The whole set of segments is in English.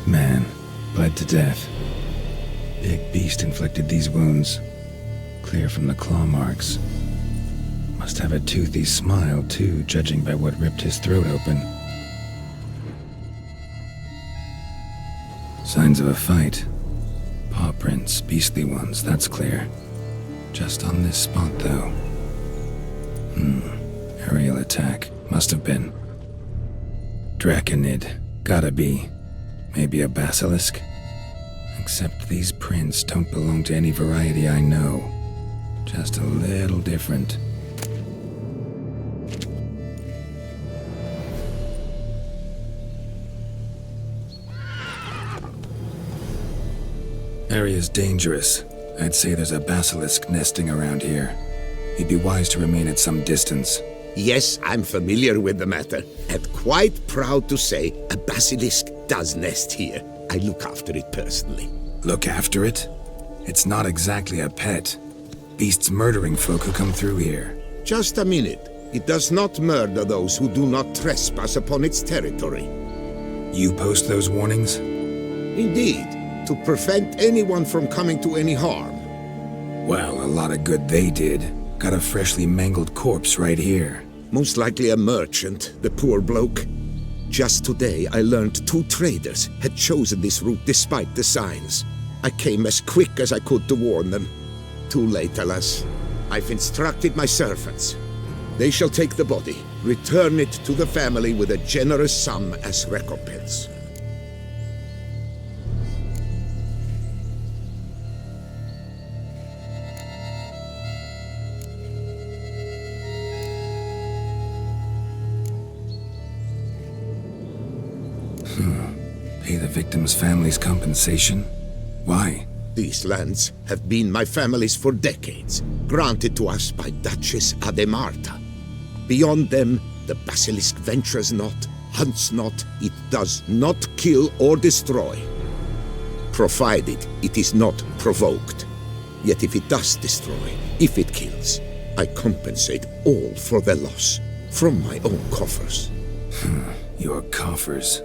Man, bled to death. Big beast inflicted these wounds. Clear from the claw marks. Must have a toothy smile, too, judging by what ripped his throat open. Signs of a fight. Paw prints, beastly ones, that's clear. Just on this spot, though. Aerial attack. Must have been. Draconid. Gotta be. Maybe a basilisk? Except these prints don't belong to any variety I know. Just a little different. Area's dangerous. I'd say there's a basilisk nesting around here. You'd be wise to remain at some distance. Yes, I'm familiar with the matter, and quite proud to say a basilisk does nest here. I look after it personally. Look after it? It's not exactly a pet. Beasts murdering folk who come through here. Just a minute. It does not murder those who do not trespass upon its territory. You post those warnings? Indeed, to prevent anyone from coming to any harm. Well, a lot of good they did. Got a freshly mangled corpse right here. Most likely a merchant, the poor bloke. Just today I learned 2 traders had chosen this route despite the signs. I came as quick as I could to warn them. Too late, alas. I've instructed my servants. They shall take the body, return it to the family with a generous sum as recompense. Pay the victim's family's compensation? Why? These lands have been my family's for decades, granted to us by Duchess Ademarta. Beyond them, the basilisk ventures not, hunts not, it does not kill or destroy. Provided it is not provoked. Yet if it does destroy, if it kills, I compensate all for the loss, from my own coffers. Your coffers.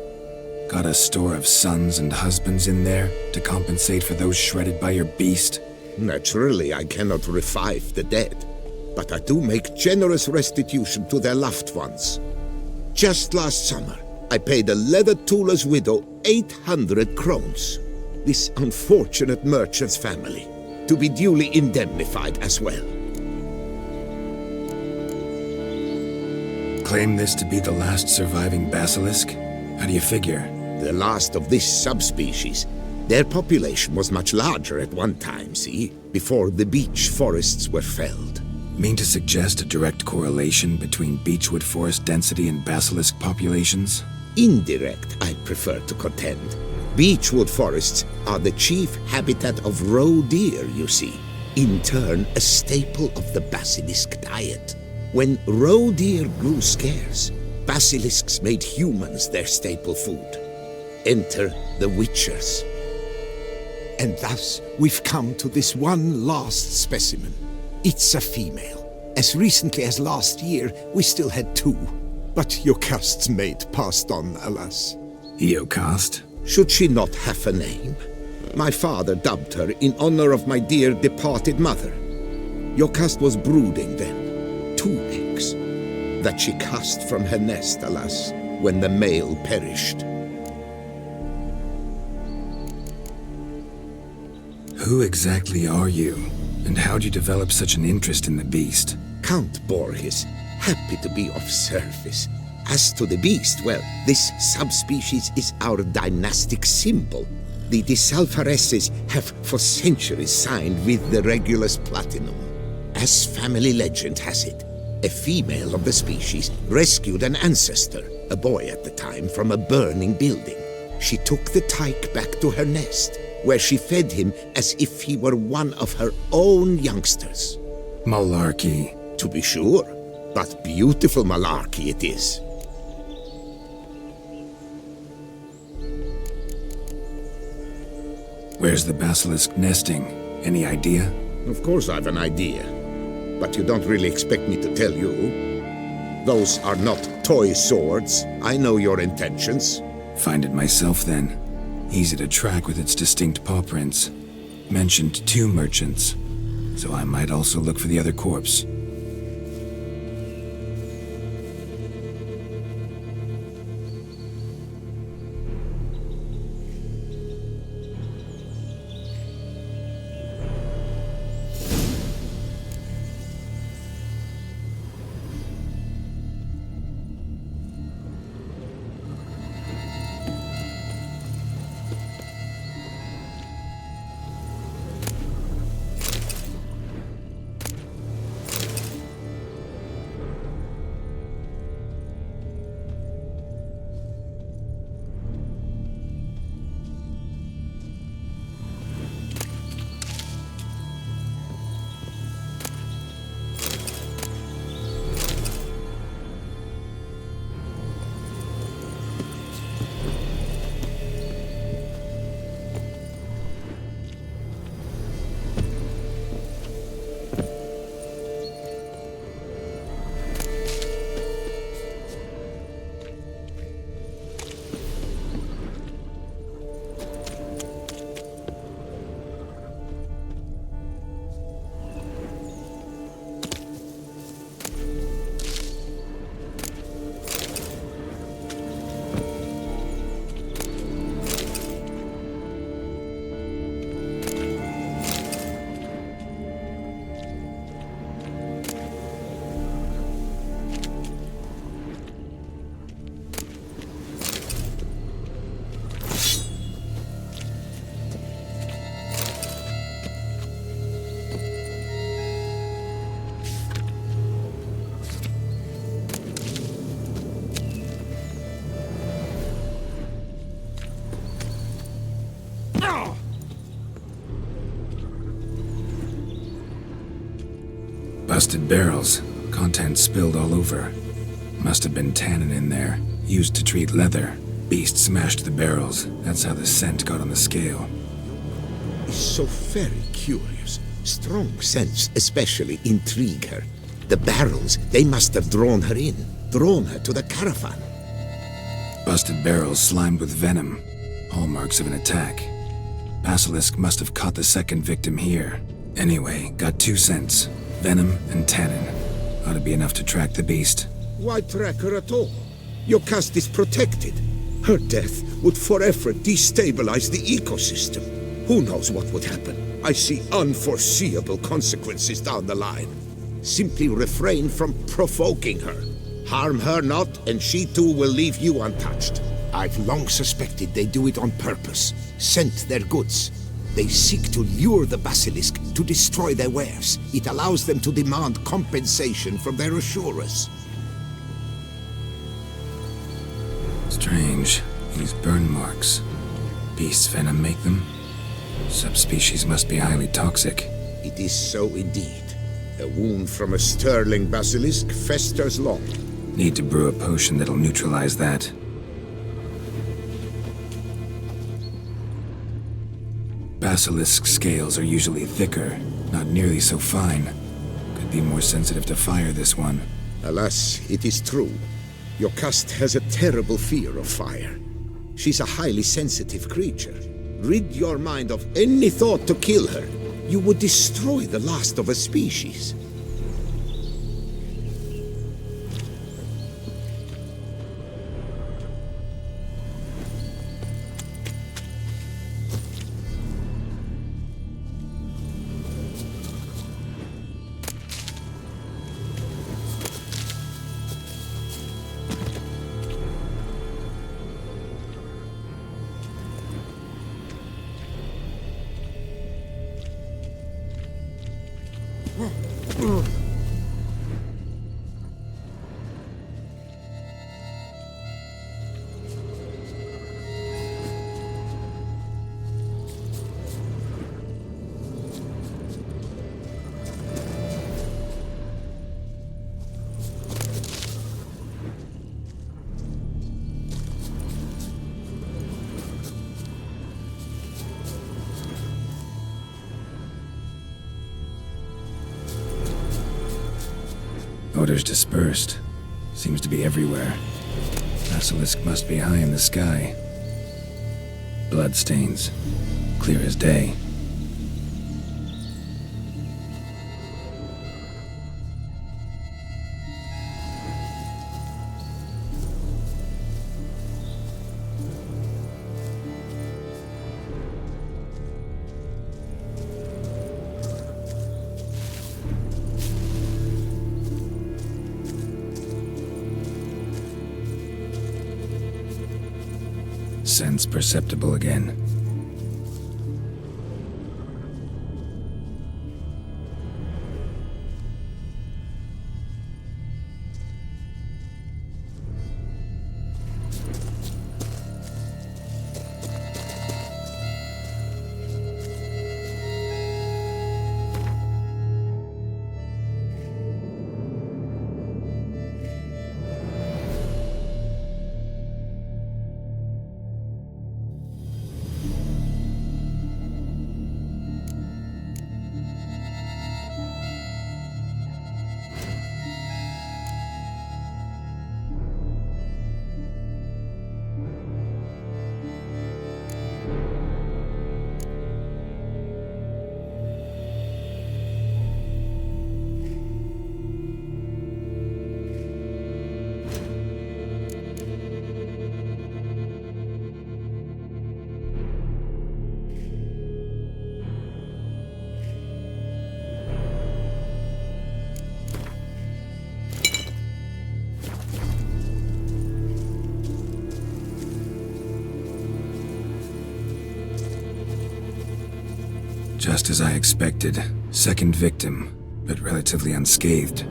Got a store of sons and husbands in there to compensate for those shredded by your beast? Naturally, I cannot revive the dead, but I do make generous restitution to their loved ones. Just last summer, I paid a leather tooler's widow 800 crowns, this unfortunate merchant's family, to be duly indemnified as well. Claim this to be the last surviving basilisk? How do you figure? The last of this subspecies. Their population was much larger at one time, see? Before the beech forests were felled. Mean to suggest a direct correlation between beechwood forest density and basilisk populations? Indirect, I prefer to contend. Beechwood forests are the chief habitat of roe deer, you see. In turn, a staple of the basilisk diet. When roe deer grew scarce, basilisks made humans their staple food. Enter the witchers. And thus, we've come to this one last specimen. It's a female. As recently as last year, we still had 2. But Jocast's mate passed on, alas. Jocast? Should she not have a name? My father dubbed her in honor of my dear departed mother. Jocast was brooding then. 2 eggs. That she cast from her nest, alas, when the male perished. Who exactly are you? And how'd you develop such an interest in the beast? Count Borges, happy to be of service. As to the beast, well, this subspecies is our dynastic symbol. The de Salfareses have for centuries signed with the Regulus Platinum. As family legend has it, a female of the species rescued an ancestor, a boy at the time, from a burning building. She took the tyke back to her nest, where she fed him as if he were one of her own youngsters. Malarkey. To be sure, but beautiful malarkey it is. Where's the basilisk nesting? Any idea? Of course I've an idea, but you don't really expect me to tell you. Those are not toy swords. I know your intentions. Find it myself then. Easy to track with its distinct paw prints. Mentioned 2 merchants, so I might also look for the other corpse. Busted barrels. Contents spilled all over. Must have been tannin in there. Used to treat leather. Beast smashed the barrels. That's how the scent got on the scale. Is so very curious. Strong scents especially intrigue her. The barrels, they must have drawn her in. Drawn her to the caravan. Busted barrels slimed with venom. Hallmarks of an attack. Basilisk must have caught the second victim here. Anyway, got 2 scents. Venom and tannin. Ought to be enough to track the beast. Why track her at all? Your caste is protected. Her death would forever destabilize the ecosystem. Who knows what would happen? I see unforeseeable consequences down the line. Simply refrain from provoking her. Harm her not, and she too will leave you untouched. I've long suspected they do it on purpose. Scent their goods. They seek to lure the basilisk to destroy their wares. It allows them to demand compensation from their assurers. Strange. These burn marks. Beast's venom make them? Subspecies must be highly toxic. It is so indeed. A wound from a sterling basilisk festers long. Need to brew a potion that'll neutralize that. Basilisk scales are usually thicker, not nearly so fine. Could be more sensitive to fire, this one. Alas, it is true. Your caste has a terrible fear of fire. She's a highly sensitive creature. Rid your mind of any thought to kill her. You would destroy the last of a species. Odors dispersed. Seems to be everywhere. Basilisk must be high in the sky. Bloodstains. Clear as day. Sense perceptible again. Just as I expected. Second victim, but relatively unscathed.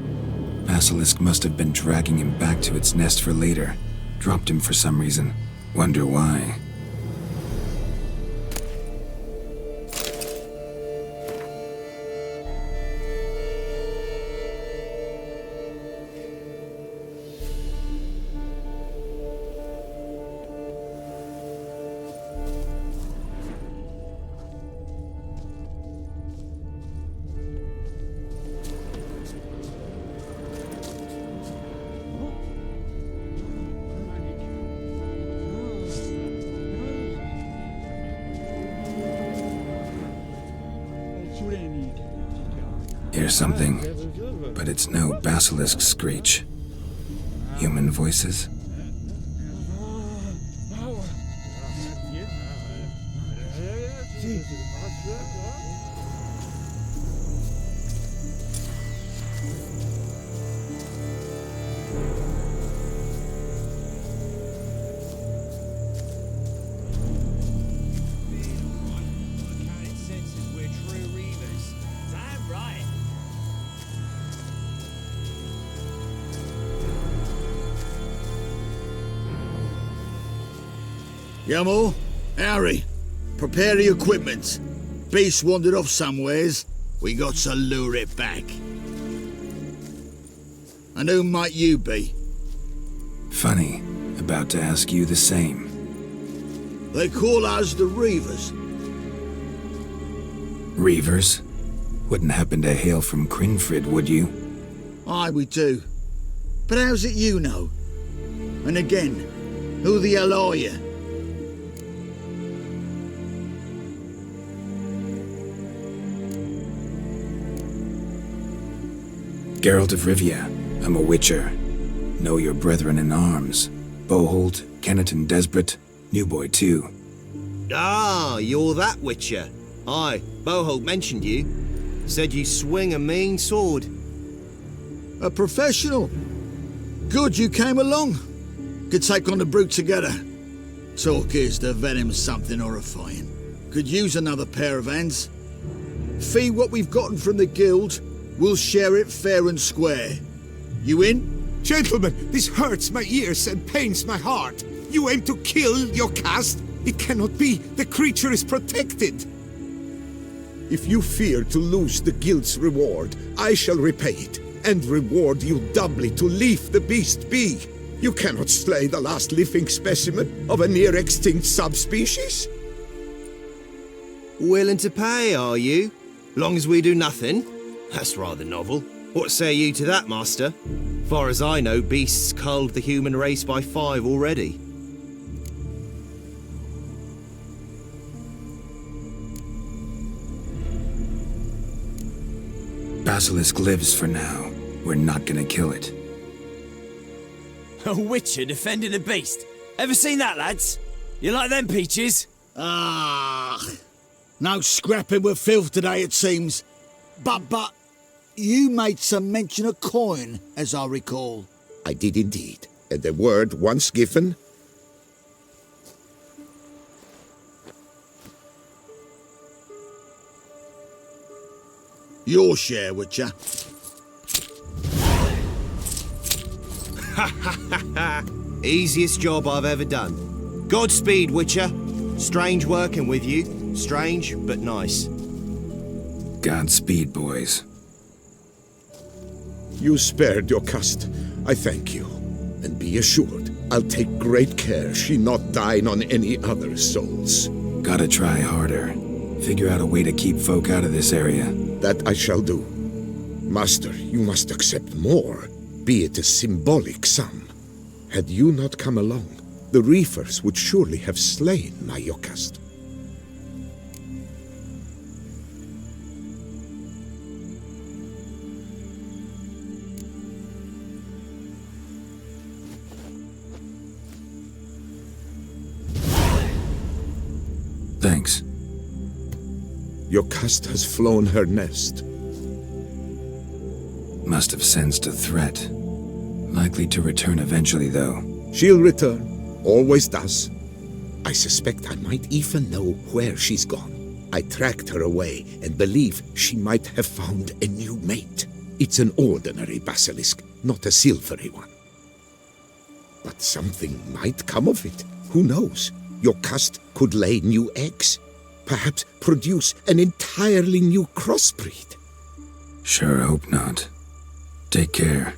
Basilisk must have been dragging him back to its nest for later. Dropped him for some reason. Wonder why. Hear something, but it's no basilisk screech. Human voices? Yamal, Harry, prepare the equipment. Beast wandered off somewheres. We got to lure it back. And who might you be? Funny. About to ask you the same. They call us the Reavers. Reavers? Wouldn't happen to hail from Crinfrid, would you? Aye, we do. But how's it you know? And again, who the hell are you? Geralt of Rivia. I'm a witcher. Know your brethren in arms. Boholt, Kenneton Desperate, New Boy too. Ah, you're that witcher. Aye, Boholt mentioned you. Said you swing a mean sword. A professional. Good you came along. Could take on the brute together. Talk is the venom's something horrifying. Could use another pair of hands. Fee what we've gotten from the guild. We'll share it fair and square. You in? Gentlemen, this hurts my ears and pains my heart. You aim to kill your caste? It cannot be. The creature is protected. If you fear to lose the guild's reward, I shall repay it, and reward you doubly to leave the beast be. You cannot slay the last living specimen of a near-extinct subspecies. Willing to pay, are you? Long as we do nothing? That's rather novel. What say you to that, master? Far as I know, beasts culled the human race by 5 already. basilisk lives for now. We're not gonna kill it. A witcher defending a beast. Ever seen that, lads? You like them peaches? Ah, no scrapping with filth today, it seems. But, you made some mention of coin, as I recall. I did indeed. And the word once given, Your share, Witcher. Easiest job I've ever done. Godspeed, Witcher. Strange working with you. Strange, but nice. Godspeed, boys. You spared your cust. I thank you. And be assured, I'll take great care she not dine on any other souls. Gotta try harder. Figure out a way to keep folk out of this area. That I shall do. Master, you must accept more, be it a symbolic sum. Had you not come along, the reefers would surely have slain my Yokast. Thanks. Yokast has flown her nest. Must have sensed a threat. Likely to return eventually, though. She'll return. Always does. I suspect I might even know where she's gone. I tracked her away and believe she might have found a new mate. It's an ordinary basilisk, not a silvery one. But something might come of it. Who knows? Yokast could lay new eggs. Perhaps produce an entirely new crossbreed. Sure hope not. Take care.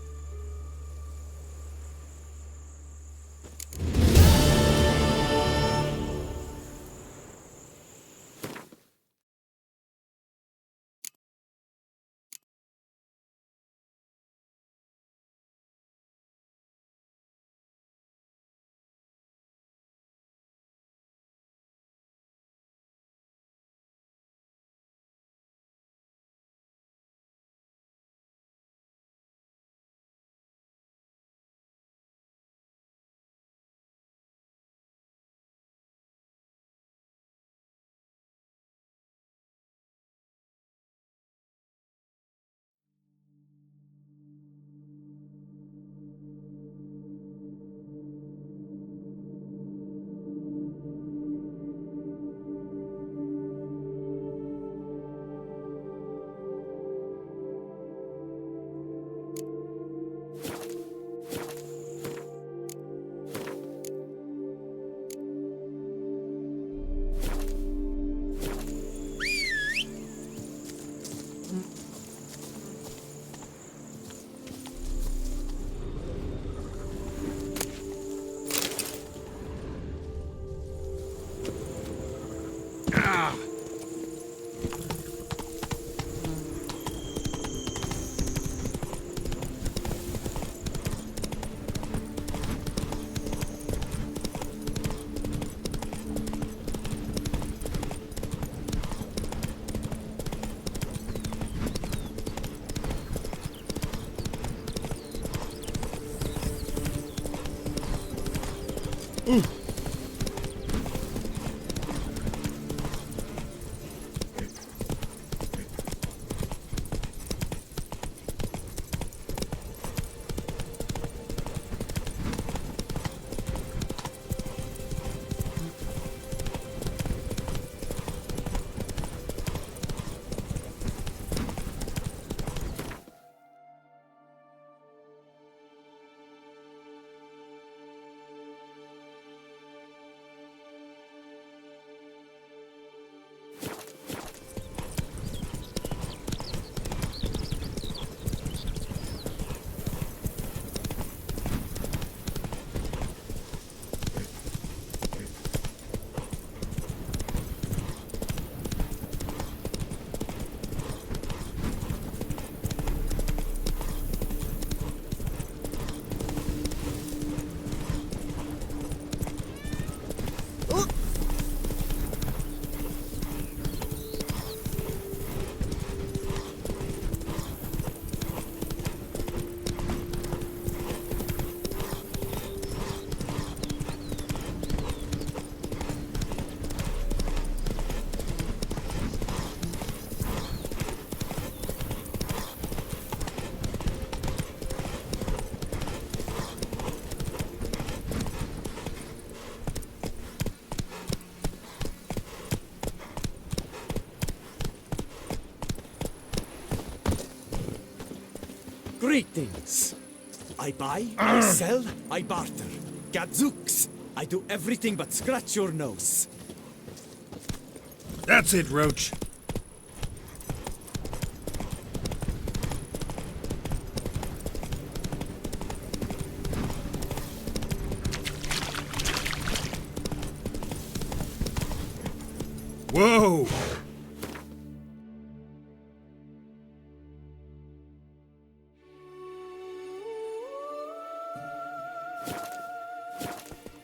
Three things. I buy, I sell, I barter. Gadzooks! I do everything but scratch your nose. That's it, Roach. Whoa!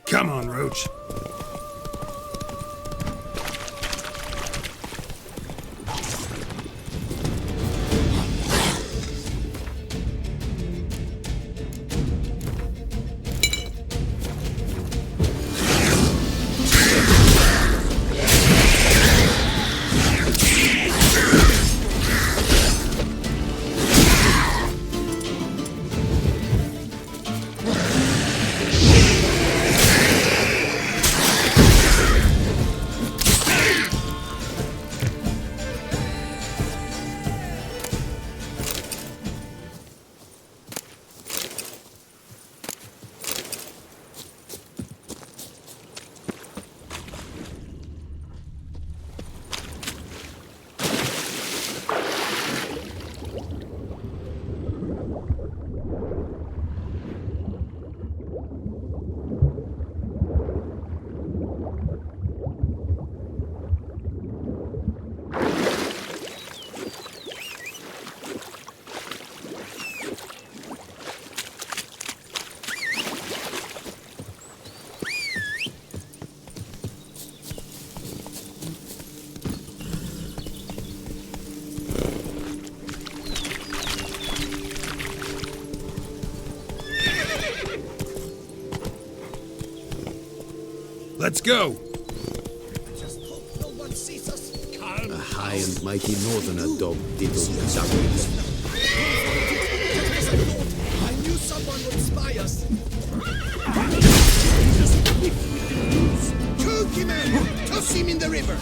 Come on, Roach. Let's go! A high and mighty northerner dog diddled the ducklings. I knew someone would spy us. Choke him out! Toss him in the river!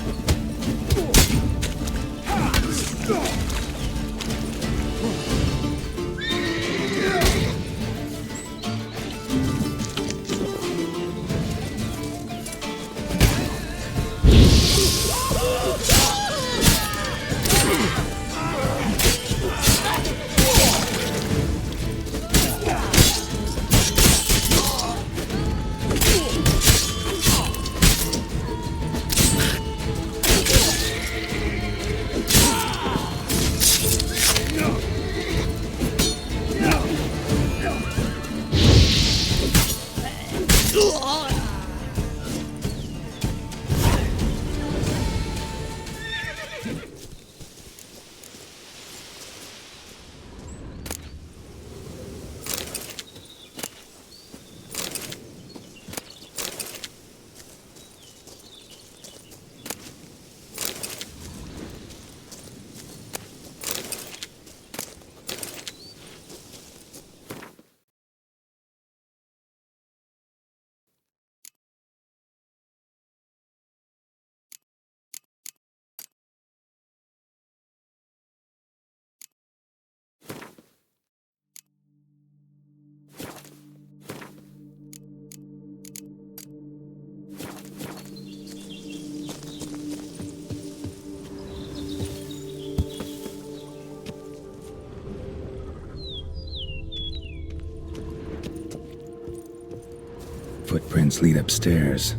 Footprints lead upstairs.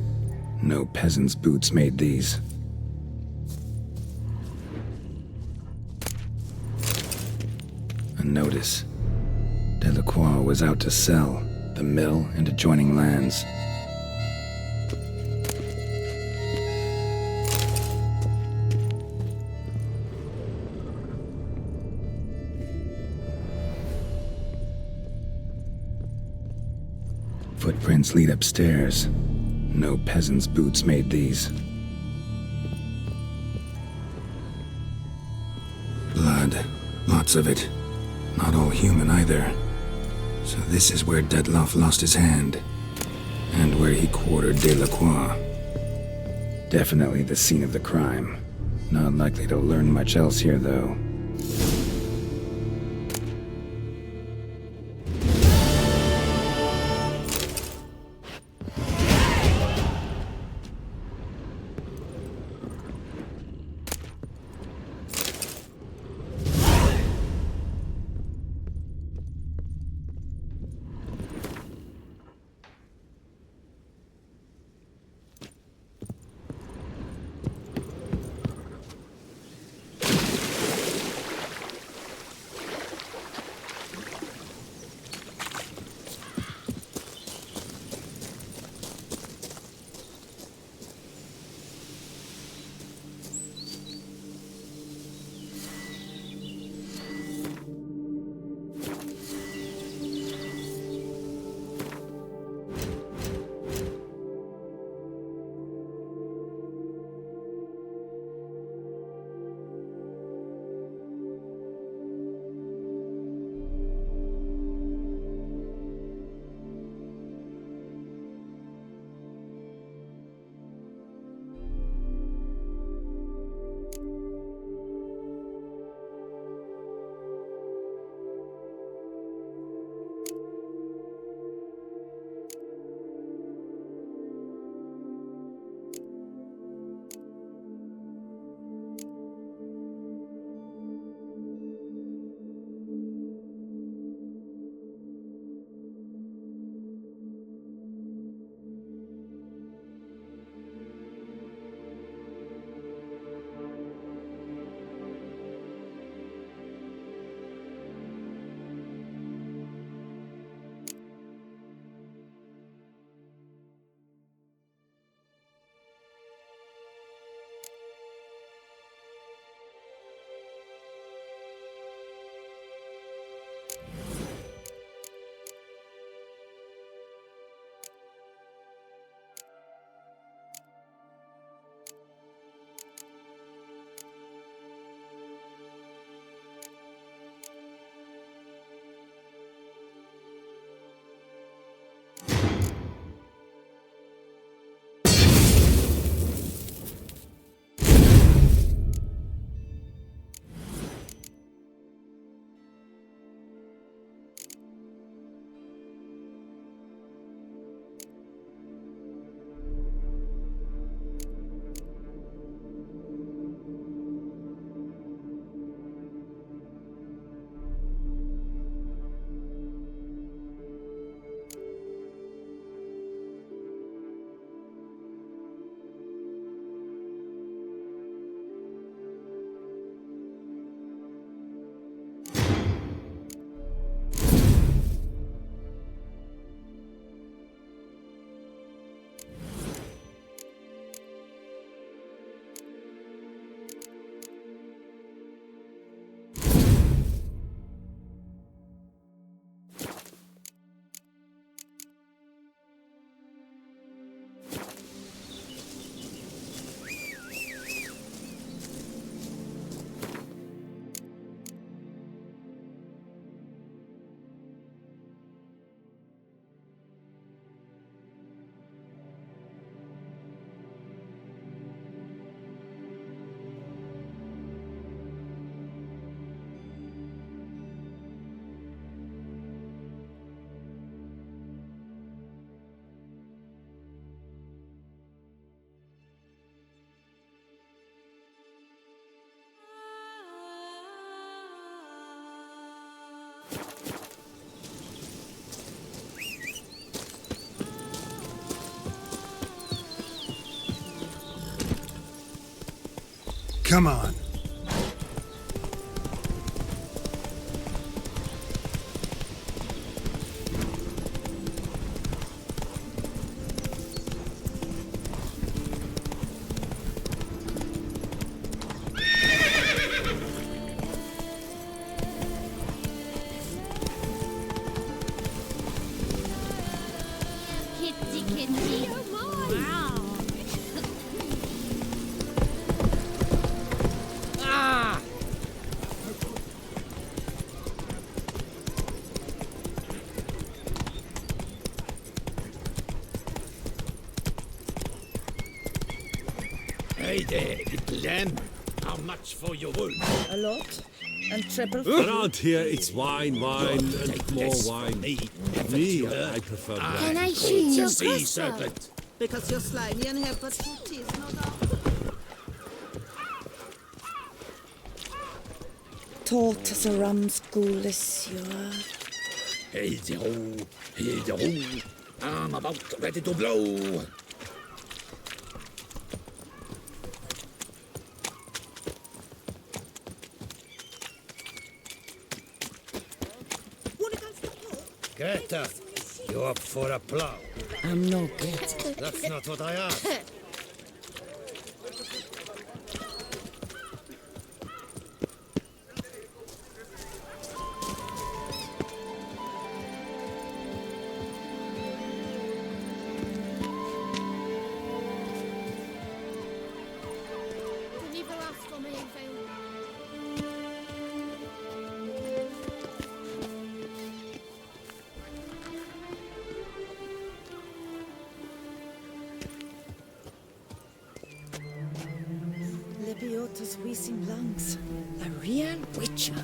No peasant's boots made these. A notice. Delacroix was out to sell the mill and adjoining lands. Footprints lead upstairs. No peasant's boots made these. Blood. Lots of it. Not all human either. So this is where Detloff lost his hand. And where he quartered Delacroix. Definitely the scene of the crime. Not likely to learn much else here, though. Come on. Kitty, kitty. Wow. Hey there, little lamb. How much for your wool? A lot. And triple. Around here, it's wine, and more wine. Me, I prefer wine. Can I see your Sea crystal? serpent. Because you're slimy and have but two teeth, no doubt. Taught as a rum school is your. Hey, the ho, hey, the ho. I'm about ready to blow. Greta, you up for a plow? I'm no good. That's not what I asked. Deliver us from Evil. Lebiota's wheezing lungs. A real witcher.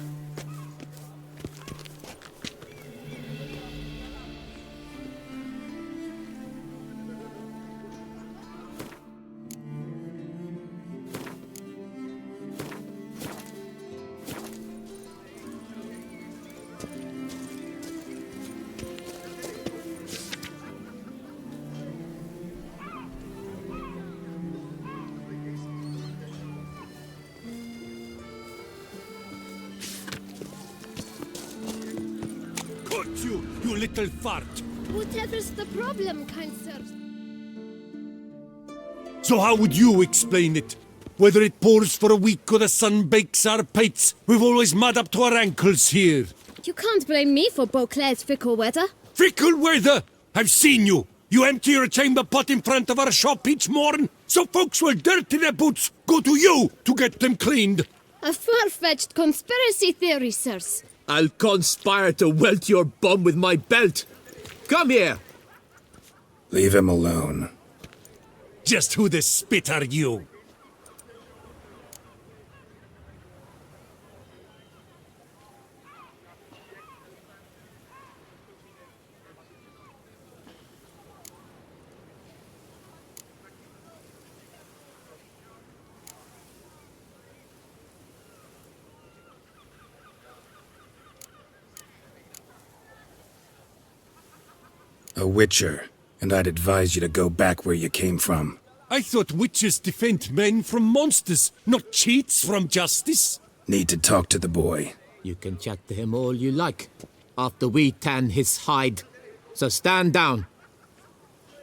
Caught you, you little fart. Whatever's the problem, kind sir? So how would you explain it? Whether it pours for a week or the sun bakes our pates, we've always mud up to our ankles here. You can't blame me for Beauclair's fickle weather. Fickle weather! I've seen you! You empty your chamber pot in front of our shop each morn, so folks will dirty their boots, go to you to get them cleaned. A far-fetched conspiracy theory, sirs. I'll conspire to welt your bum with my belt. Come here. Leave him alone. Just who the spit are you? A witcher, and I'd advise you to go back where you came from. I thought witches defend men from monsters, not cheats from justice. Need to talk to the boy. You can chat to him all you like, after we tan his hide. So stand down.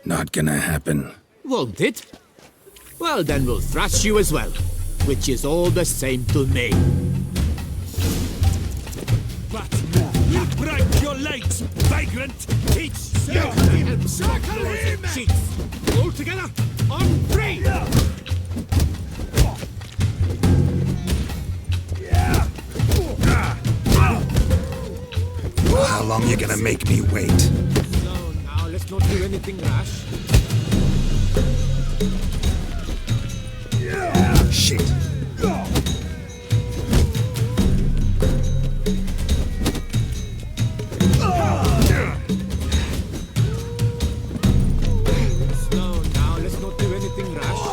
Not gonna happen. Won't it? Well, then we'll thrash you as well, which is all the same to me. But we'll break your legs, vagrant! Teach! Circle him! Circle him! Cheats! All together! On three! Well, how long you gonna make me wait? So now let's not do anything rash. Shit. Slow now, let's not do anything rash.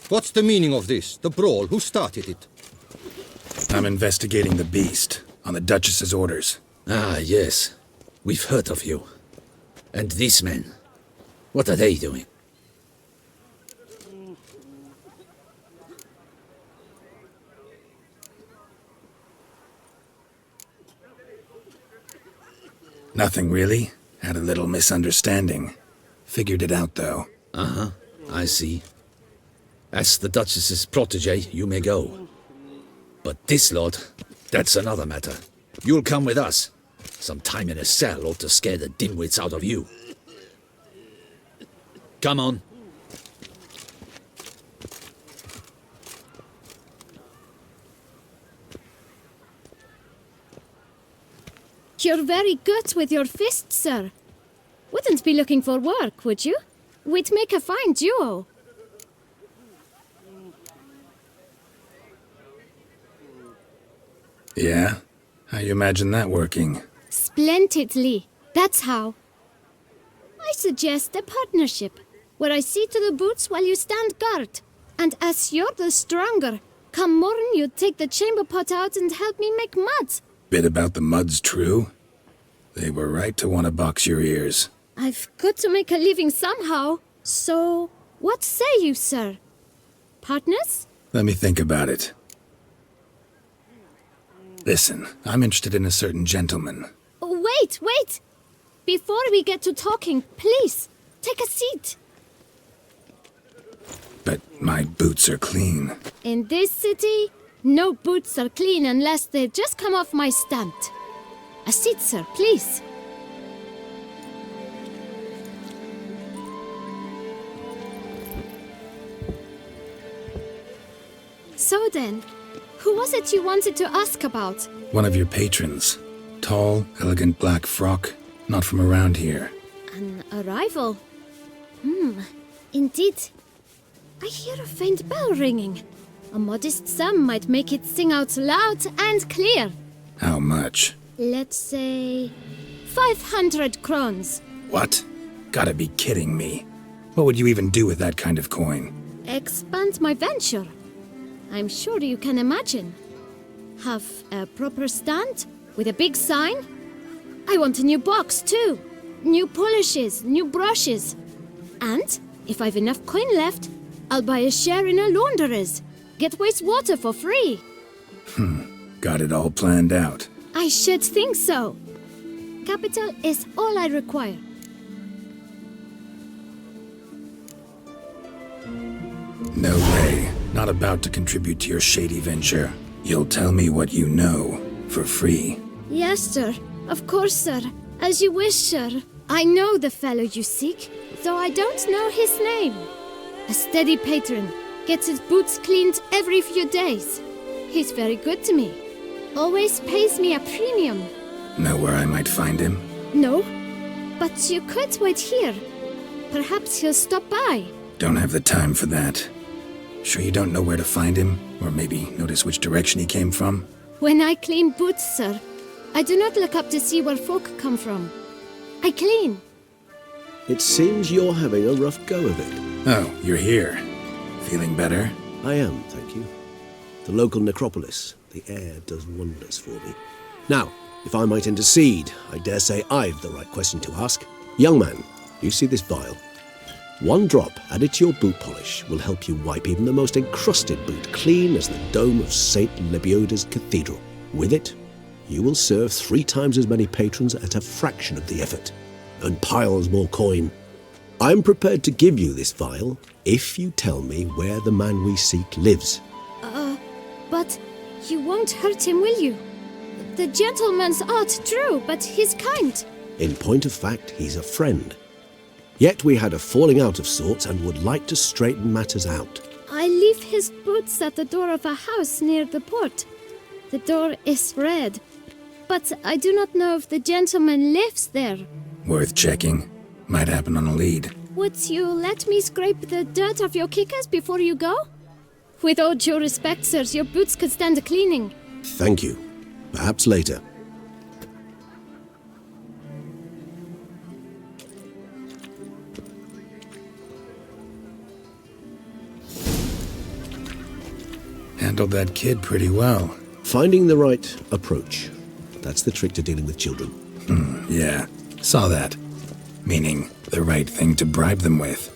What's the meaning of this? The brawl? Who started it? I'm investigating the beast, on the Duchess's orders. Ah, yes. We've heard of you. And these men, what are they doing? Nothing really. Had a little misunderstanding. Figured it out, though. Uh-huh, I see. As the Duchess's protege, you may go. But this lot, that's another matter. You'll come with us. Some time in a cell ought to scare the dimwits out of you. Come on. You're very good with your fists, sir. Wouldn't be looking for work, would you? We'd make a fine duo. Yeah? How you imagine that working? Splendidly. That's how. I suggest a partnership, where I see to the boots while you stand guard. And as you're the stronger, come morn you take the chamber pot out and help me make mud. Bit about the mud's true? They were right to want to box your ears. I've got to make a living somehow. So, what say you, sir? Partners? Let me think about it. Listen, I'm interested in a certain gentleman. Wait! Before we get to talking, please, take a seat. But my boots are clean. In this city, no boots are clean unless they've just come off my stand. A seat, sir, please. So then, who was it you wanted to ask about? One of your patrons. Tall, elegant black frock. Not from around here. An arrival? Indeed. I hear a faint bell ringing. A modest sum might make it sing out loud and clear. How much? Let's say 500 crowns. What? Gotta be kidding me. What would you even do with that kind of coin? Expand my venture. I'm sure you can imagine. Have a proper stand with a big sign. I want a new box too. New polishes, new brushes. And if I've enough coin left, I'll buy a share in a launderer's. Get wastewater for free. Got it all planned out. I should think so. Capital is all I require. No way. Not about to contribute to your shady venture. You'll tell me what you know, for free. Yes, sir. Of course, sir. As you wish, sir. I know the fellow you seek, though I don't know his name. A steady patron. Gets his boots cleaned every few days. He's very good to me. Always pays me a premium. Know where I might find him? No, but you could wait here. Perhaps he'll stop by. Don't have the time for that. Sure you don't know where to find him? Or maybe notice which direction he came from? When I clean boots, sir, I do not look up to see where folk come from. I clean. It seems you're having a rough go of it. Oh, you're here. Feeling better? I am, thank you. The local necropolis. The air does wonders for me. Now, if I might intercede, I dare say I've the right question to ask. Young man, you see this vial? One drop added to your boot polish will help you wipe even the most encrusted boot clean as the dome of St. Lebioda's Cathedral. With it, you will serve 3 times as many patrons at a fraction of the effort, and piles more coin. I'm prepared to give you this vial if you tell me where the man we seek lives. But you won't hurt him, will you? The gentleman's odd, true, but he's kind. In point of fact, he's a friend. Yet we had a falling out of sorts and would like to straighten matters out. I leave his boots at the door of a house near the port. The door is red, but I do not know if the gentleman lives there. Worth checking. Might happen on a lead. Would you let me scrape the dirt off your kickers before you go? With all due respect, sirs, your boots could stand a cleaning. Thank you. Perhaps later. handled that kid pretty well. Finding the right approach. That's the trick to dealing with children. Yeah, saw that. Meaning, the right thing to bribe them with.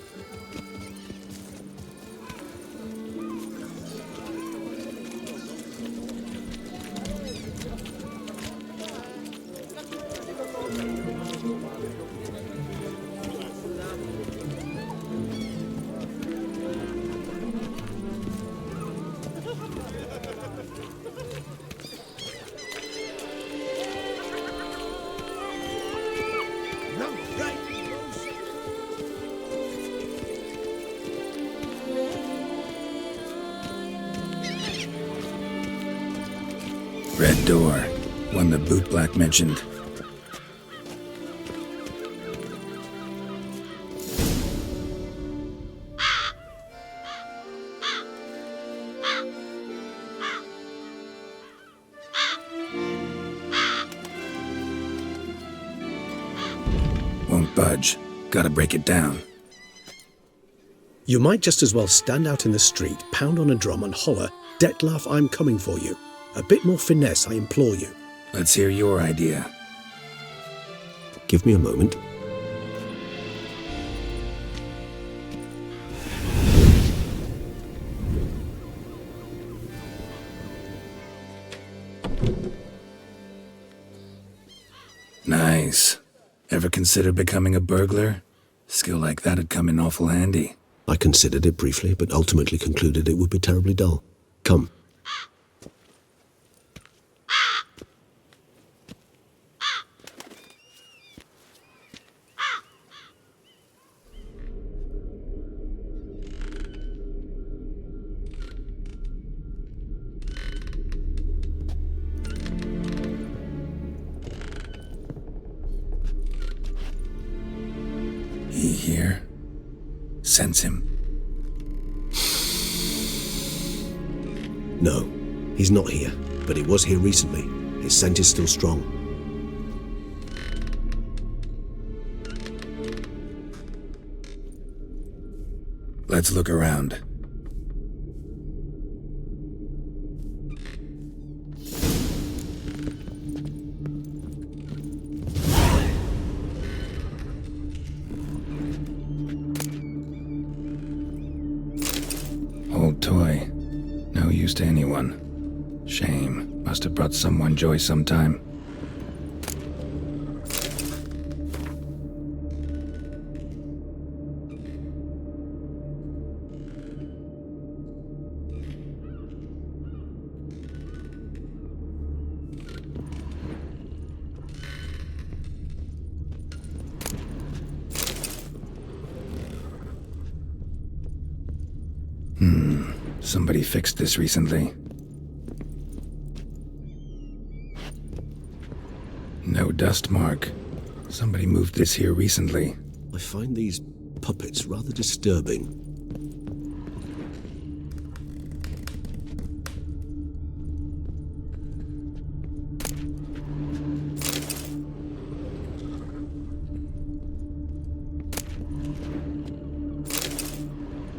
Red door, one the bootblack mentioned. Won't budge. Gotta break it down. You might just as well stand out in the street, pound on a drum and holler, "Dettlaff, I'm coming for you." A bit more finesse, I implore you. Let's hear your idea. Give me a moment. Nice. Ever consider becoming a burglar? Skill like that'd come in awful handy. I considered it briefly, but ultimately concluded it would be terribly dull. Come. He here? Sense him. No, he's not here, but he was here recently. His scent is still strong. Let's look around. Old toy. No use to anyone. Shame. Must have brought someone joy sometime. Somebody fixed this recently. No dust mark. Somebody moved this here recently. I find these puppets rather disturbing.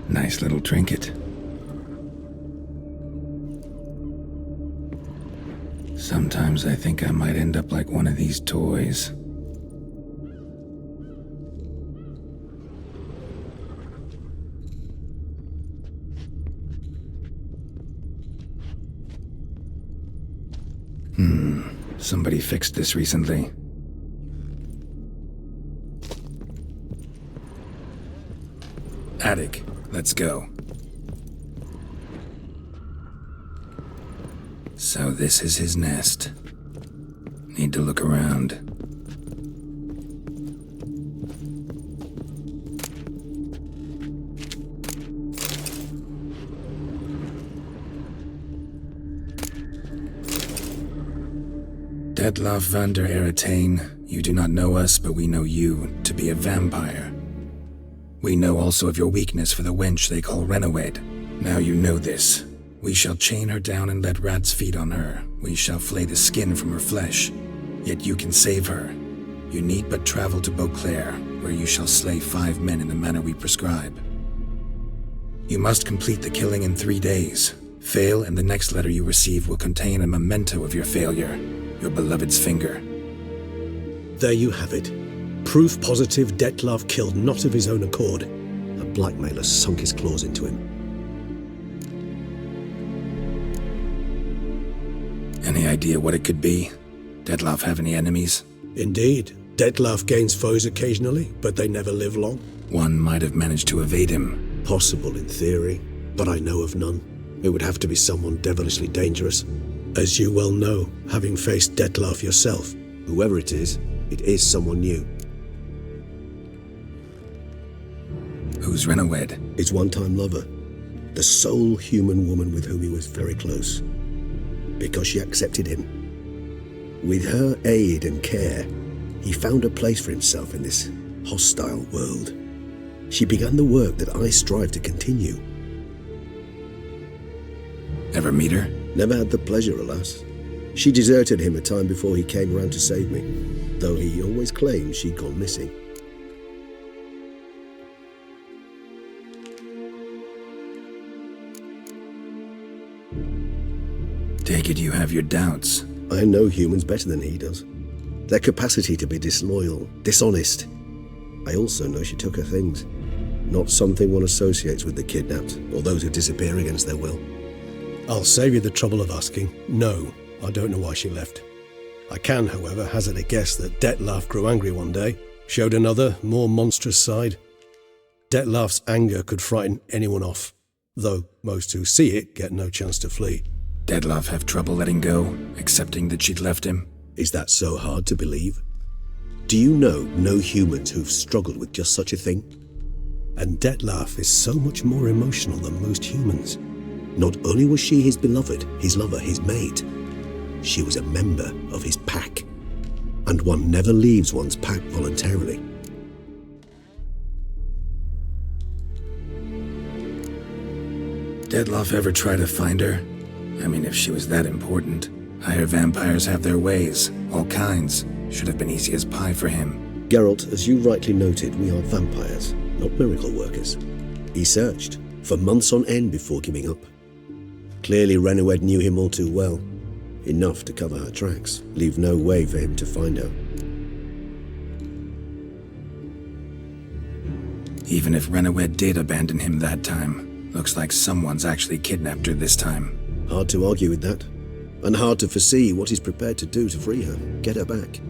Nice little trinket. Sometimes I think I might end up like one of these toys. Somebody fixed this recently. Attic, let's go. So this is his nest. Need to look around. Dettlaff van der Eretain, you do not know us, but we know you to be a vampire. We know also of your weakness for the wench they call Renoed. Now you know this. We shall chain her down and let rats feed on her. We shall flay the skin from her flesh. Yet you can save her. You need but travel to Beauclair, where you shall slay 5 men in the manner we prescribe. You must complete the killing in 3 days. Fail, and the next letter you receive will contain a memento of your failure, your beloved's finger. There you have it. Proof positive Detlav killed not of his own accord. A blackmailer sunk his claws into him. Any idea what it could be? Detlav have any enemies? Indeed. Detlav gains foes occasionally, but they never live long. One might have managed to evade him. Possible in theory, but I know of none. It would have to be someone devilishly dangerous. As you well know, having faced Detlav yourself, whoever it is someone new. Who's Renawed? His one-time lover. The sole human woman with whom he was very close. Because she accepted him. With her aid and care, he found a place for himself in this hostile world. She began the work that I strive to continue. Ever meet her? Never had the pleasure, alas. She deserted him a time before he came around to save me, though he always claimed she'd gone missing. Take it you have your doubts. I know humans better than he does. Their capacity to be disloyal, dishonest. I also know she took her things. Not something one associates with the kidnapped, or those who disappear against their will. I'll save you the trouble of asking. No, I don't know why she left. I can, however, hazard a guess that Detlav grew angry one day, showed another, more monstrous side. Detlav's anger could frighten anyone off, though most who see it get no chance to flee. Detlav have trouble letting go, accepting that she'd left him? Is that so hard to believe? Do you know no humans who've struggled with just such a thing? And Detlav is so much more emotional than most humans. Not only was she his beloved, his lover, his mate, she was a member of his pack. And one never leaves one's pack voluntarily. Detlav ever try to find her? I mean, if she was that important. Higher vampires have their ways, all kinds. Should have been easy as pie for him. Geralt, as you rightly noted, we are vampires, not miracle workers. He searched, for months on end before giving up. Clearly Renawed knew him all too well. Enough to cover her tracks, leave no way for him to find her. Even if Renawed did abandon him that time, looks like someone's actually kidnapped her this time. Hard to argue with that. And hard to foresee what he's prepared to do to free her, get her back.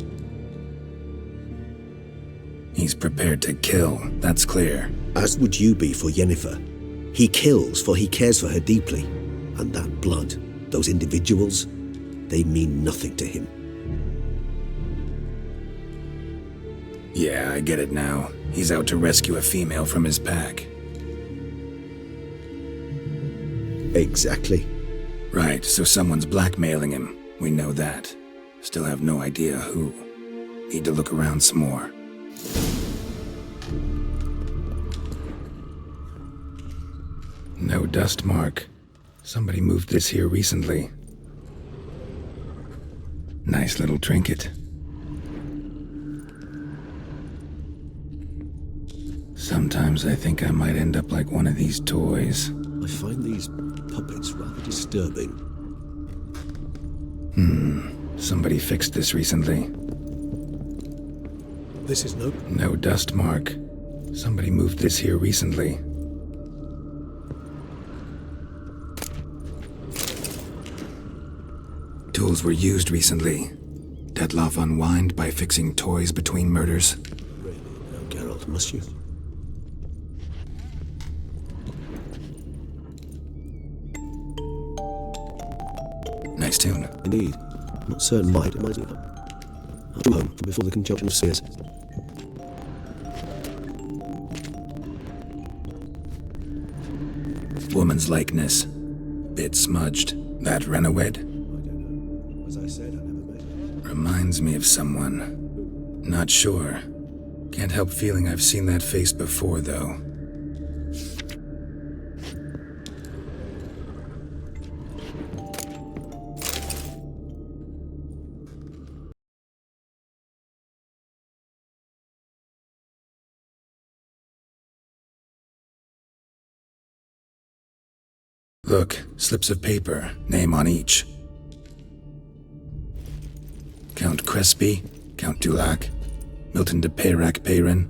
He's prepared to kill, that's clear. As would you be for Yennefer. He kills for he cares for her deeply. And that blood, those individuals, they mean nothing to him. Yeah, I get it now. He's out to rescue a female from his pack. Exactly. Right, so someone's blackmailing him. We know that. Still have no idea who. Need to look around some more. No dust mark. Somebody moved this here recently. Nice little trinket. Sometimes I think I might end up like one of these toys. I find these puppets rather disturbing. Somebody fixed this recently. This is No dust mark. Somebody moved this here recently. Tools were used recently. Detlav unwind by fixing toys between murders. Really? No, Geralt, must you? Nice tune. Indeed. Not certain why it reminds me of her. I'll go home before the conjunction of seers. Woman's likeness. Bit smudged. That Renawed? I don't know. As I said, I never met her. Reminds me of someone. Not sure. Can't help feeling I've seen that face before, though. Look, slips of paper, name on each. Count Crespi, Count Dulac, Milton de Peyrac-Peyrin,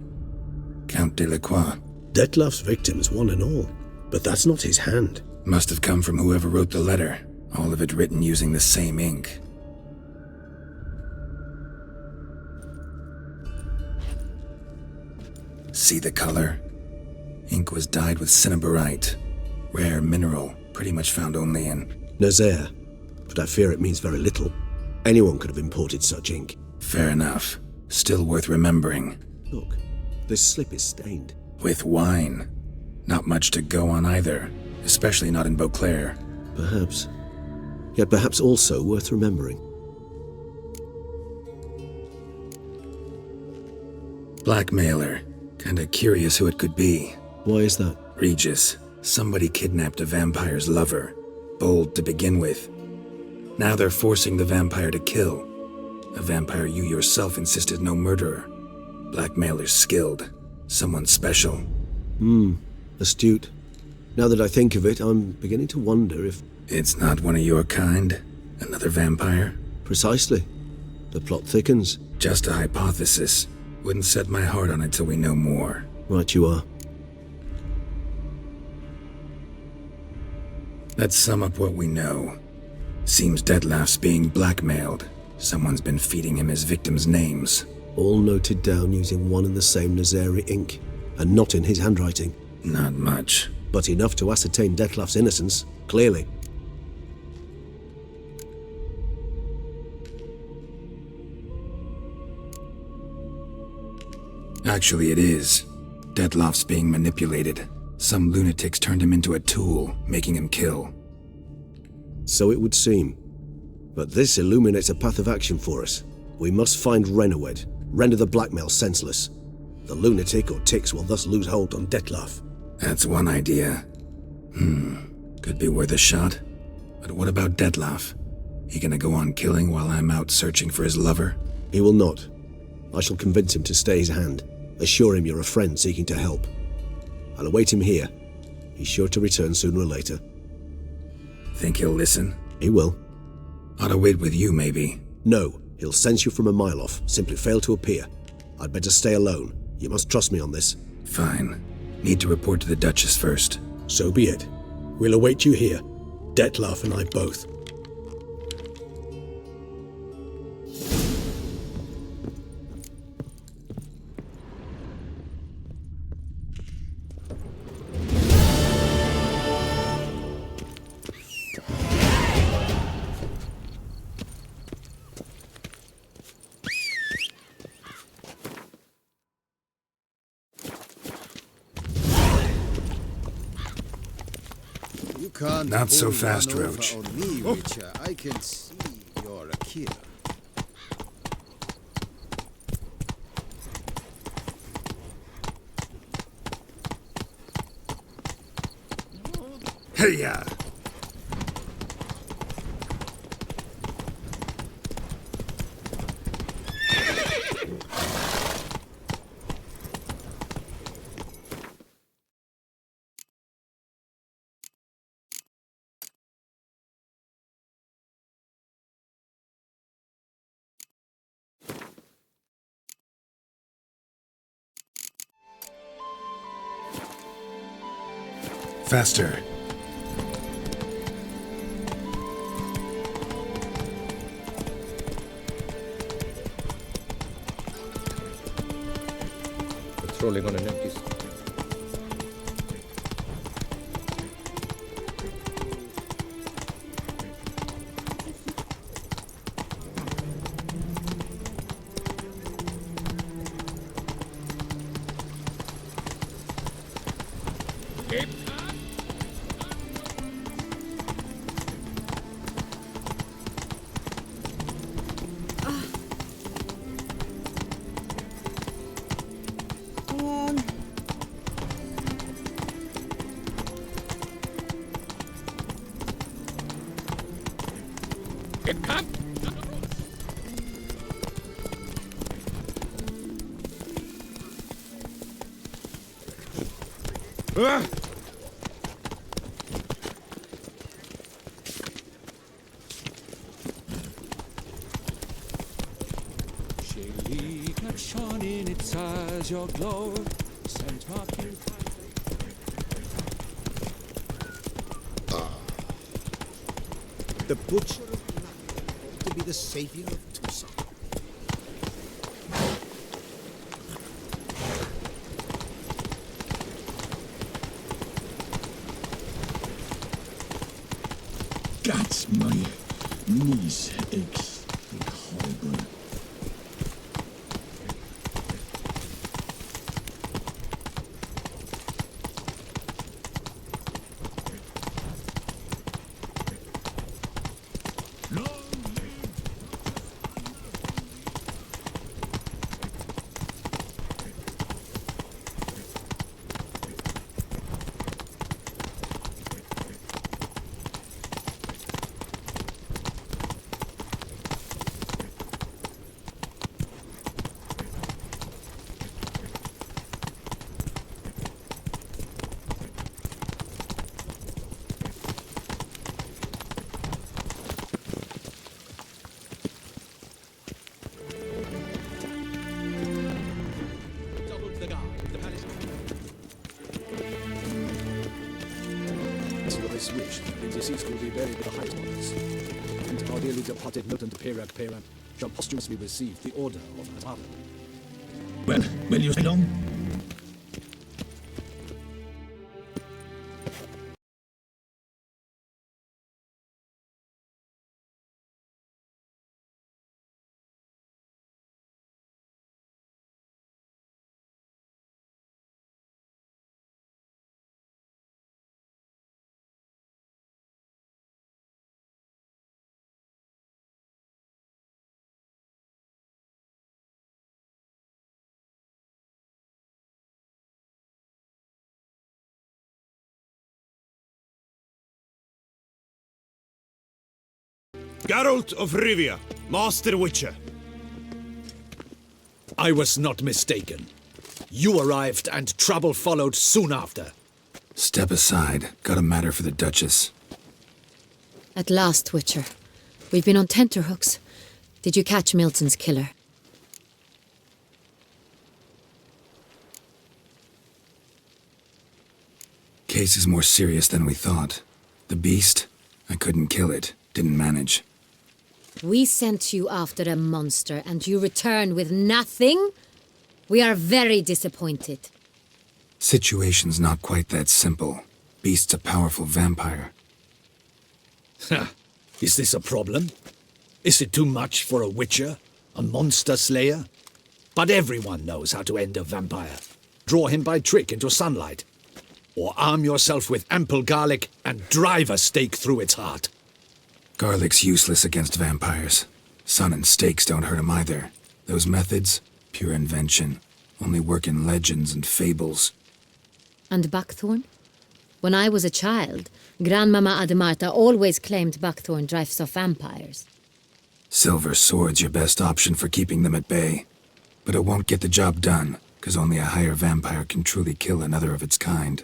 Count Delacroix. Detlef's victims, one and all. But that's not his hand. Must have come from whoever wrote the letter, all of it written using the same ink. See the color? Ink was dyed with cinnabarite, rare mineral, pretty much found only in Nazaire, but I fear it means very little. Anyone could have imported such ink. Fair enough. Still worth remembering. Look, this slip is stained. With wine. Not much to go on either, especially not in Beauclair. Perhaps. Yet perhaps also worth remembering. Blackmailer. Kinda curious who it could be. Why is that? Regis. Somebody kidnapped a vampire's lover. Bold to begin with. Now they're forcing the vampire to kill. A vampire you yourself insisted no murderer. Blackmailer's skilled. Someone special. Astute. Now that I think of it, I'm beginning to wonder if... It's not one of your kind? Another vampire? Precisely. The plot thickens. Just a hypothesis. Wouldn't set my heart on it till we know more. Right you are. Let's sum up what we know. Seems Detlef's being blackmailed. Someone's been feeding him his victims' names. All noted down using one and the same Nazaire ink, and not in his handwriting. Not much. But enough to ascertain Detlef's innocence, clearly. Actually, it is. Detlef's being manipulated. Some lunatics turned him into a tool, making him kill. So it would seem. But this illuminates a path of action for us. We must find Renawed, render the blackmail senseless. The lunatic or ticks will thus lose hold on Detlef. That's one idea. Could be worth a shot. But what about Detlef? He gonna go on killing while I'm out searching for his lover? He will not. I shall convince him to stay his hand. Assure him you're a friend seeking to help. I'll await him here. He's sure to return sooner or later. Think he'll listen? He will. Ought to wait with you, maybe. No, he'll sense you from a mile off. Simply fail to appear. I'd better stay alone. You must trust me on this. Fine. Need to report to the Duchess first. So be it. We'll await you here. Detlef and I both. Not so fast, Roach. I can see you're a killer. Hey-ya! Faster. Patrolling on an empty... is your glow, Saint Martin. The Butcher of Light, to be the savior of Tucson. That's my knees aches. Horrible. This wish, the deceased will be buried with the High Ones, and our dearly departed Milton de Peyrac shall posthumously receive the Order of Navarre. Well, will you stay long? Geralt of Rivia, Master Witcher. I was not mistaken. You arrived and trouble followed soon after. Step aside. Got a matter for the Duchess. At last, Witcher. We've been on tenterhooks. Did you catch Milton's killer? Case is more serious than we thought. The beast? I couldn't kill it. Didn't manage. We sent you after a monster, and you return with nothing? We are very disappointed. Situation's not quite that simple. Beast's a powerful vampire. Ha! Is this a problem? Is it too much for a Witcher? A monster slayer? But everyone knows how to end a vampire. Draw him by trick into sunlight. Or arm yourself with ample garlic and drive a stake through its heart. Garlic's useless against vampires. Sun and stakes don't hurt him either. Those methods, pure invention. Only work in legends and fables. And buckthorn? When I was a child, Grandmama Ademarta always claimed buckthorn drives off vampires. Silver sword's your best option for keeping them at bay. But it won't get the job done, because only a higher vampire can truly kill another of its kind.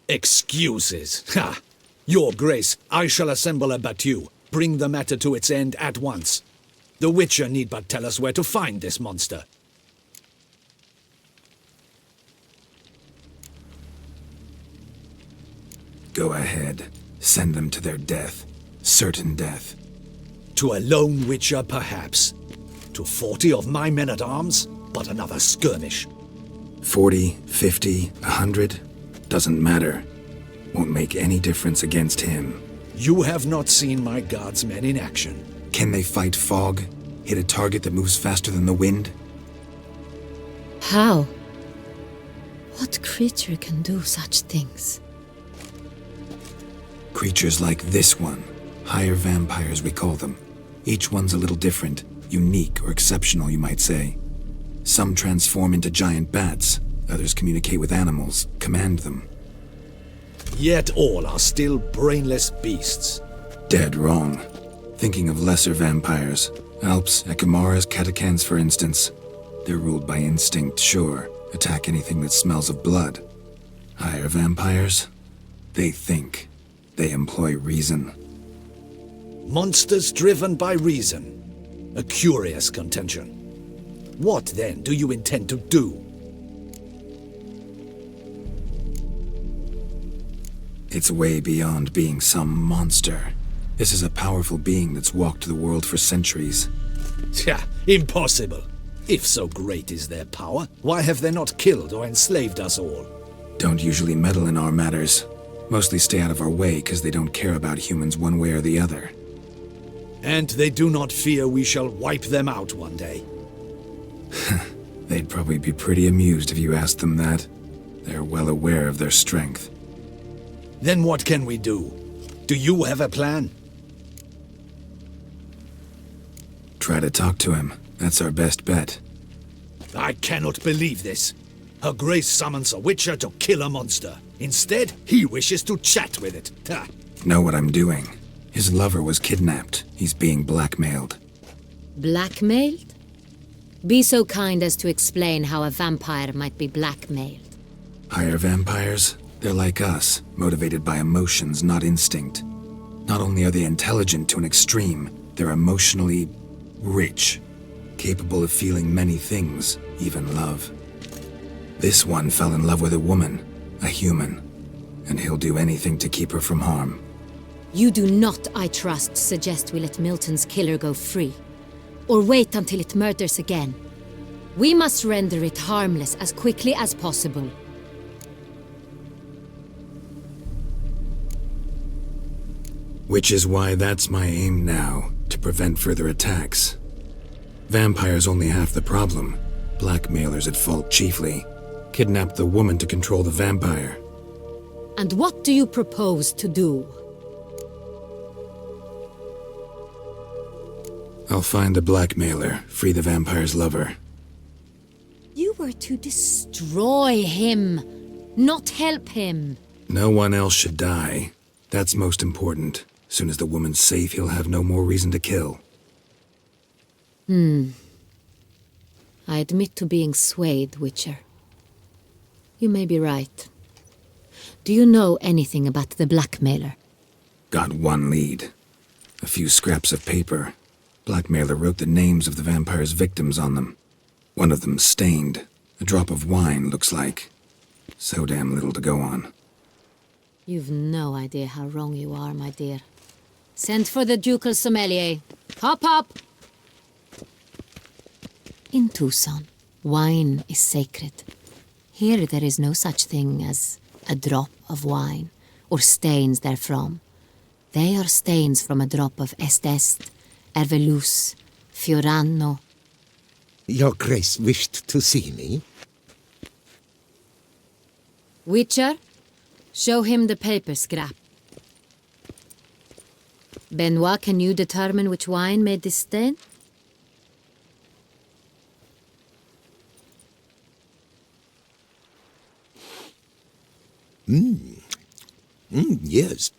Excuses! Ha! Your Grace, I shall assemble a battue. Bring the matter to its end at once. The Witcher need but tell us where to find this monster. Go ahead. Send them to their death. Certain death. To a lone Witcher, perhaps. To 40 of my men-at-arms, but another skirmish. 40, 50, 100? Doesn't matter. Won't make any difference against him. You have not seen my guardsmen in action. Can they fight fog? Hit a target that moves faster than the wind? How? What creature can do such things? Creatures like this one. Higher vampires, we call them. Each one's a little different. Unique or exceptional, you might say. Some transform into giant bats. Others communicate with animals, command them. Yet all are still brainless beasts. Dead wrong. Thinking of lesser vampires. Alps, Ekamaras, Catacans, for instance. They're ruled by instinct, sure. Attack anything that smells of blood. Higher vampires? They think. They employ reason. Monsters driven by reason. A curious contention. What then do you intend to do? It's way beyond being some monster. This is a powerful being that's walked the world for centuries. Yeah, impossible. If so great is their power, why have they not killed or enslaved us all? Don't usually meddle in our matters. Mostly stay out of our way because they don't care about humans one way or the other. And they do not fear we shall wipe them out one day. They'd probably be pretty amused if you asked them that. They're well aware of their strength. Then what can we do? Do you have a plan? Try to talk to him. That's our best bet. I cannot believe this. Her Grace summons a witcher to kill a monster. Instead, he wishes to chat with it. Ha. Know what I'm doing. His lover was kidnapped. He's being blackmailed. Blackmailed? Be so kind as to explain how a vampire might be blackmailed. Higher vampires? They're like us, motivated by emotions, not instinct. Not only are they intelligent to an extreme, they're emotionally rich, capable of feeling many things, even love. This one fell in love with a woman, a human, and he'll do anything to keep her from harm. You do not, I trust, suggest we let Milton's killer go free, or wait until it murders again. We must render it harmless as quickly as possible. Which is why that's my aim now, to prevent further attacks. Vampires only half the problem. Blackmailers at fault chiefly. Kidnapped the woman to control the vampire. And what do you propose to do? I'll find the blackmailer, free the vampire's lover. You were to destroy him, not help him. No one else should die. That's most important. Soon as the woman's safe, he'll have no more reason to kill. I admit to being swayed, Witcher. You may be right. Do you know anything about the blackmailer? Got one lead. A few scraps of paper. Blackmailer wrote the names of the vampire's victims on them. One of them stained. A drop of wine, looks like. So damn little to go on. You've no idea how wrong you are, my dear. Send for the ducal sommelier. Hop, hop! In Tucson, wine is sacred. Here there is no such thing as a drop of wine, or stains therefrom. They are stains from a drop of Est, Ervelus, Fiorano. Your Grace wished to see me? Witcher, show him the paper scrap. Benoit, can you determine which wine made this stain? Yes.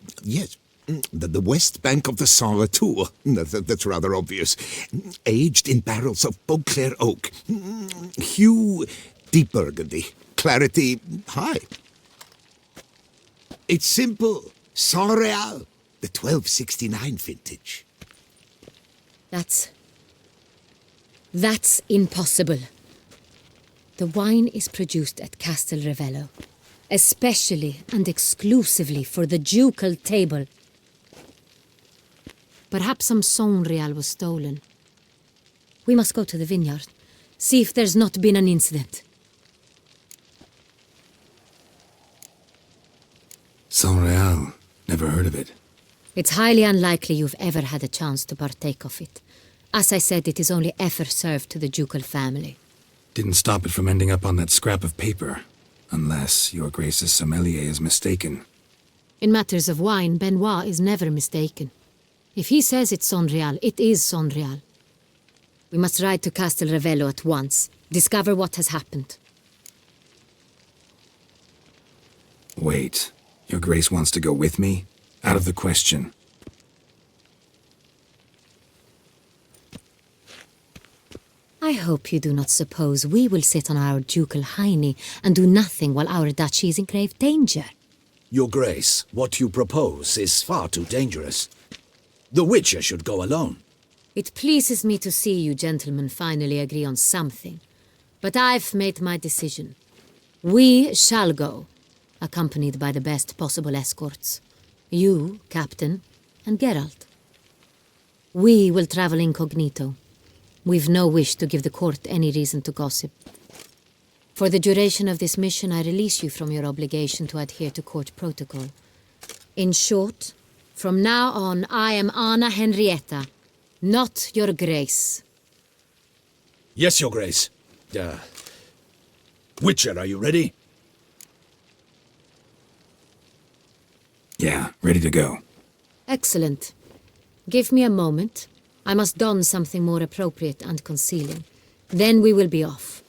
The west bank of the Saint Latour. That's rather obvious. Aged in barrels of Beauclair oak. Hue, deep burgundy. Clarity, high. It's simple. Saint Real. The 1269 vintage. That's impossible. The wine is produced at Castel Ravello, especially and exclusively for the ducal table. Perhaps some Saint Real was stolen. We must go to the vineyard, see if there's not been an incident. Saint Real. Never heard of it. It's highly unlikely you've ever had a chance to partake of it. As I said, it is only ever served to the ducal family. Didn't stop it from ending up on that scrap of paper. Unless your Grace's sommelier is mistaken. In matters of wine, Benoit is never mistaken. If he says it's Saint Real, it is Saint Real. We must ride to Castel Ravello at once. Discover what has happened. Wait. Your Grace wants to go with me? Out of the question. I hope you do not suppose we will sit on our ducal hiney and do nothing while our duchy is in grave danger. Your Grace, what you propose is far too dangerous. The Witcher should go alone. It pleases me to see you gentlemen finally agree on something. But I've made my decision. We shall go, accompanied by the best possible escorts. You, Captain, and Geralt. We will travel incognito. We've no wish to give the court any reason to gossip. For the duration of this mission, I release you from your obligation to adhere to court protocol. In short, from now on, I am Anna Henrietta, not your grace. Yes, your grace. Witcher, are you ready? Yeah, ready to go. Excellent. Give me a moment. I must don something more appropriate and concealing. Then we will be off.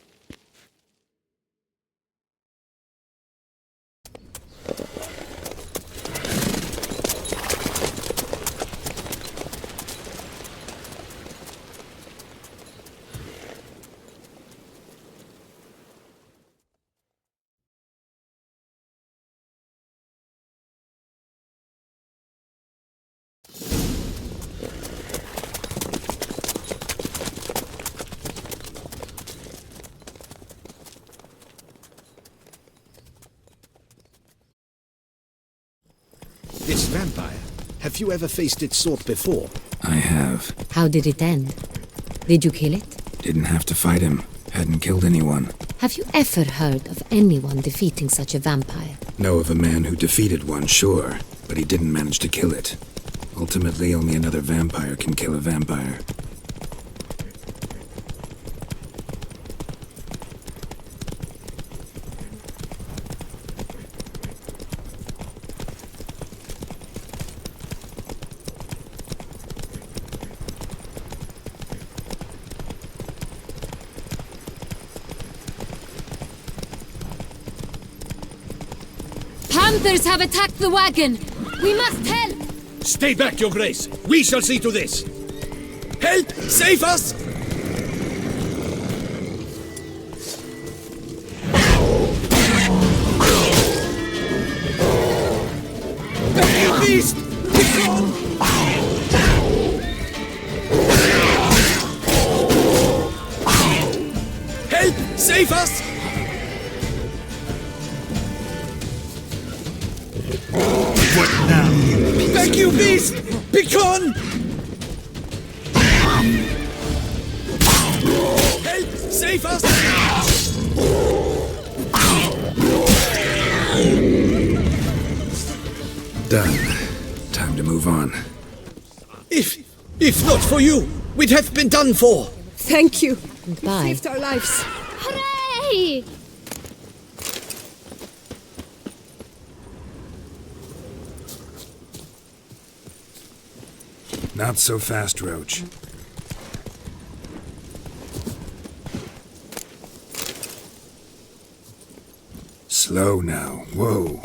This vampire, have you ever faced its sort before? I have. How did it end? Did you kill it? Didn't have to fight him. Hadn't killed anyone. Have you ever heard of anyone defeating such a vampire? Know of a man who defeated one, sure, but he didn't manage to kill it. Ultimately, only another vampire can kill a vampire. Panthers have attacked the wagon! We must help! Stay back, your grace. We shall see to this. Help! Save us! You beast! Be gone! Help! Save us! What now? Thank you, beast! Be gone! Help! Save us! Done. Time to move on. If not for you, we'd have been done for. Thank you. Bye. You saved our lives. Hooray! Not so fast, Roach. Slow now. Whoa.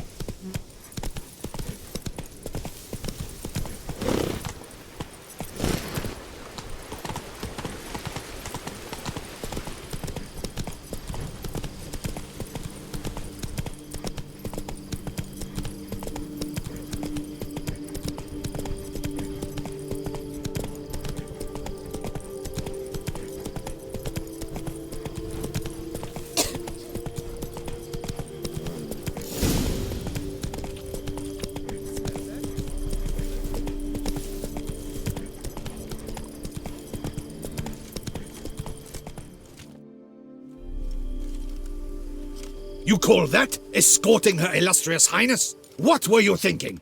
You call that escorting Her Illustrious Highness? What were you thinking?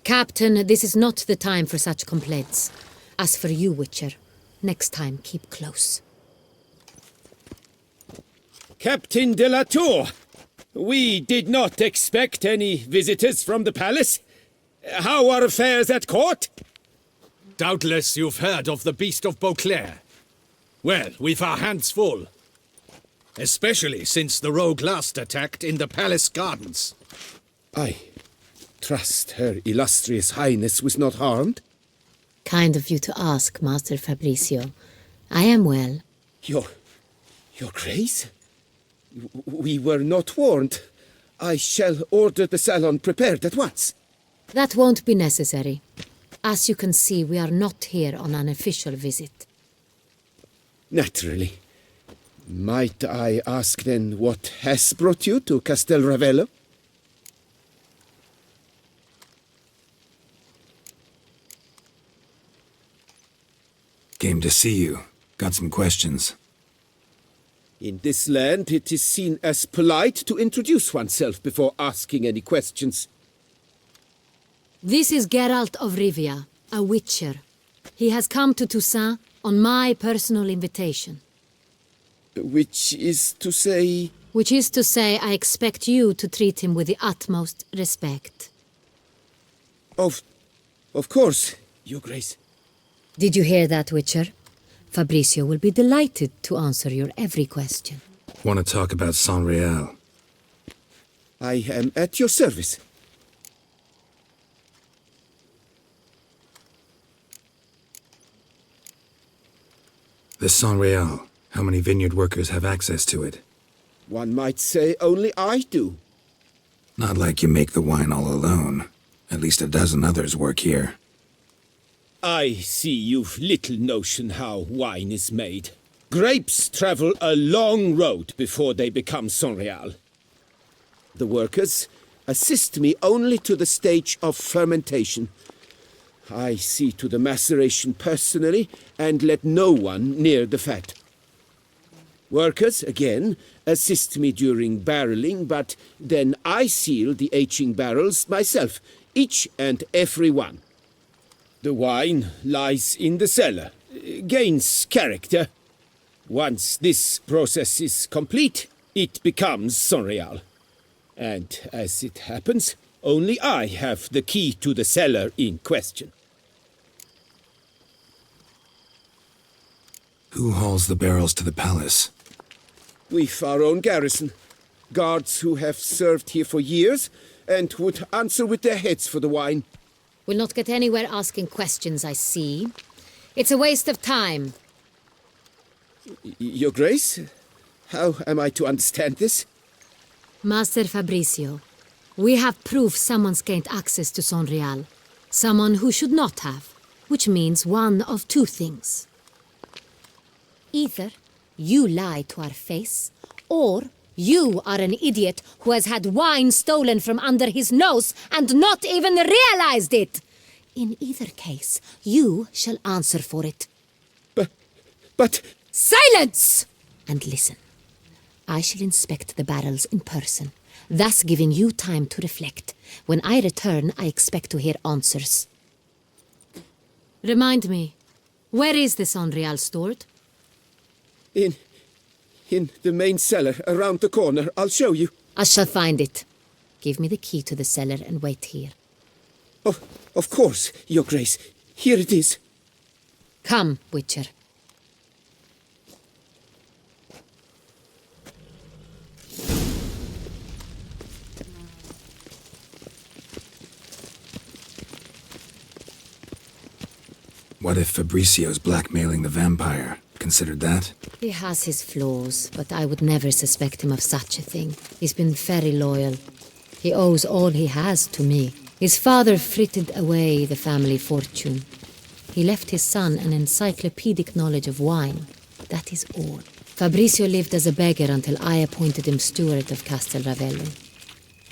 Captain, this is not the time for such complaints. As for you, Witcher, next time keep close. Captain de la Tour, we did not expect any visitors from the palace. How are affairs at court? Doubtless you've heard of the Beast of Beauclair. Well, we've our hands full. Especially since the rogue last attacked in the palace gardens. I trust Her Illustrious Highness was not harmed? Kind of you to ask, Master Fabrizio. I am well. Your Grace? We were not warned. I shall order the salon prepared at once. That won't be necessary. As you can see, we are not here on an official visit. Naturally. Might I ask then what has brought you to Castel Ravello? Came to see you. Got some questions. In this land, it is seen as polite to introduce oneself before asking any questions. This is Geralt of Rivia, a witcher. He has come to Toussaint on my personal invitation. Which is to say... Which is to say, I expect you to treat him with the utmost respect. Of course, Your Grace. Did you hear that, Witcher? Fabricio will be delighted to answer your every question. Want to talk about Saint-Réal? I am at your service. The Saint-Réal. How many vineyard workers have access to it? One might say only I do. Not like you make the wine all alone. At least a dozen others work here. I see you've little notion how wine is made. Grapes travel a long road before they become Saint-Réal. The workers assist me only to the stage of fermentation. I see to the maceration personally and let no one near the fat. Workers, again, assist me during barreling, but then I seal the aging barrels myself, each and every one. The wine lies in the cellar, gains character. Once this process is complete, it becomes Saint-Réal. And as it happens, only I have the key to the cellar in question. Who hauls the barrels to the palace? We've our own garrison. Guards who have served here for years and would answer with their heads for the wine. We'll not get anywhere asking questions, I see. It's a waste of time. Your Grace? How am I to understand this? Master Fabricio, we have proof someone's gained access to Saint-Réal. Someone who should not have. Which means one of two things. Either you lie to our face, or you are an idiot who has had wine stolen from under his nose and not even realized it. In either case, you shall answer for it. But... Silence! And listen. I shall inspect the barrels in person, thus giving you time to reflect. When I return, I expect to hear answers. Remind me, where is the Saint-Réal stored? In the main cellar, around the corner. I'll show you. I shall find it. Give me the key to the cellar and wait here. Oh, of course, Your Grace. Here it is. Come, Witcher. What if Fabricio's blackmailing the vampire? Considered that? He has his flaws, but I would never suspect him of such a thing. He's been very loyal. He owes all he has to me. His father frittered away the family fortune. He left his son an encyclopedic knowledge of wine. That is all. Fabricio lived as a beggar until I appointed him steward of Castel Ravello.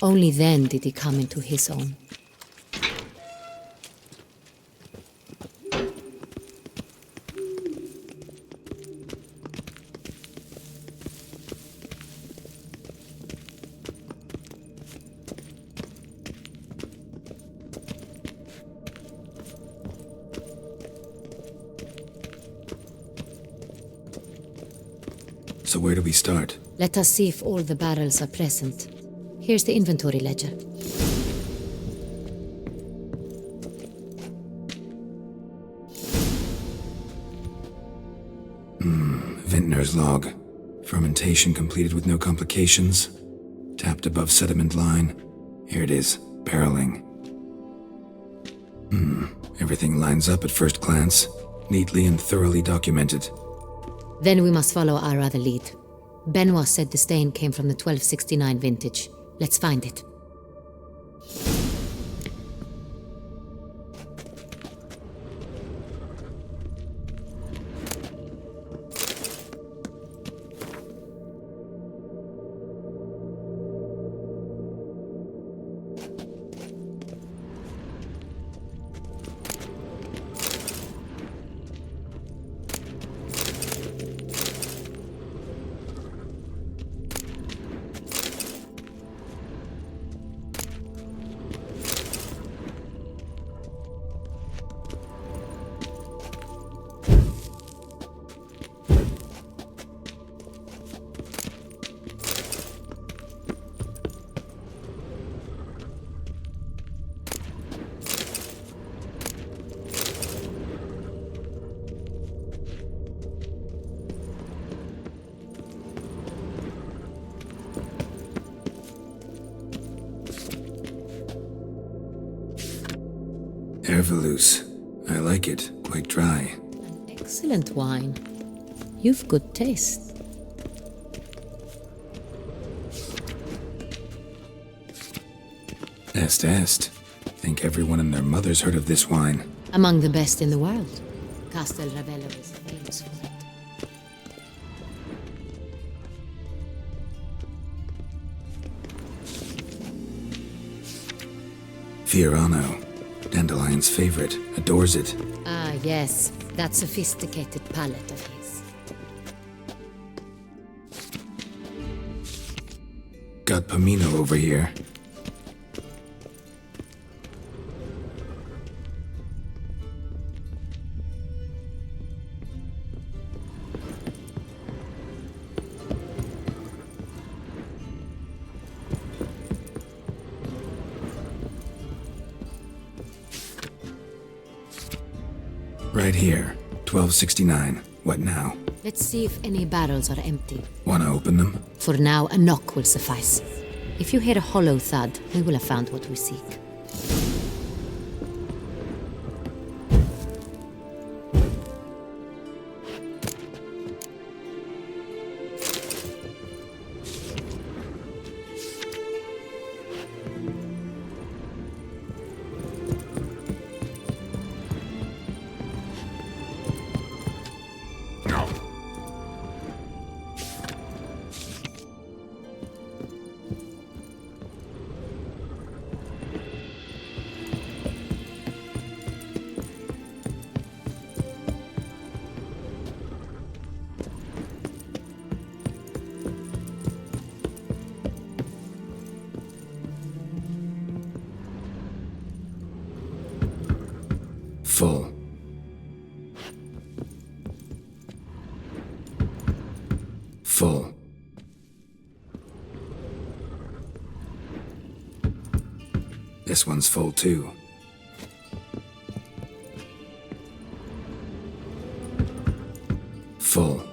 Only then did he come into his own. So where do we start? Let us see if all the barrels are present. Here's the inventory ledger. Vintner's log. Fermentation completed with no complications. Tapped above sediment line. Here it is. Barreling. Everything lines up at first glance. Neatly and thoroughly documented. Then we must follow our other lead. Benoit said the stain came from the 1269 vintage. Let's find it. Herveloos. I like it. Quite dry. Excellent wine. You've good taste. Est. Think everyone and their mother's heard of this wine. Among the best in the world. Castel Ravello is famous for it. Fiorano. Dandelion's favorite. Adores it. Ah, yes. That sophisticated palate of his. Got Pomino over here. Right here. 1269. What now? Let's see if any barrels are empty. Wanna open them? For now, a knock will suffice. If you hear a hollow thud, we will have found what we seek. Full. Full. This one's full too. Full.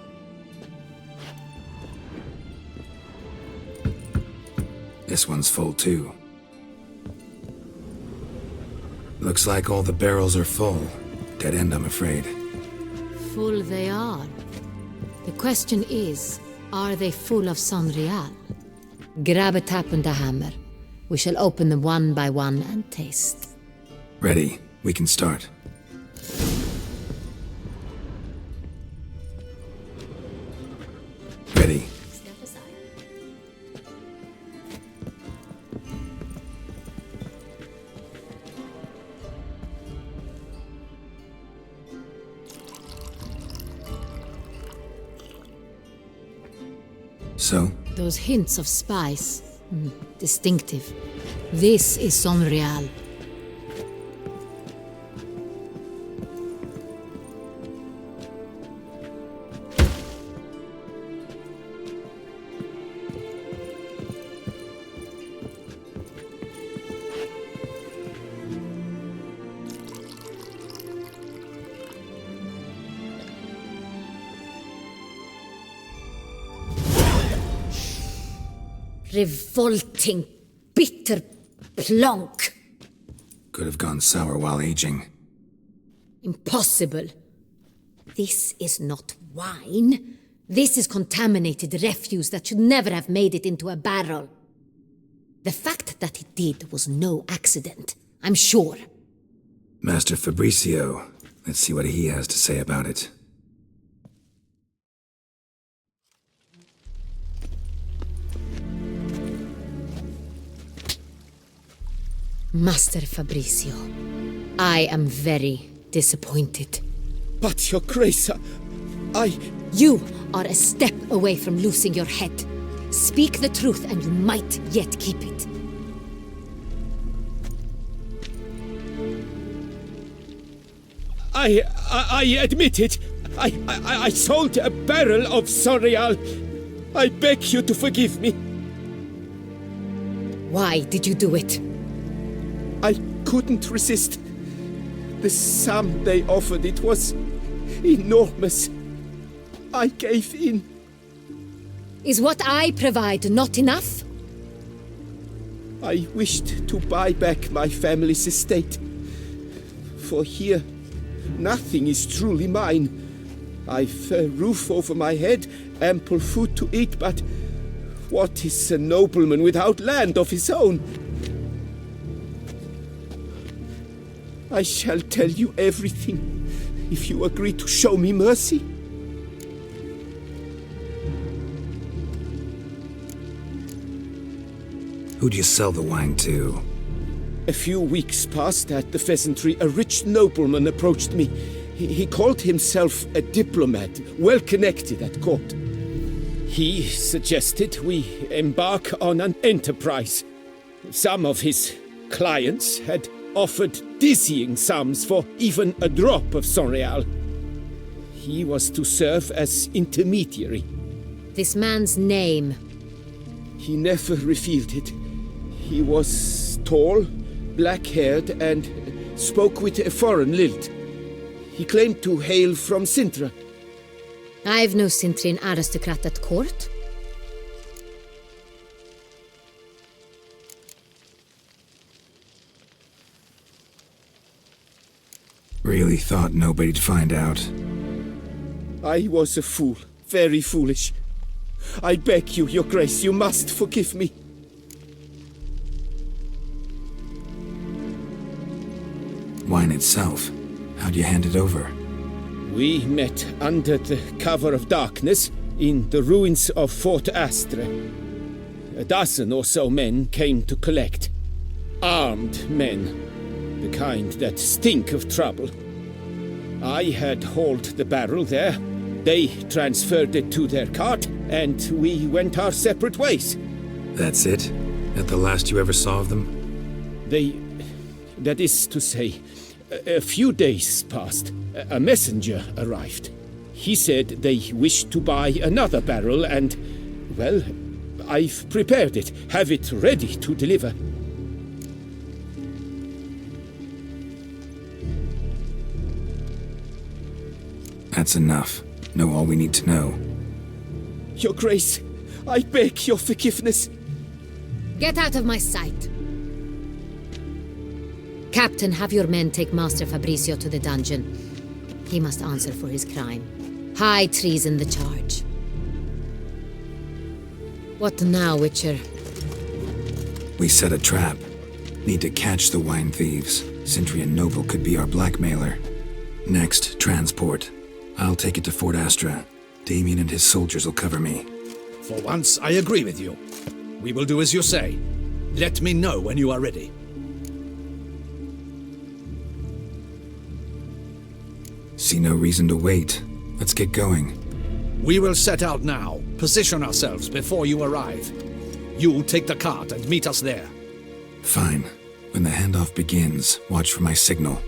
This one's full too. Looks like all the barrels are full. Dead end, I'm afraid. Full they are. The question is, are they full of Sonreal? Grab a tap and a hammer. We shall open them one by one and taste. Ready. We can start. Ready. So? Those hints of spice. Distinctive. This is Sonreal. Revolting, bitter plonk. Could have gone sour while aging. Impossible. This is not wine. This is contaminated refuse that should never have made it into a barrel. The fact that it did was no accident, I'm sure. Master Fabricio. Let's see what he has to say about it. Master Fabricio, I am very disappointed. But, Your Grace, You are a step away from losing your head. Speak the truth and you might yet keep it. I admit it. I sold a barrel of Sonreal. I beg you to forgive me. Why did you do it? I couldn't resist. The sum they offered, it was enormous. I gave in. Is what I provide not enough? I wished to buy back my family's estate. For here, nothing is truly mine. I've a roof over my head, ample food to eat, but what is a nobleman without land of his own? I shall tell you everything, if you agree to show me mercy. Who'd you sell the wine to? A few weeks past at the Pheasantry, a rich nobleman approached me. He called himself a diplomat, well connected at court. He suggested we embark on an enterprise. Some of his clients had offered dizzying sums for even a drop of Sonreal. He was to serve as intermediary. This man's name? He never revealed it. He was tall, black-haired, and spoke with a foreign lilt. He claimed to hail from Sintra. I've no Sintrin aristocrat at court. Really thought nobody'd find out. I was a fool, very foolish. I beg you, Your Grace, you must forgive me. Wine itself, how'd you hand it over? We met under the cover of darkness in the ruins of Fort Astre. A dozen or so men came to collect. Armed men, the kind that stink of trouble. I had hauled the barrel there. They transferred it to their cart, and we went our separate ways. That's it? That the last you ever saw of them? That is to say, a few days passed. A messenger arrived. He said they wished to buy another barrel and, well, I've prepared it, have it ready to deliver. That's enough. Know all we need to know. Your Grace, I beg your forgiveness. Get out of my sight. Captain, have your men take Master Fabrizio to the dungeon. He must answer for his crime. High treason the charge. What now, Witcher? We set a trap. Need to catch the wine thieves. Cintrian Noble could be our blackmailer. Next, transport. I'll take it to Fort Astra. Damien and his soldiers will cover me. For once, I agree with you. We will do as you say. Let me know when you are ready. See no reason to wait. Let's get going. We will set out now. Position ourselves before you arrive. You take the cart and meet us there. Fine. When the handoff begins, watch for my signal.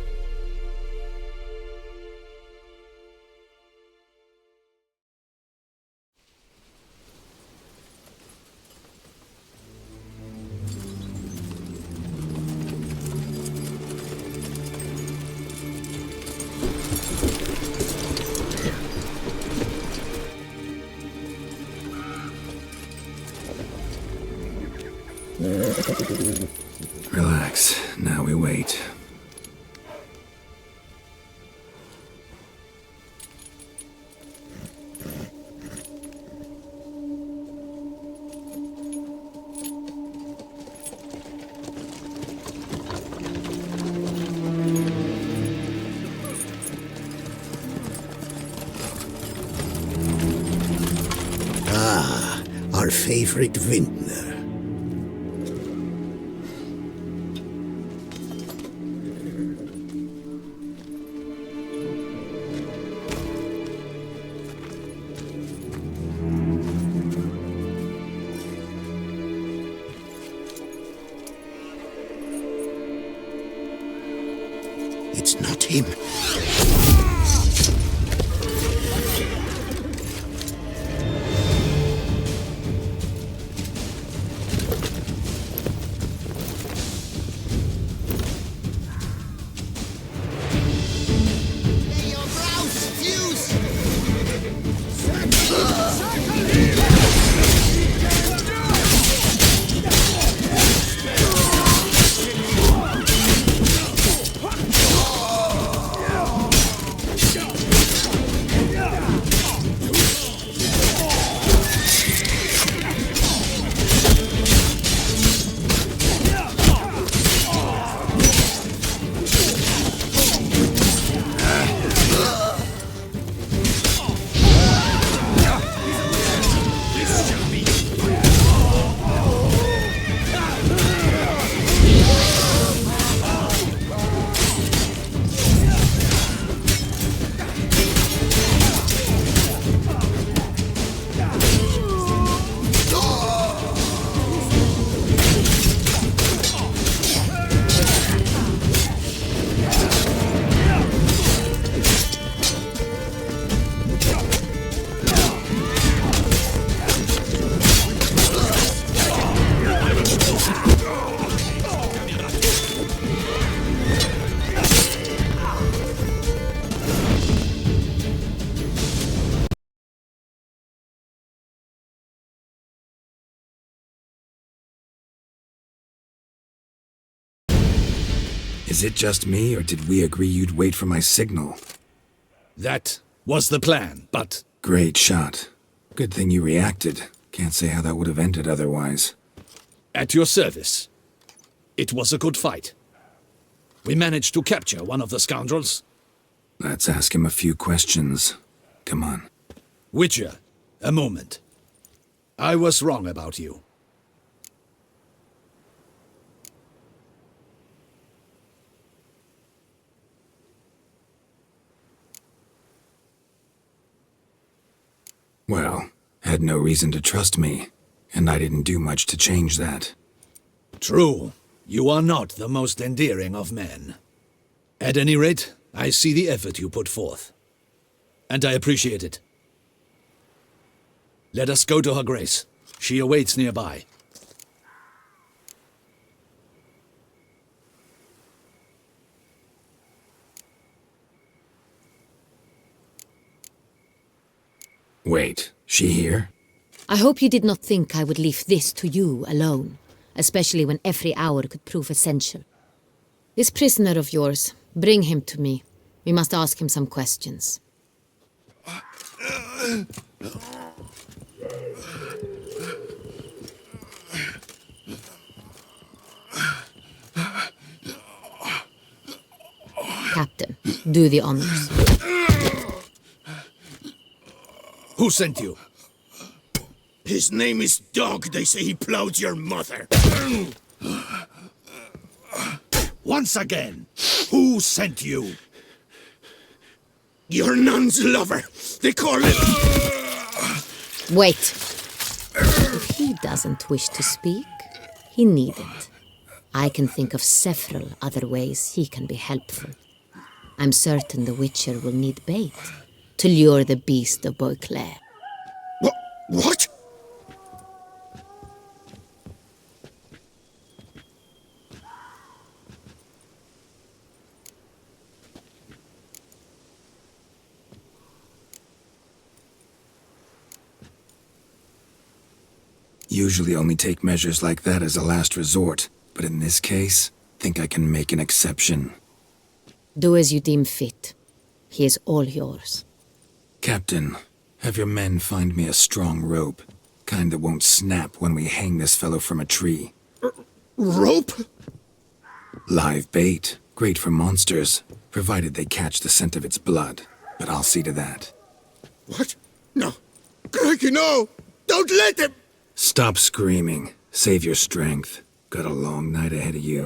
Relax. Now we wait. Ah, our favorite vintner. It's not him. Is it just me, or did we agree you'd wait for my signal? That was the plan, but... Great shot. Good thing you reacted. Can't say how that would have ended otherwise. At your service. It was a good fight. We managed to capture one of the scoundrels. Let's ask him a few questions. Come on. Witcher, a moment. I was wrong about you. Well, had no reason to trust me, and I didn't do much to change that. True. You are not the most endearing of men. At any rate, I see the effort you put forth. And I appreciate it. Let us go to her grace. She awaits nearby. Wait, she here? I hope you did not think I would leave this to you alone, especially when every hour could prove essential. This prisoner of yours, bring him to me. We must ask him some questions. Captain, do the honors. Who sent you? His name is Dog. They say he plowed your mother. Once again, who sent you? Your nun's lover. They call it... Wait. If he doesn't wish to speak, he needn't. I can think of several other ways he can be helpful. I'm certain the Witcher will need bait to lure the beast of Beauclair. What? Usually only take measures like that as a last resort, but in this case, think I can make an exception. Do as you deem fit. He is all yours. Captain, have your men find me a strong rope. Kind that won't snap when we hang this fellow from a tree. Rope? Live bait. Great for monsters, provided they catch the scent of its blood. But I'll see to that. What? No. Crikey, no! Don't let him! Stop screaming. Save your strength. Got a long night ahead of you.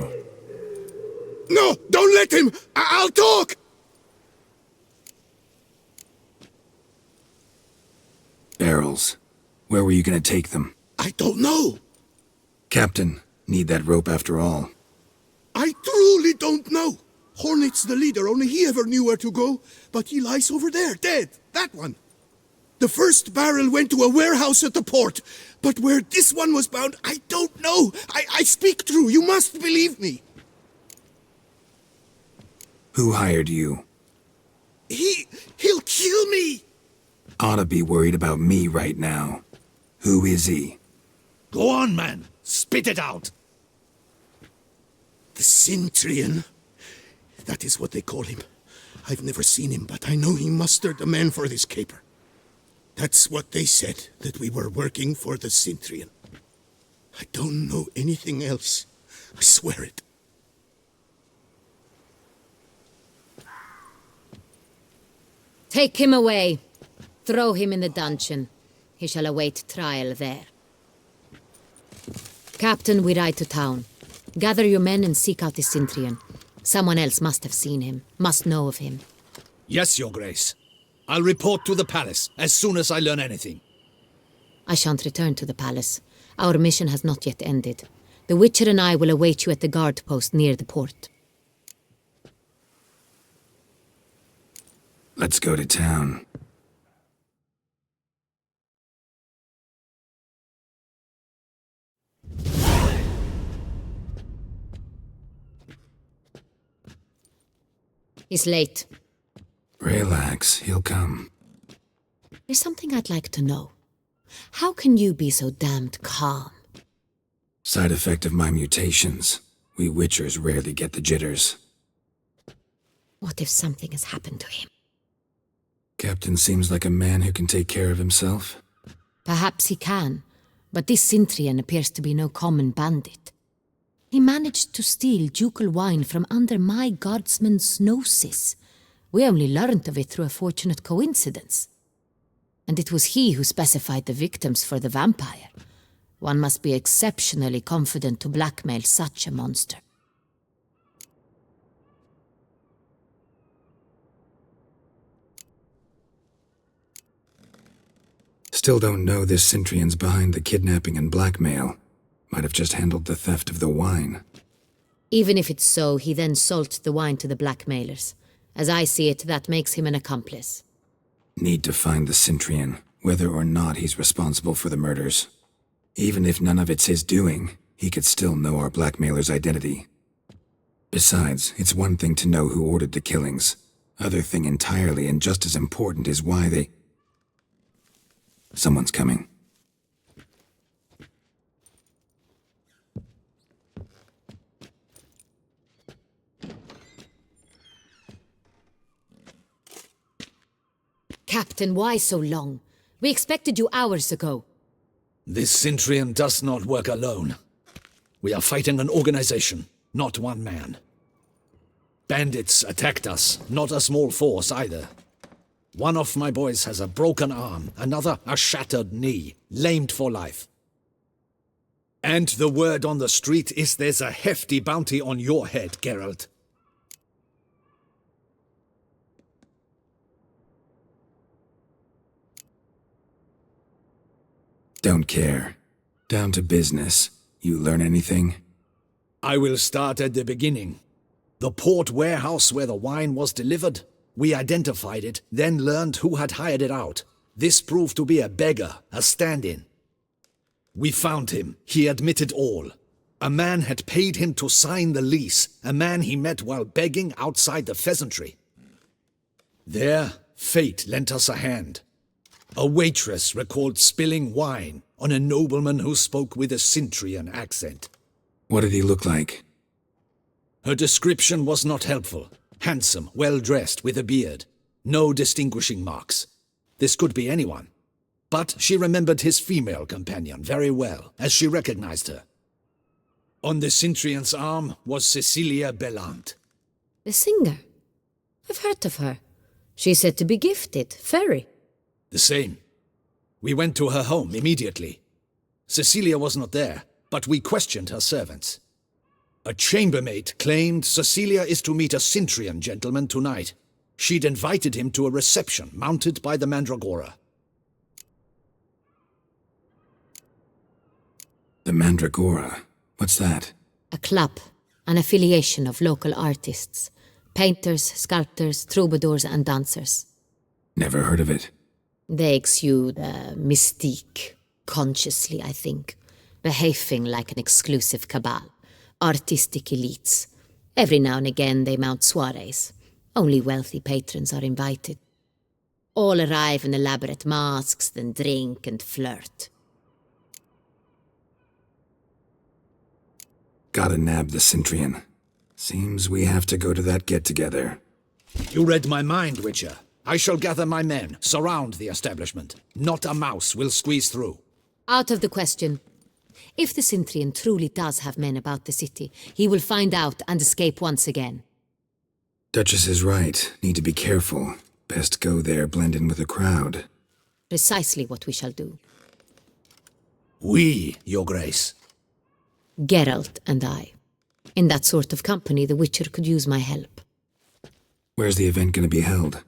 No! Don't let him! I'll talk! Barrels. Where were you gonna take them? I don't know. Captain, need that rope after all. I truly don't know. Hornet's the leader, only he ever knew where to go. But he lies over there, dead. That one. The first barrel went to a warehouse at the port. But where this one was bound, I don't know. I speak true. You must believe me. Who hired you? He'll kill me. Oughta be worried about me right now. Who is he? Go on, man. Spit it out. The Cintrian. That is what they call him. I've never seen him, but I know he mustered the men for this caper. That's what they said, that we were working for the Cintrian. I don't know anything else. I swear it. Take him away. Throw him in the dungeon. He shall await trial there. Captain, we ride to town. Gather your men and seek out the Cintrian. Someone else must have seen him, must know of him. Yes, Your Grace. I'll report to the palace as soon as I learn anything. I shan't return to the palace. Our mission has not yet ended. The Witcher and I will await you at the guard post near the port. Let's go to town. He's late. Relax, he'll come. There's something I'd like to know. How can you be so damned calm? Side effect of my mutations. We Witchers rarely get the jitters. What if something has happened to him? Captain seems like a man who can take care of himself. Perhaps he can, but this Sintrian appears to be no common bandit. He managed to steal ducal wine from under my guardsman's noses. We only learned of it through a fortunate coincidence. And it was he who specified the victims for the vampire. One must be exceptionally confident to blackmail such a monster. Still don't know this Sintrian's behind the kidnapping and blackmail. Might have just handled the theft of the wine. Even if it's so, he then sold the wine to the blackmailers. As I see it, that makes him an accomplice. Need to find the Sintrian, whether or not he's responsible for the murders. Even if none of it's his doing, he could still know our blackmailer's identity. Besides, it's one thing to know who ordered the killings. Other thing entirely, and just as important, is why they... Someone's coming. Captain, why so long? We expected you hours ago. This Sintrian does not work alone. We are fighting an organization, not one man. Bandits attacked us, not a small force either. One of my boys has a broken arm, another a shattered knee, lamed for life. And the word on the street is there's a hefty bounty on your head, Geralt. Don't care. Down to business. You learn anything? I will start at the beginning. The port warehouse where the wine was delivered. We identified it, then learned who had hired it out. This proved to be a beggar, a stand-in. We found him. He admitted all. A man had paid him to sign the lease, a man he met while begging outside the pheasantry. There, fate lent us a hand. A waitress recalled spilling wine on a nobleman who spoke with a Sintrian accent. What did he look like? Her description was not helpful. Handsome, well-dressed, with a beard. No distinguishing marks. This could be anyone. But she remembered his female companion very well, as she recognized her. On the Sintrian's arm was Cecilia Bellant. The singer? I've heard of her. She's said to be gifted, fairy. The same. We went to her home immediately. Cecilia was not there, but we questioned her servants. A chambermaid claimed Cecilia is to meet a Sintrian gentleman tonight. She'd invited him to a reception mounted by the Mandragora. The Mandragora? What's that? A club, an affiliation of local artists. Painters, sculptors, troubadours and dancers. Never heard of it. They exude a mystique, consciously, I think, behaving like an exclusive cabal, artistic elites. Every now and again they mount soirees. Only wealthy patrons are invited. All arrive in elaborate masks, then drink and flirt. Gotta nab the Sintrian. Seems we have to go to that get-together. You read my mind, Witcher. I shall gather my men, surround the establishment. Not a mouse will squeeze through. Out of the question. If the Sintrian truly does have men about the city, he will find out and escape once again. Duchess is right. Need to be careful. Best go there, blend in with the crowd. Precisely what we shall do. We, Your Grace. Geralt and I. In that sort of company, the Witcher could use my help. Where's the event gonna be held?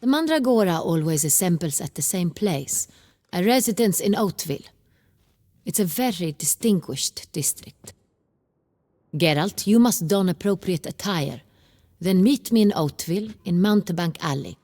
The Mandragora always assembles at the same place, a residence in Oatville. It's a very distinguished district. Geralt, you must don appropriate attire. Then meet me in Oatville, in Mountebank Alley.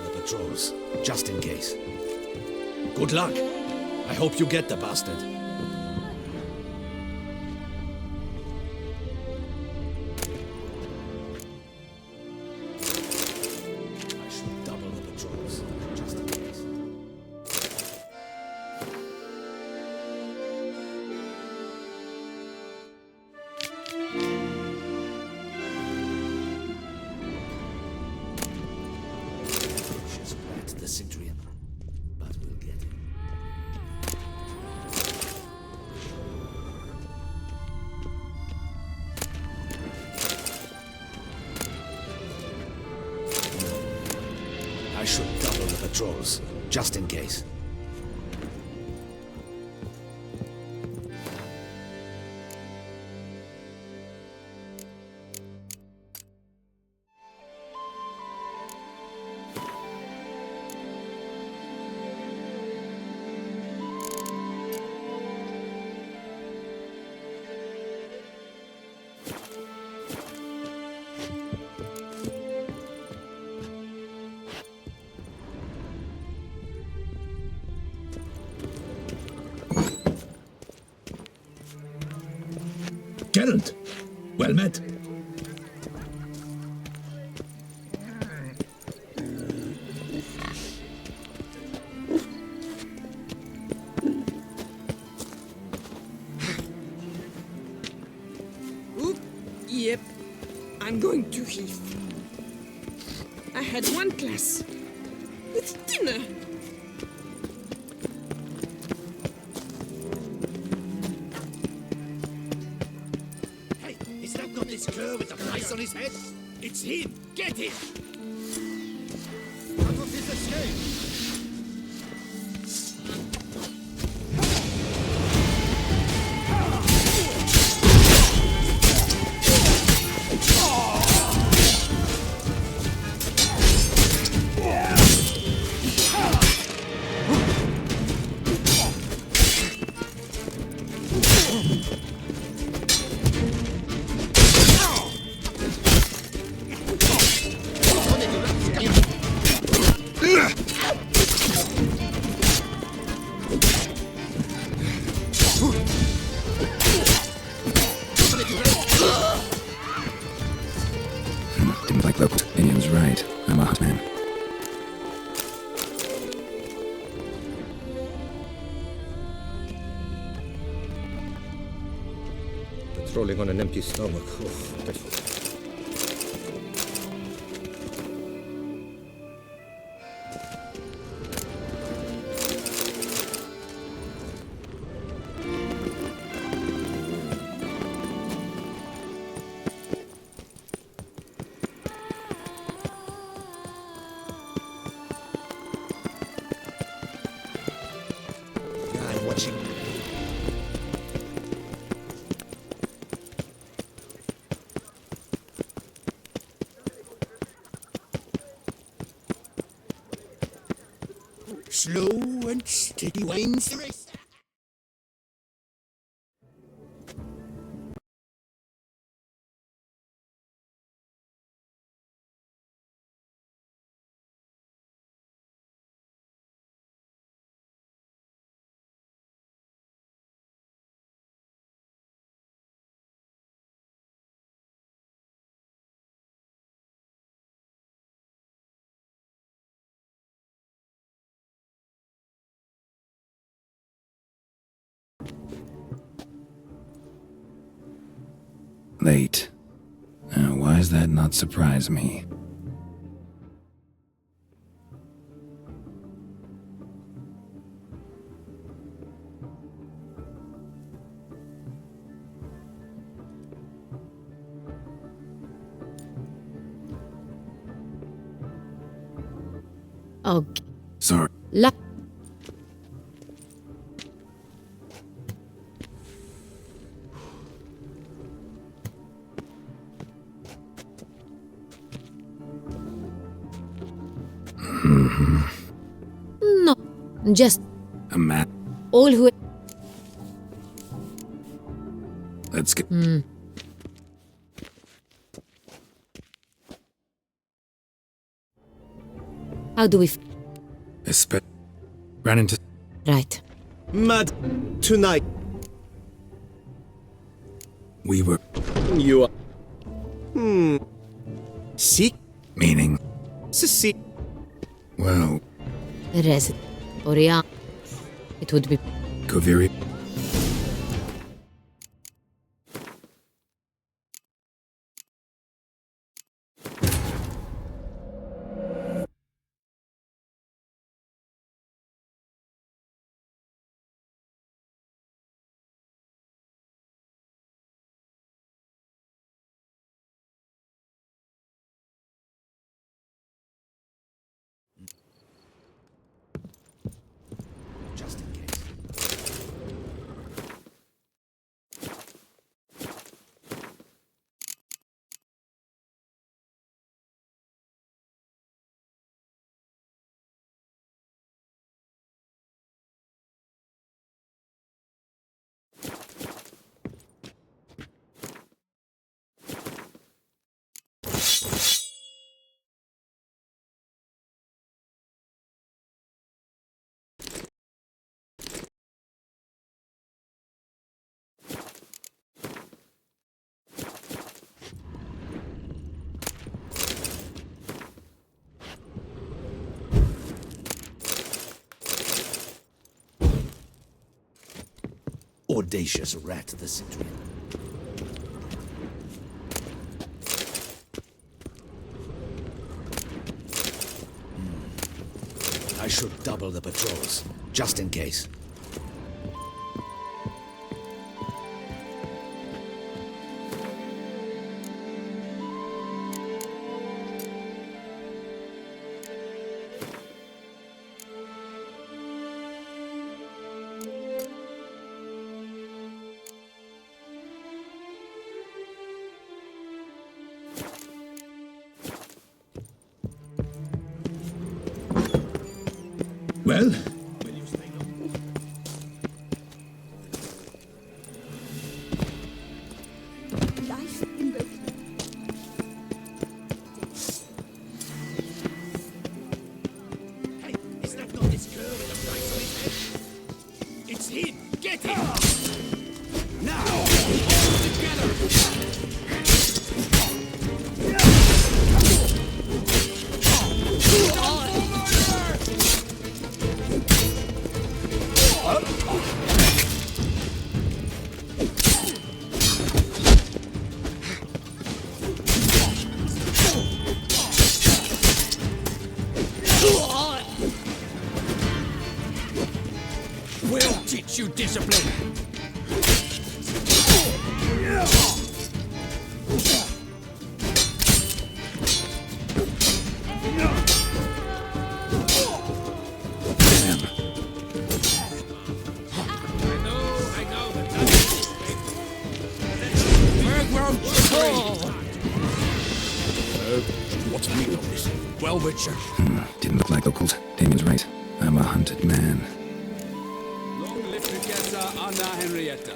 The patrols, just in case. Good luck. I hope you get the bastard. I should double the patrols, just in case. Just rat the Centurion, but we'll get him. I should double the patrols, just in case. Geralt, well met. Oop, yep. I'm going to Heath. I had one class. It's dinner. Hey, he's now got this cur with the price on his head. It's him. Get him. Cut off his escape. Didn't like local. Indian's right. I'm a hot man. Patrolling on an empty stomach. Oh, dreadful. Guy watching. Slow and steady wins the race. Late. Why does that not surprise me? Okay. Sorry. No, just A map. all who... Let's get. How do we... Ran into. Right. Mad tonight. We were. You are. See? Meaning. See. Well, Resident. Orion. It would be... Koviri. Audacious rat, the Citrian. I should double the patrols, just in case. Well? Life in both. Hey, is that not this girl with a price on his head? It's him! Get him! Now! All together! We'll teach you discipline! What's the meaning of this? Well, Witcher. Didn't look like locals. Damien's right. I'm a hunted man. Long live together, Anna Henrietta.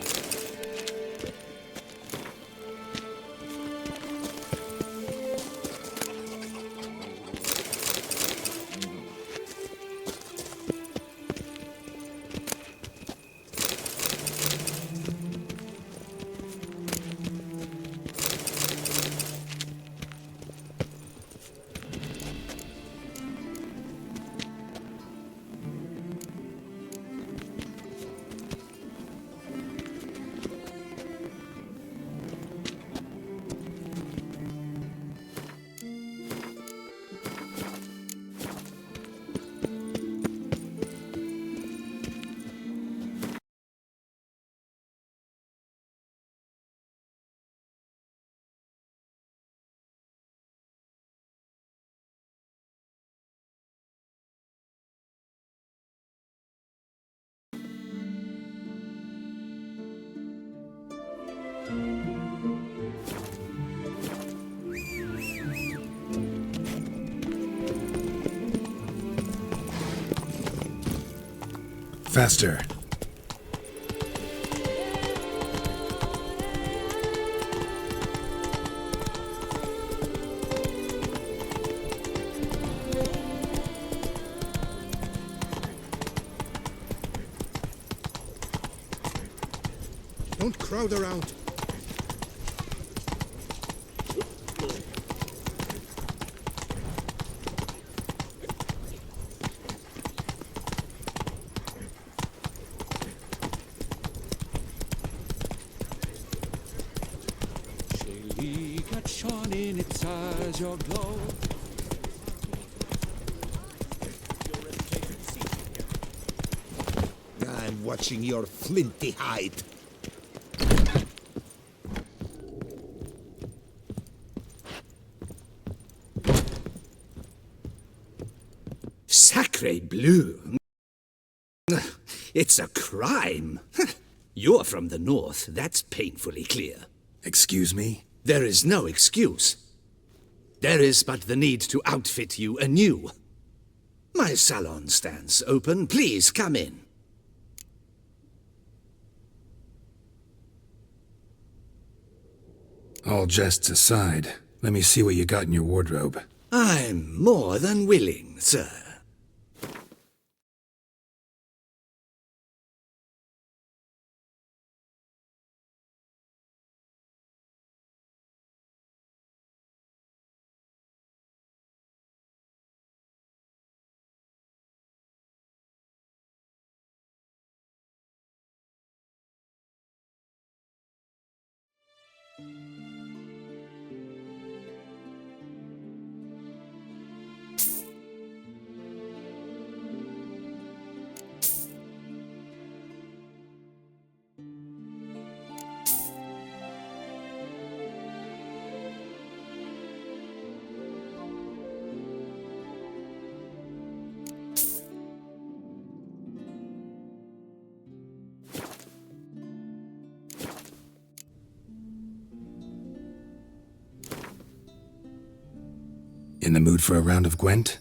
Faster. Don't crowd around. Shone in its eyes, your glow. I'm watching your flinty hide. Sacre bleu! It's a crime. You're from the north, that's painfully clear. Excuse me? There is no excuse. There is but the need to outfit you anew. My salon stands open. Please come in. All jests aside, let me see what you got in your wardrobe. I'm more than willing, sir. In the mood for a round of Gwent?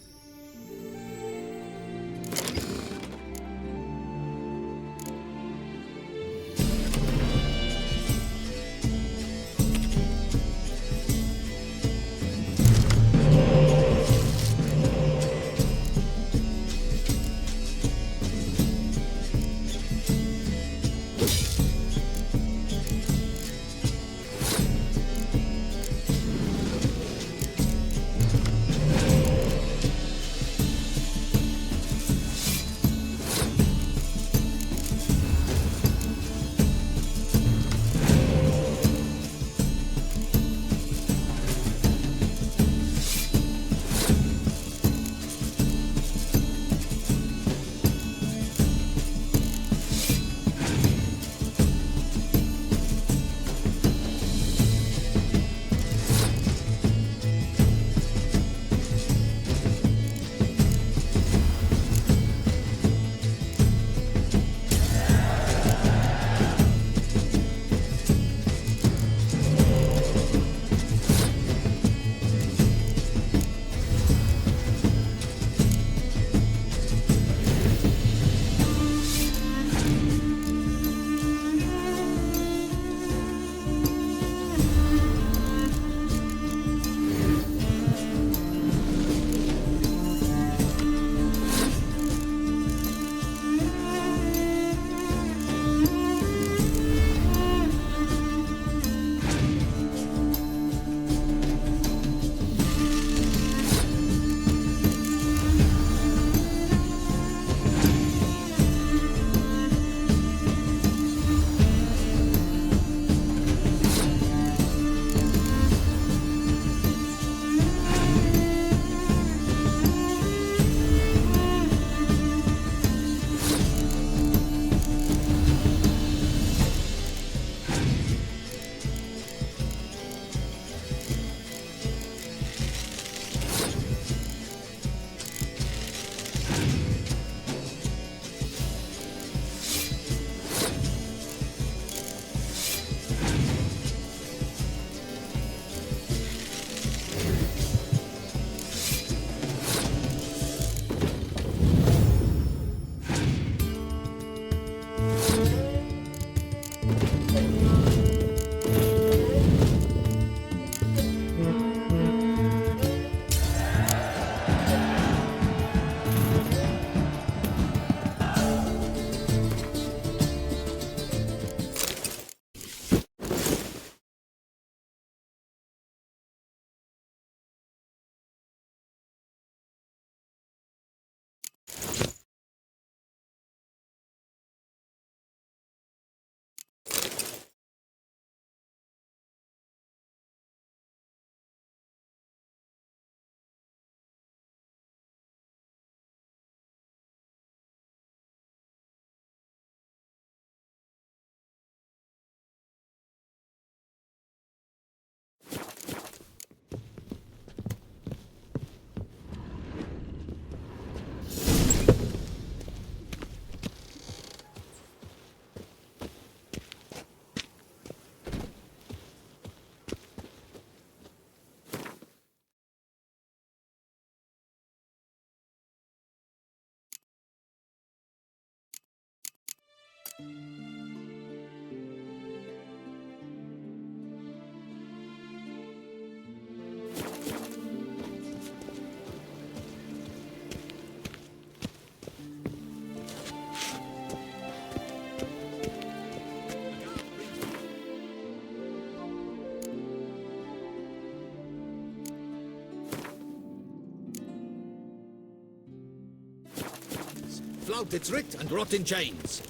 Flout its writ and rot in chains.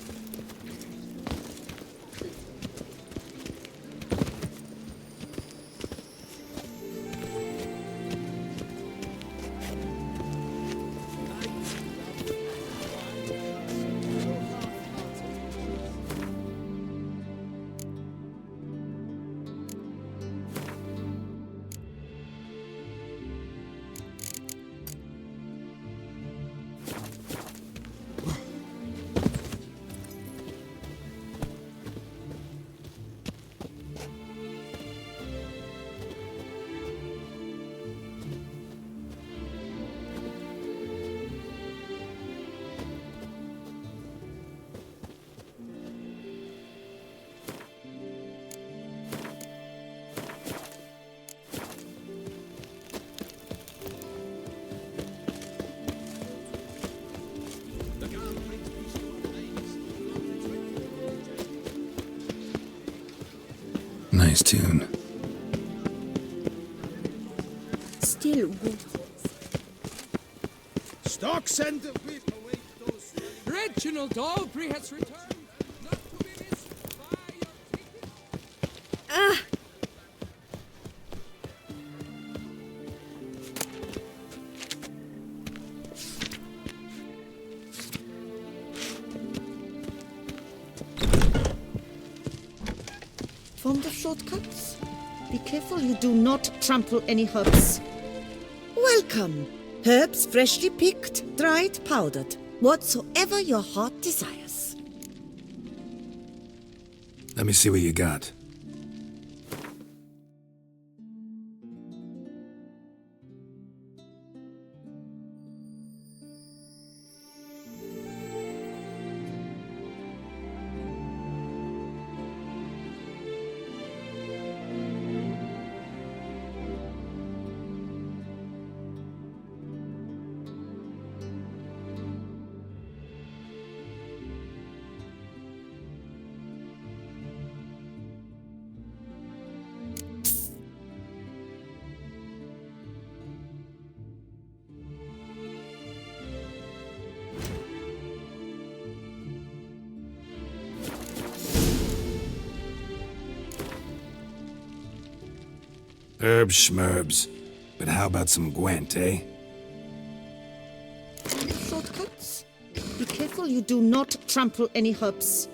Nice tune. Still good. Stock send the people away those. Reginald Aubrey has returned. Not to be missed. Buy your ticket. Ah! Fond of shortcuts? Be careful you do not trample any herbs. Welcome. Herbs freshly picked, dried, powdered. Whatsoever your heart desires. Let me see what you got. Herbs schmerbs. But how about some Gwent, eh? Shortcuts? Be careful you do not trample any herbs.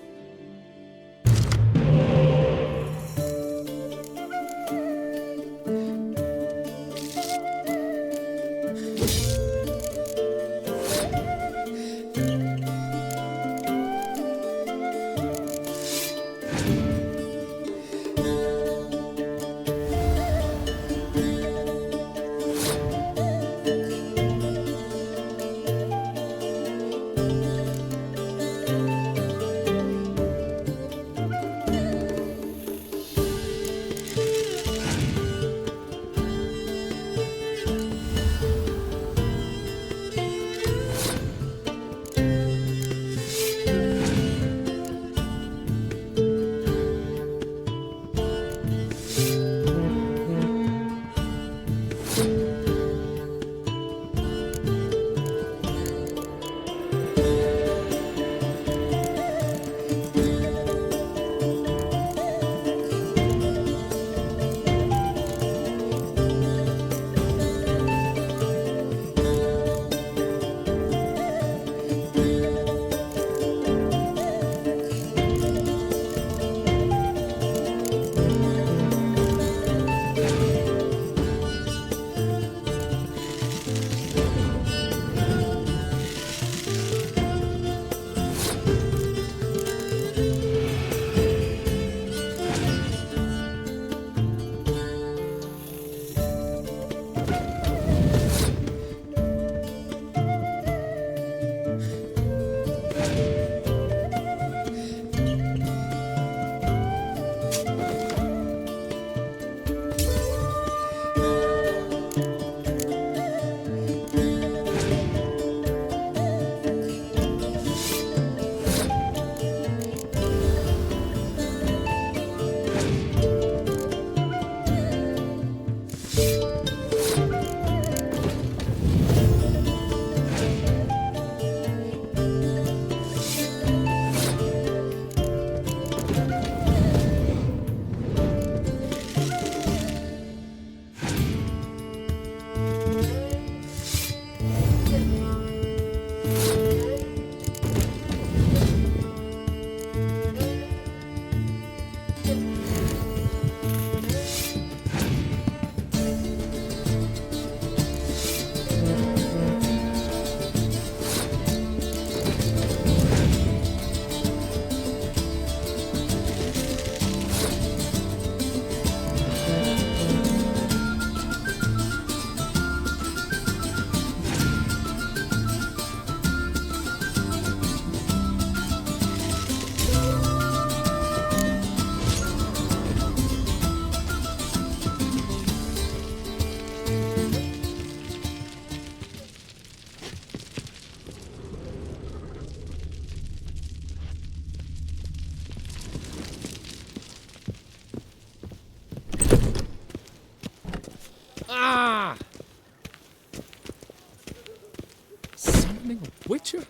summoning a witcher?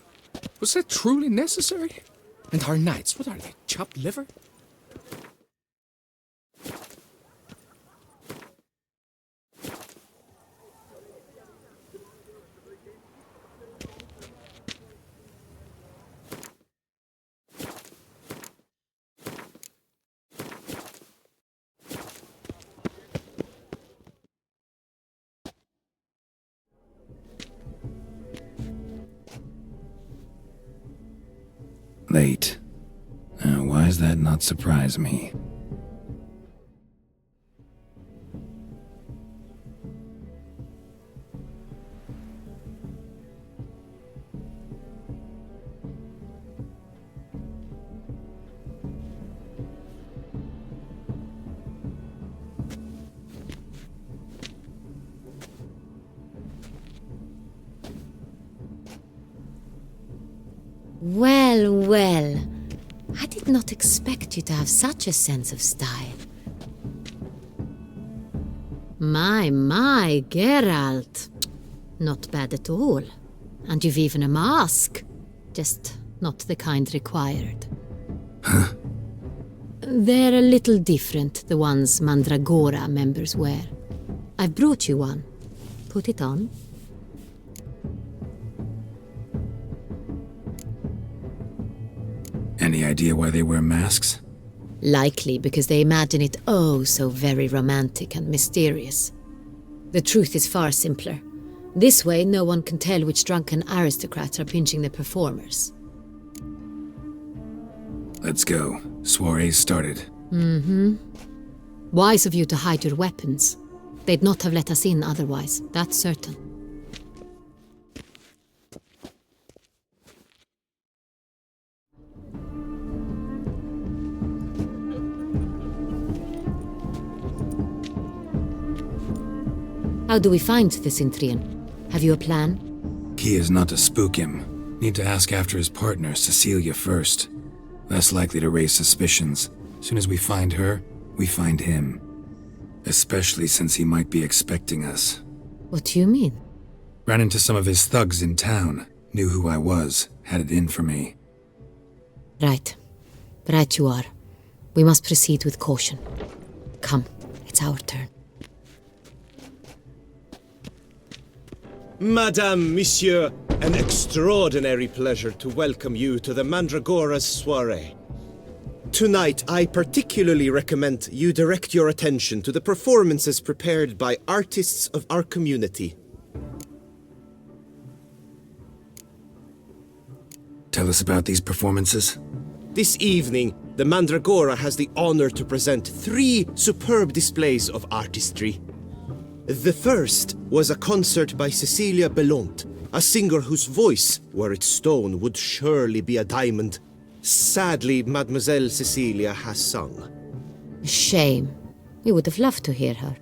Was that truly necessary? And our knights, what are they, chopped liver? Late. Why does that not surprise me? Well, well. I did not expect you to have such a sense of style. My, Geralt. Not bad at all. And you've even a mask. Just not the kind required. Huh? They're a little different, the ones Mandragora members wear. I've brought you one. Put it on. Any idea why they wear masks? Likely because they imagine it oh so very romantic and mysterious. The truth is far simpler. This way no one can tell which drunken aristocrats are pinching the performers. Let's go. Soiree's started. Mm-hmm. Wise of you to hide your weapons. They'd not have let us in otherwise, that's certain. How do we find the Cintrian? Have you a plan? Key is not to spook him. Need to ask after his partner, Cecilia, first. Less likely to raise suspicions. Soon as we find her, we find him. Especially since he might be expecting us. What do you mean? Ran into some of his thugs in town. Knew who I was. Had it in for me. Right. Right you are. We must proceed with caution. Come, it's our turn. Madame, Monsieur, an extraordinary pleasure to welcome you to the Mandragora's soiree. Tonight, I particularly recommend you direct your attention to the performances prepared by artists of our community. Tell us about these performances. This evening, the Mandragora has the honor to present 3 superb displays of artistry. The first was a concert by Cecilia Bellont, a singer whose voice, were it stone, would surely be a diamond. Sadly, Mademoiselle Cecilia has sung. Shame. We would have loved to hear her.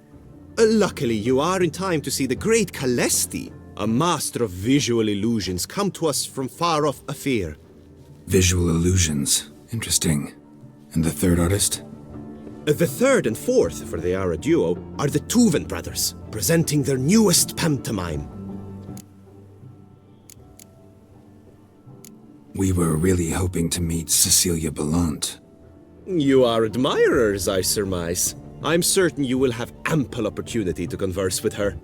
Luckily, you are in time to see the great Calesti, a master of visual illusions, come to us from far off Afir. Visual illusions. Interesting. And the third artist? The third and fourth, for they are a duo, are the Tuven brothers, presenting their newest pantomime. We were really hoping to meet Cecilia Bellont. You are admirers, I surmise. I'm certain you will have ample opportunity to converse with her.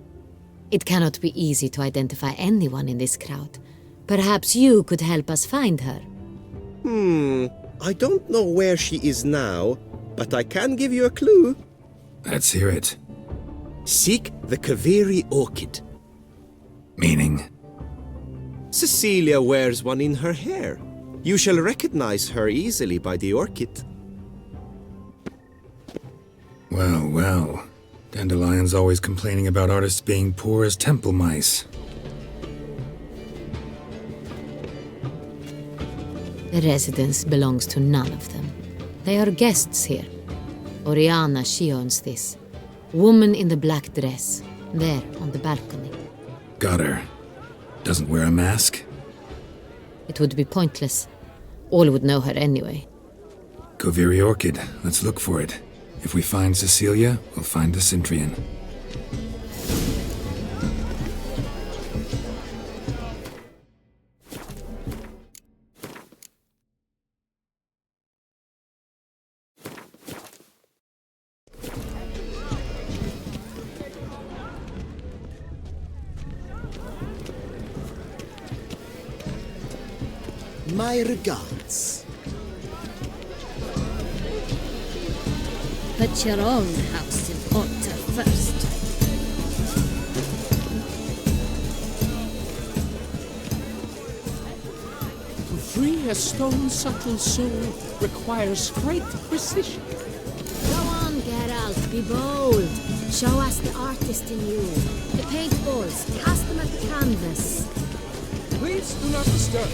It cannot be easy to identify anyone in this crowd. Perhaps you could help us find her. I don't know where she is now, but I can give you a clue. Let's hear it. Seek the Kaveri orchid. Meaning? Cecilia wears one in her hair. You shall recognize her easily by the orchid. Well, well. Dandelion's always complaining about artists being poor as temple mice. The residence belongs to none of them. They are guests here. Oriana, she owns this. Woman in the black dress. There, on the balcony. Got her. Doesn't wear a mask? It would be pointless. All would know her anyway. Kaveri Orchid. Let's look for it. If we find Cecilia, we'll find the Cintrian. My regards. Put your own house in order first. To free a stone-subtle soul requires great precision. Go on, Geralt, be bold. Show us the artist in you. The paintballs, cast them at the canvas. Please do not disturb.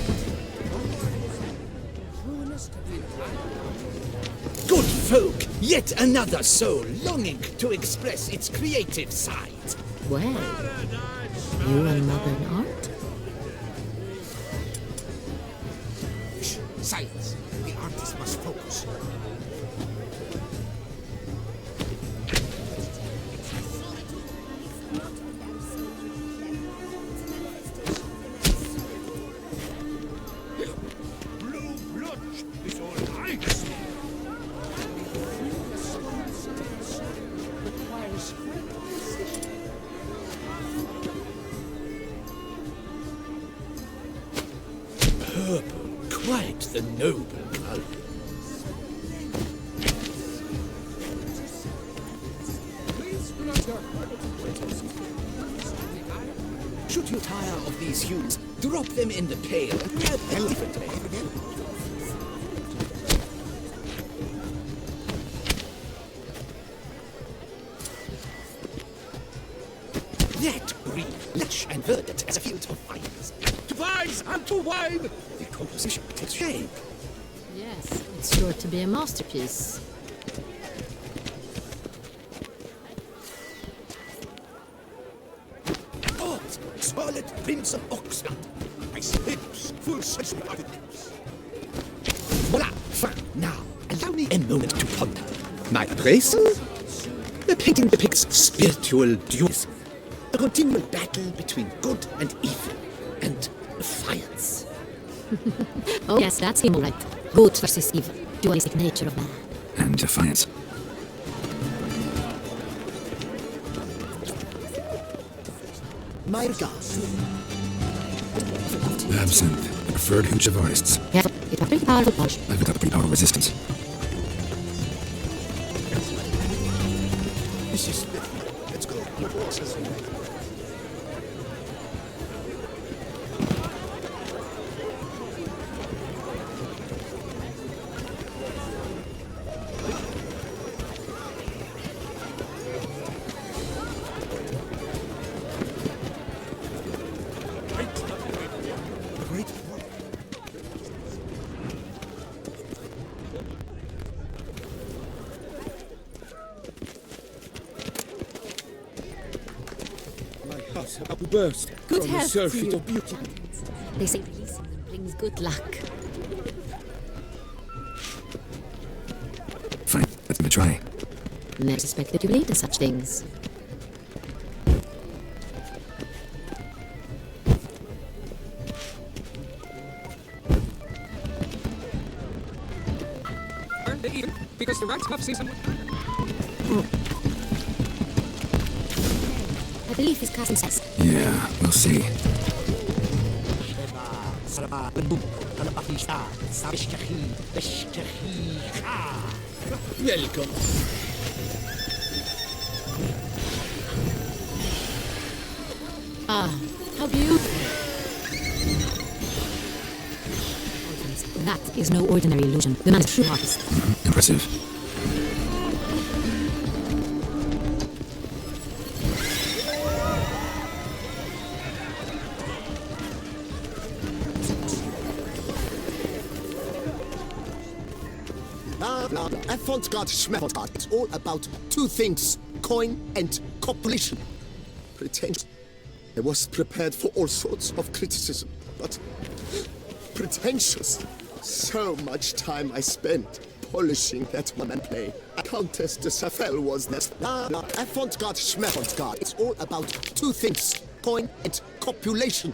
Good folk, yet another soul longing to express its creative side. Well, you and modern art? Shh, silence. The artist must focus. Purple, quite the noble color. Should you tire of these hues, drop them in the pail and grab them differently. That green, lush and verdant as a field of vines. To vines and to wine! The composition takes shape. Yes, it's sure to be a masterpiece. Oh, scarlet crimson oxnut. Nice lips, full sensuality lips. Voila! Now, allow me a moment to ponder. My appraisal? The painting depicts spiritual dualism. A continual battle between good and evil, and defiance. Oh yes, that's him all right. Good versus evil. Dualistic nature of man. And defiance. My regards. Absinthe, the preferred hooch of artists. Careful, it's a pretty powerful punch. I've got a pretty powerful resistance. This is it. Let's go. Burst Good from the health surfeit to you. of beauty. They say releasing them brings good luck. Fine, let's give it a try. Never suspected you believed in such things. Aren't they even? Because the rats have season. I believe his cousin says. Yeah, we'll see. Welcome. Ah, how beautiful. That is no ordinary illusion. The man is a true artist. Impressive. Avant-garde schmavant. It's all about two things: coin and copulation. Pretentious. I was prepared for all sorts of criticism, but pretentious. So much time I spent polishing that one play. Countess de Safel was next. Avant-garde schmavant. It's all about two things: coin and copulation.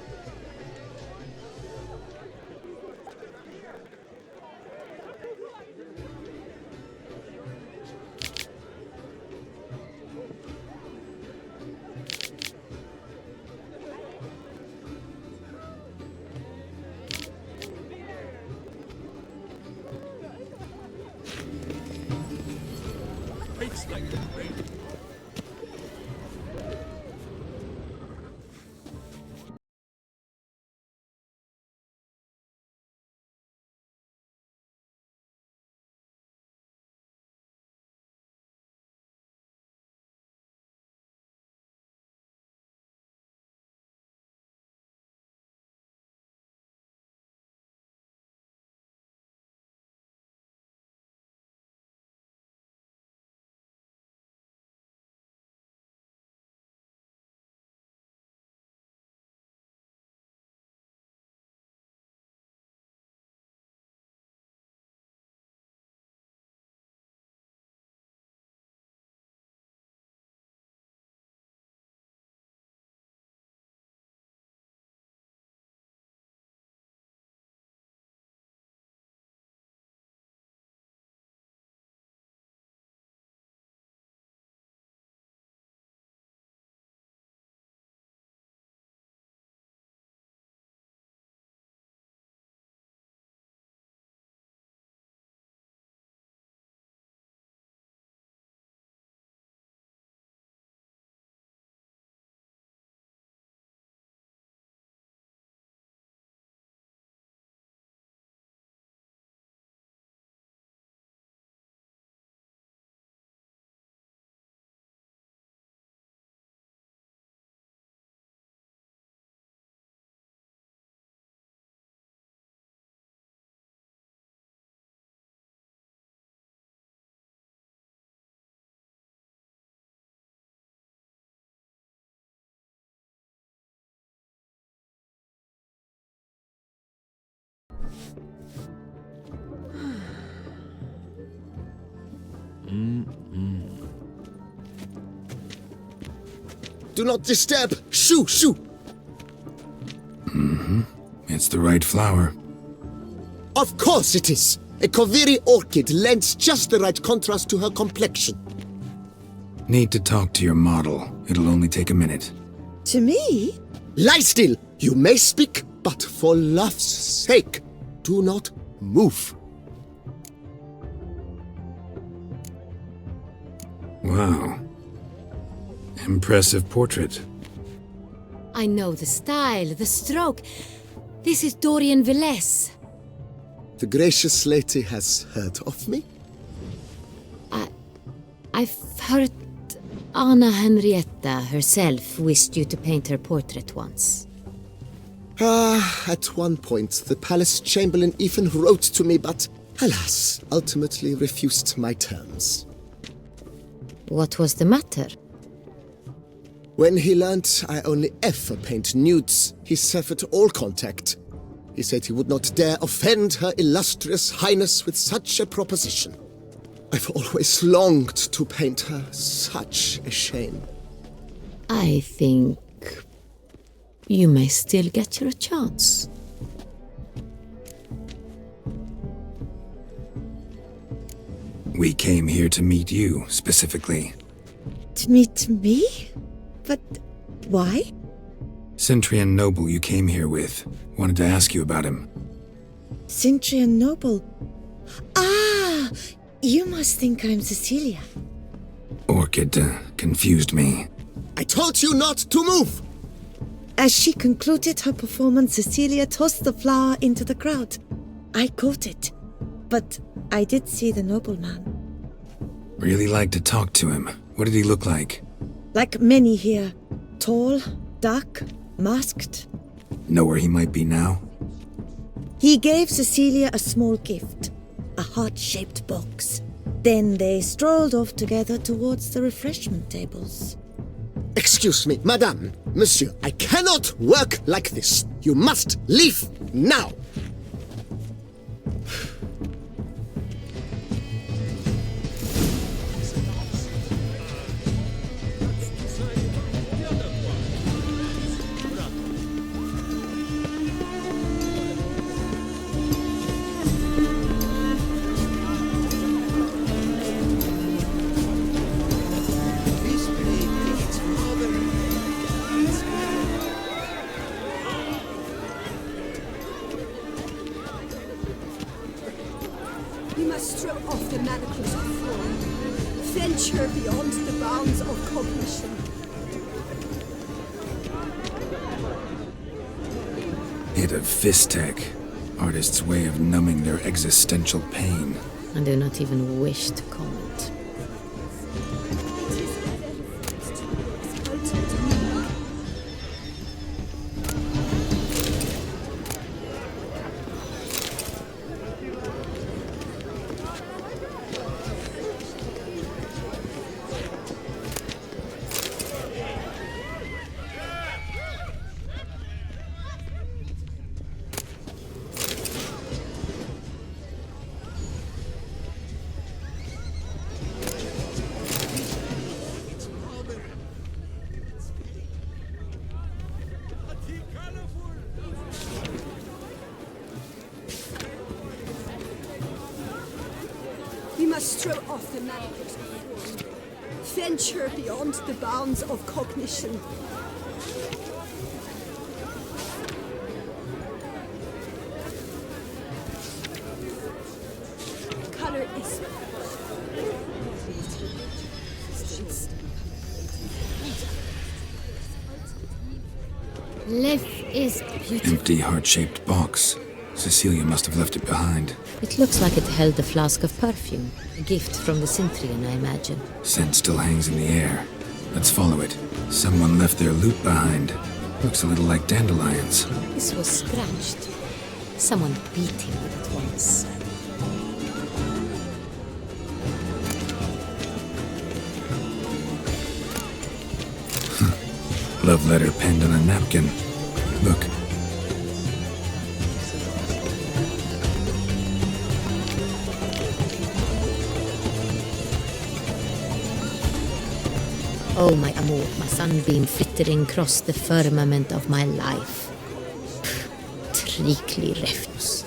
Do not disturb! Shoo! Shoo! It's the right flower. Of course it is! A Koviri orchid lends just the right contrast to her complexion. Need to talk to your model. It'll only take a minute. To me? Lie still! You may speak, but for love's sake, do not move. Wow. Impressive portrait. I know the style, the stroke. This is Dorian Velez. The gracious lady has heard of me? I've heard Anna Henrietta herself wished you to paint her portrait once. At one point, the palace chamberlain even wrote to me, but alas, ultimately refused my terms. What was the matter? When he learnt I only ever paint nudes, he severed all contact. He said he would not dare offend her illustrious highness with such a proposition. I've always longed to paint her. Such a shame. I think you may still get your chance. We came here to meet you, specifically. To meet me? But why? Cintrian Noble you came here with. Wanted to ask you about him. Cintrian Noble. Ah! You must think I'm Cecilia. Orchid confused me. I told you not to move! As she concluded her performance, Cecilia tossed the flower into the crowd. I caught it, but I did see the nobleman. Really like to talk to him. What did he look like? Like many here. Tall, dark, masked. Know where he might be now? He gave Cecilia a small gift, a heart-shaped box. Then they strolled off together towards the refreshment tables. Excuse me, madame, monsieur, I cannot work like this. You must leave now. We must strip off the manacles of form, venture beyond the bounds of cognition. Hit of Fistech. Artist's way of numbing their existential pain. I do not even wish to comment. We must strip off the manacles of form, venture beyond the bounds of cognition. Color is Life is beautiful. Empty heart-shaped box. Cecilia must have left it behind. It looks like it held a flask of perfume. A gift from the Cintrian, I imagine. Scent still hangs in the air. Let's follow it. Someone left their loot behind. Looks a little like dandelions. This was scratched. Someone beat him with it once. Love letter penned on a napkin. Look. Oh, my amour, my sunbeam flittering across the firmament of my life. Treacly refuse.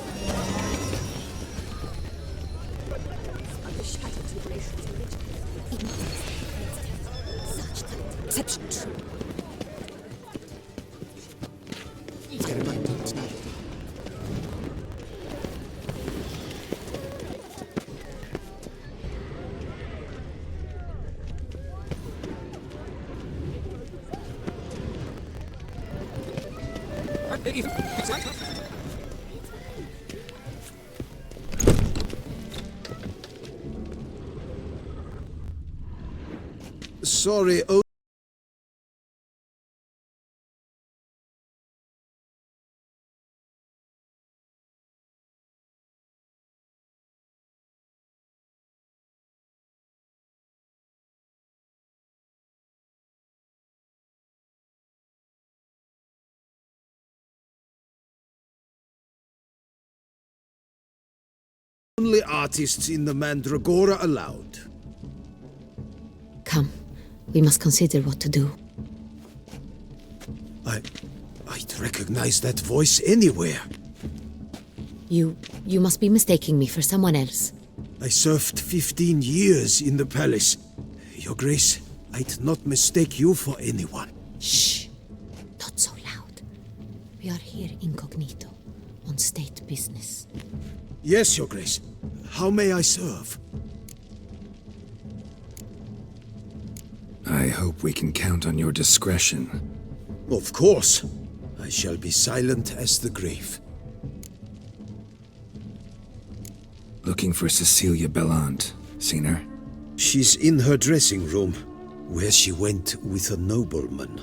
Sorry, only artists in the Mandragora allowed. Come, we must consider what to do. I'd recognize that voice anywhere. You must be mistaking me for someone else. I served 15 years in the palace. Your Grace, I'd not mistake you for anyone. Shh! Not so loud. We are here incognito, on state business. Yes, Your Grace. How may I serve? I hope we can count on your discretion. Of course. I shall be silent as the grave. Looking for Cecilia Bellant. Seen her? She's in her dressing room, where she went with a nobleman.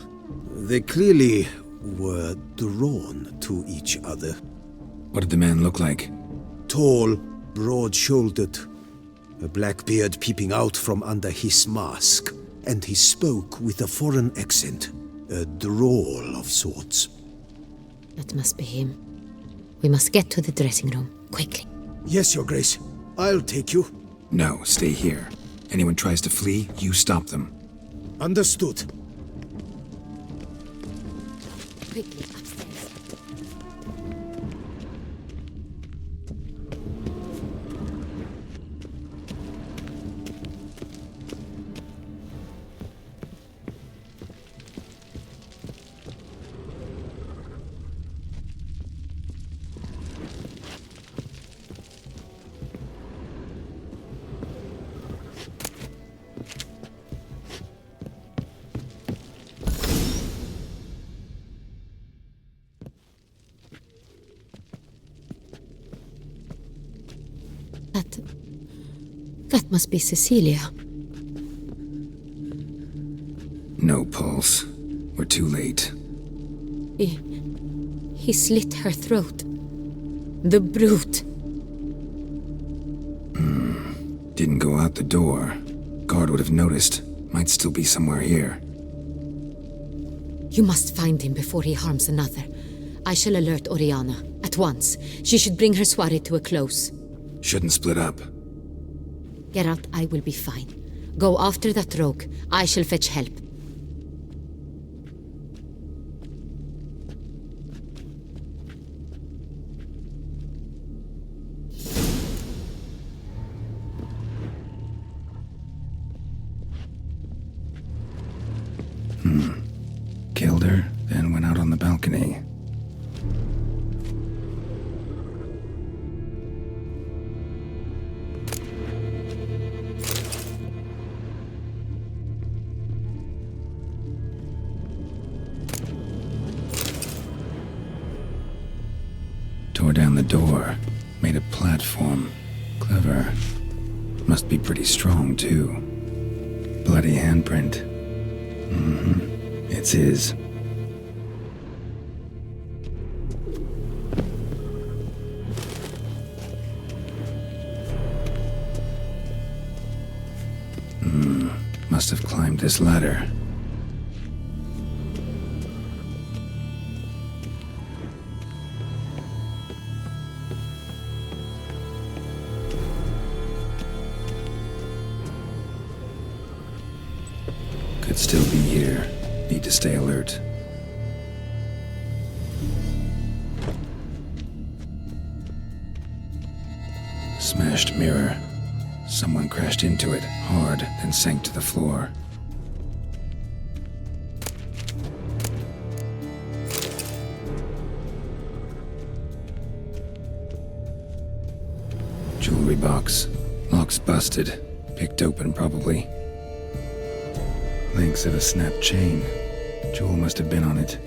They clearly were drawn to each other. What did the man look like? Tall, broad-shouldered, a black beard peeping out from under his mask, and he spoke with a foreign accent, a drawl of sorts. That must be him. We must get to the dressing room, quickly. Yes, Your Grace. I'll take you. No, stay here. Anyone tries to flee, you stop them. Understood. Quickly, upstairs. That must be Cecilia. No pulse. We're too late. He slit her throat. The brute. Didn't go out the door. Guard would have noticed. Might still be somewhere here. You must find him before he harms another. I shall alert Oriana. At once. She should bring her soirée to a close. Shouldn't split up. Geralt, I will be fine. Go after that rogue. I shall fetch help. Killed her, then went out on the balcony. Tore down the door. Made a platform. Clever. Must be pretty strong, too. Bloody handprint. It's his. Must have climbed this ladder. Could still be here. Need to stay alert. Smashed mirror. Someone crashed into it hard, then sank to the floor. Jewelry box. Lock's busted. Picked open, probably. Links of a snapped chain. Jewel must have been on it.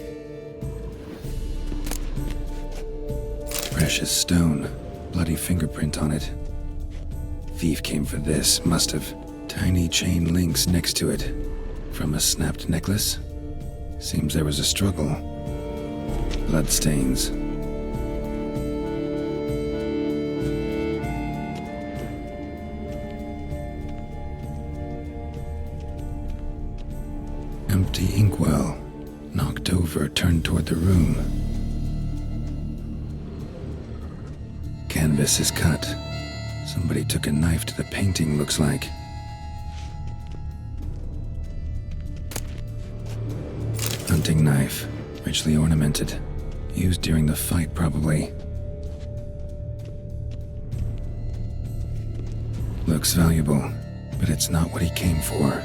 Precious stone. Bloody fingerprint on it. Thief came for this, must have. Tiny chain links next to it. From a snapped necklace? Seems there was a struggle. Bloodstains. Empty inkwell. Knocked over, turned toward the room. Canvas is cut. Somebody took a knife to the painting, looks like. Hunting knife. Richly ornamented. Used during the fight, probably. Looks valuable, but it's not what he came for.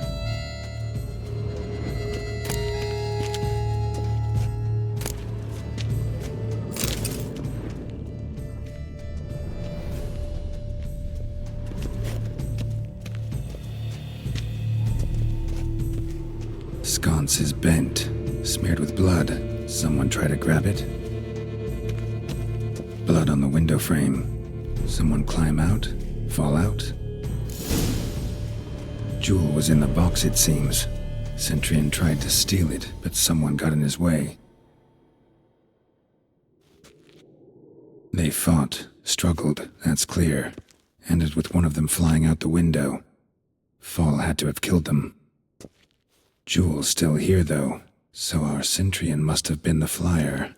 Sconce is bent, smeared with blood. Someone try to grab it? Blood on the window frame. Someone climb out? Fall out? Jewel was in the box, it seems. Centurion tried to steal it, but someone got in his way. They fought, struggled, that's clear. Ended with one of them flying out the window. Fall had to have killed them. Jewel's still here, though, so our Centurion must have been the flyer.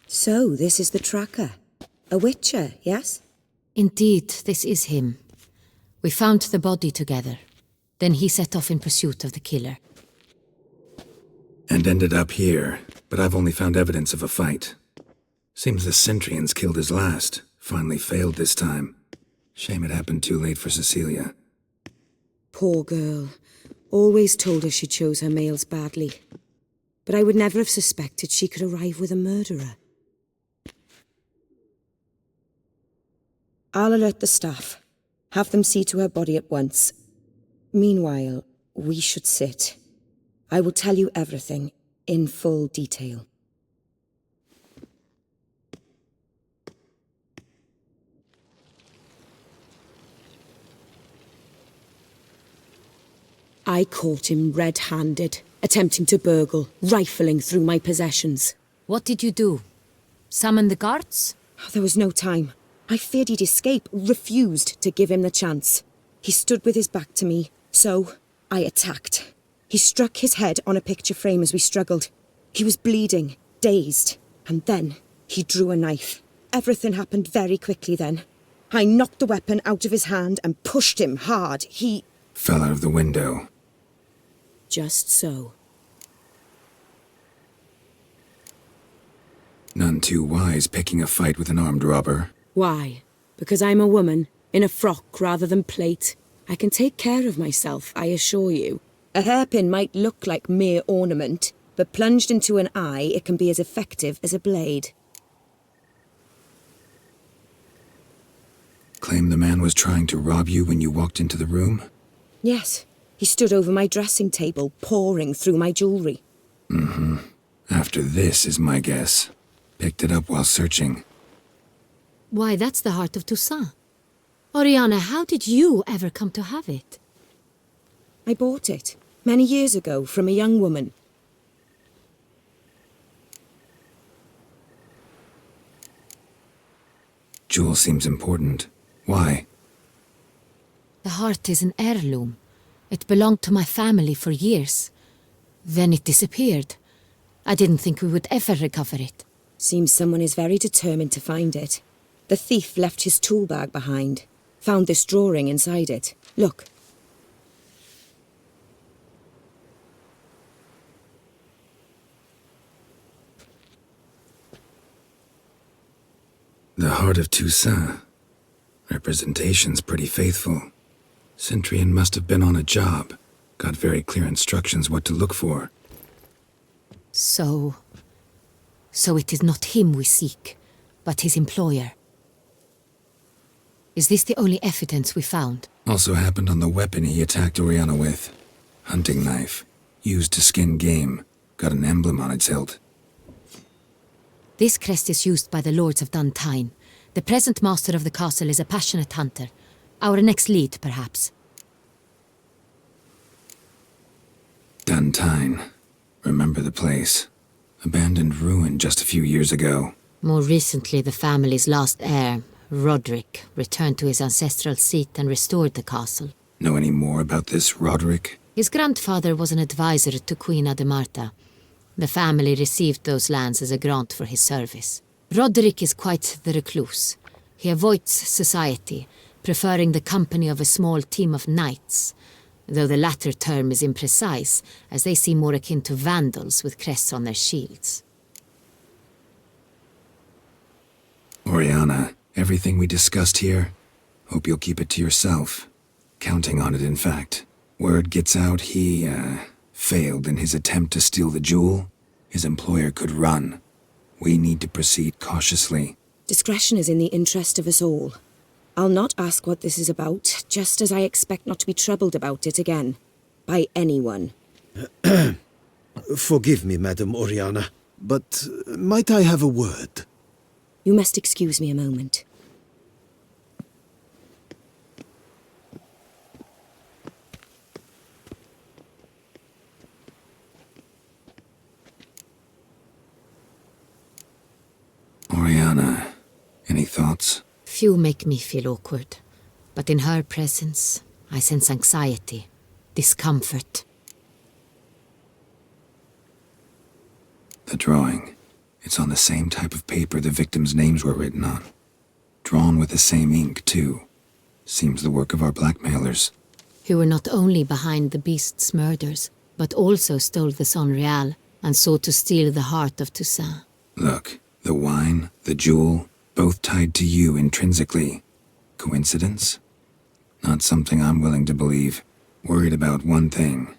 So, this is the tracker. A witcher, yes? Indeed, this is him. We found the body together. Then he set off in pursuit of the killer. And ended up here, but I've only found evidence of a fight. Seems the Centurions killed his last. Finally failed this time. Shame it happened too late for Cecilia. Poor girl. Always told her she chose her males badly. But I would never have suspected she could arrive with a murderer. I'll alert the staff. Have them see to her body at once. Meanwhile, we should sit. I will tell you everything, in full detail. I caught him red-handed, attempting to burgle, rifling through my possessions. What did you do? Summon the guards? There was no time. I feared he'd escape, refused to give him the chance. He stood with his back to me, so I attacked. He struck his head on a picture frame as we struggled. He was bleeding, dazed, and then he drew a knife. Everything happened very quickly then. I knocked the weapon out of his hand and pushed him hard. He fell out of the window. Just so. None too wise picking a fight with an armed robber. Why? Because I'm a woman, in a frock rather than plate. I can take care of myself, I assure you. A hairpin might look like mere ornament, but plunged into an eye, it can be as effective as a blade. Claim the man was trying to rob you when you walked into the room? Yes. He stood over my dressing table, pouring through my jewelry. Mm-hmm. After this is my guess. Picked it up while searching. Why, that's the heart of Toussaint. Oriana, how did you ever come to have it? I bought it, many years ago, from a young woman. Jewel seems important. Why? The heart is an heirloom. It belonged to my family for years. Then it disappeared. I didn't think we would ever recover it. Seems someone is very determined to find it. The thief left his tool bag behind. Found this drawing inside it. Look. The Heart of Toussaint. Representation's pretty faithful. Centurion must have been on a job. Got very clear instructions what to look for. So it is not him we seek, but his employer. Is this the only evidence we found? Also happened on the weapon he attacked Oriana with. Hunting knife. Used to skin game. Got an emblem on its hilt. This crest is used by the Lords of Duntine. The present master of the castle is a passionate hunter. Our next lead, perhaps. Duntine. Remember the place. Abandoned ruin just a few years ago. More recently, the family's last heir, Roderick, returned to his ancestral seat and restored the castle. Know any more about this Roderick? His grandfather was an advisor to Queen Ademarta. The family received those lands as a grant for his service. Roderick is quite the recluse. He avoids society, preferring the company of a small team of knights, though the latter term is imprecise, as they seem more akin to vandals with crests on their shields. Oriana, everything we discussed here, hope you'll keep it to yourself. Counting on it, in fact. Word gets out he, failed in his attempt to steal the jewel. His employer could run. We need to proceed cautiously. Discretion is in the interest of us all. I'll not ask what this is about, just as I expect not to be troubled about it again. By anyone. Forgive me, Madam Oriana, but might I have a word? You must excuse me a moment. Oriana, any thoughts? Few make me feel awkward, but in her presence, I sense anxiety, discomfort. The drawing. It's on the same type of paper the victims' names were written on. Drawn with the same ink, too. Seems the work of our blackmailers. Who were not only behind the beast's murders, but also stole the Sonreal and sought to steal the heart of Toussaint. Look, the wine, the jewel, both tied to you intrinsically. Coincidence? Not something I'm willing to believe. Worried about one thing.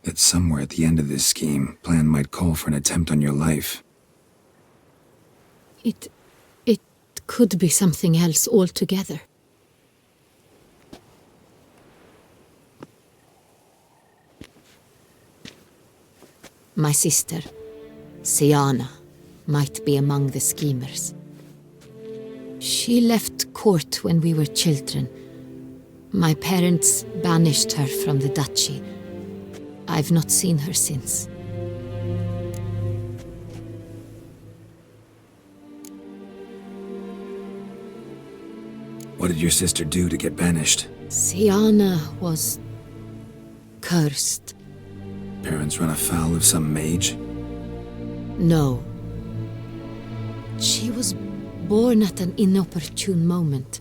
That somewhere at the end of this scheme, plan might call for an attempt on your life. It could be something else altogether. My sister, Siana, might be among the schemers. She left court when we were children. My parents banished her from the duchy. I've not seen her since. What did your sister do to get banished? Siana was cursed. Parents run afoul of some mage? No. She was born at an inopportune moment.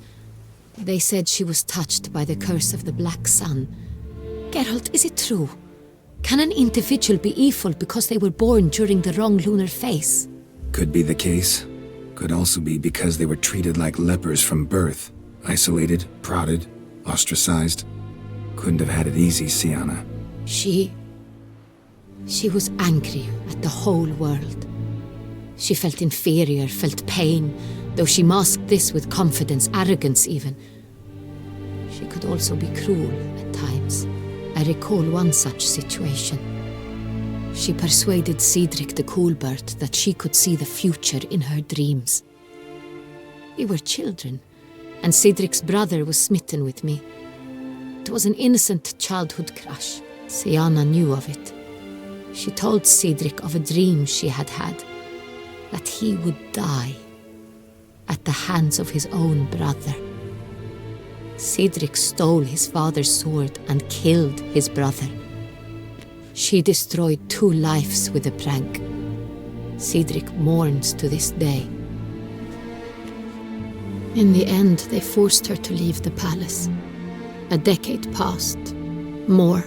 They said she was touched by the curse of the Black Sun. Geralt, is it true? Can an individual be evil because they were born during the wrong lunar phase? Could be the case. Could also be because they were treated like lepers from birth. Isolated, prodded, ostracized. Couldn't have had it easy, Siana. She was angry at the whole world. She felt inferior, felt pain, though she masked this with confidence, arrogance even. She could also be cruel at times. I recall one such situation. She persuaded Cedric the Coolbird that she could see the future in her dreams. We were children, and Cedric's brother was smitten with me. It was an innocent childhood crush. Siana knew of it. She told Cedric of a dream she had had, that he would die at the hands of his own brother. Cedric stole his father's sword and killed his brother. She destroyed 2 lives with a prank. Cedric mourns to this day. In the end, they forced her to leave the palace. A decade passed. More.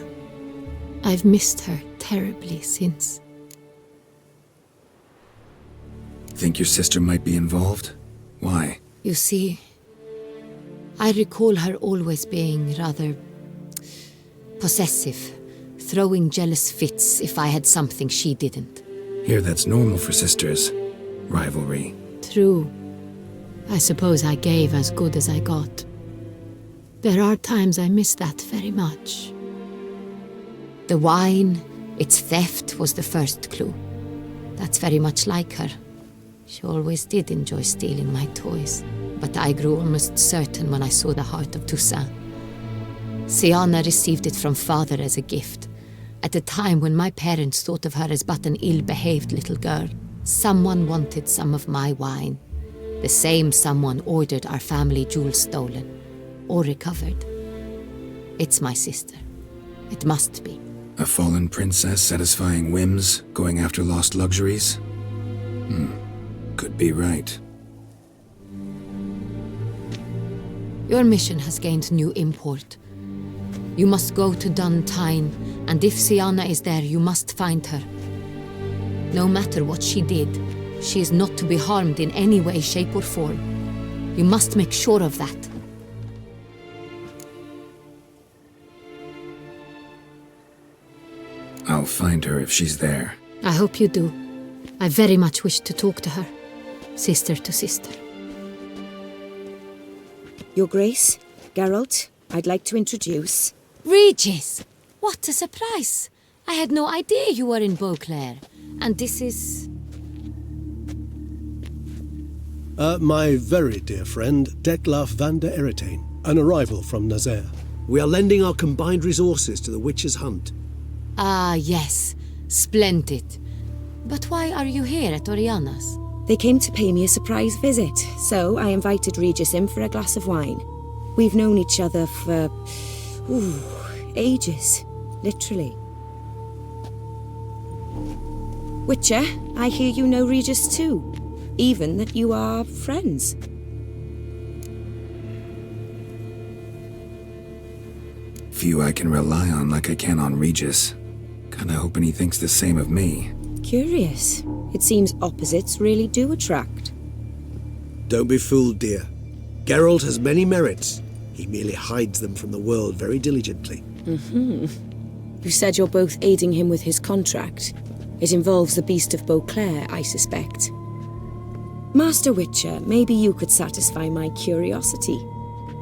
I've missed her terribly since. Think your sister might be involved? Why? You see, I recall her always being rather possessive, throwing jealous fits if I had something she didn't. Here, that's normal for sisters. Rivalry. True. I suppose I gave as good as I got. There are times I miss that very much. The wine, its theft, was the first clue. That's very much like her. She always did enjoy stealing my toys, but I grew almost certain when I saw the heart of Toussaint. Siana received it from father as a gift. At a time when my parents thought of her as but an ill-behaved little girl, someone wanted some of my wine. The same someone ordered our family jewels stolen, or recovered. It's my sister. It must be. A fallen princess satisfying whims, going after lost luxuries? Could be right. Your mission has gained new import. You must go to Dun Tine, and if Siana is there, you must find her. No matter what she did, she is not to be harmed in any way, shape, or form. You must make sure of that. I'll find her if she's there. I hope you do. I very much wish to talk to her. Sister to sister. Your Grace, Geralt, I'd like to introduce... Regis! What a surprise! I had no idea you were in Beauclair. And this is... My very dear friend, Detlaf van der Eretain, an arrival from Nazaire. We are lending our combined resources to the Witch's Hunt. Ah, yes. Splendid. But why are you here at Oriana's? They came to pay me a surprise visit, so I invited Regis in for a glass of wine. We've known each other for... ages. Literally. Witcher, I hear you know Regis too. Even that you are friends. Few I can rely on like I can on Regis. Kinda hoping he thinks the same of me. Curious. It seems opposites really do attract. Don't be fooled, dear. Geralt has many merits. He merely hides them from the world very diligently. You said you're both aiding him with his contract. It involves the Beast of Beauclair, I suspect. Master Witcher, maybe you could satisfy my curiosity.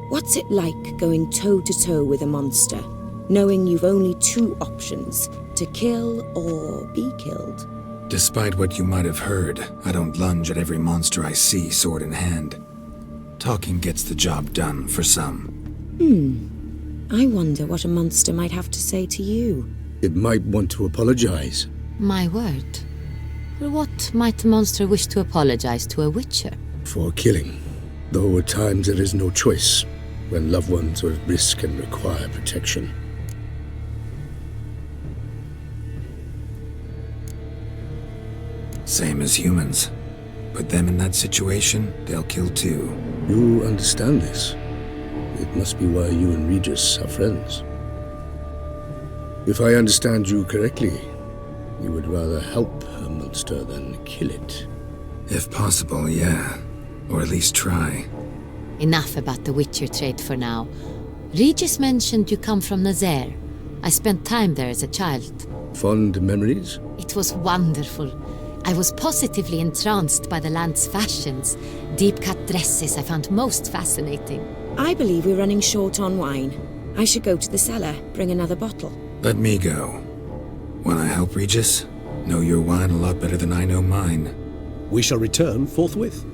What's it like going toe-to-toe with a monster, knowing you've only two options, to kill or be killed? Despite what you might have heard, I don't lunge at every monster I see sword in hand. Talking gets the job done for some. I wonder what a monster might have to say to you. It might want to apologize. My word. For what might a monster wish to apologize to a witcher? For killing. Though at times there is no choice, when loved ones are at risk and require protection. Same as humans. Put them in that situation, they'll kill too. You understand this. It must be why you and Regis are friends. If I understand you correctly, you would rather help a monster than kill it. If possible, yeah. Or at least try. Enough about the Witcher trade for now. Regis mentioned you come from Nazaire. I spent time there as a child. Fond memories? It was wonderful. I was positively entranced by the land's fashions. Deep-cut dresses I found most fascinating. I believe we're running short on wine. I should go to the cellar, bring another bottle. Let me go. Wanna help, Regis? Know your wine a lot better than I know mine. We shall return forthwith.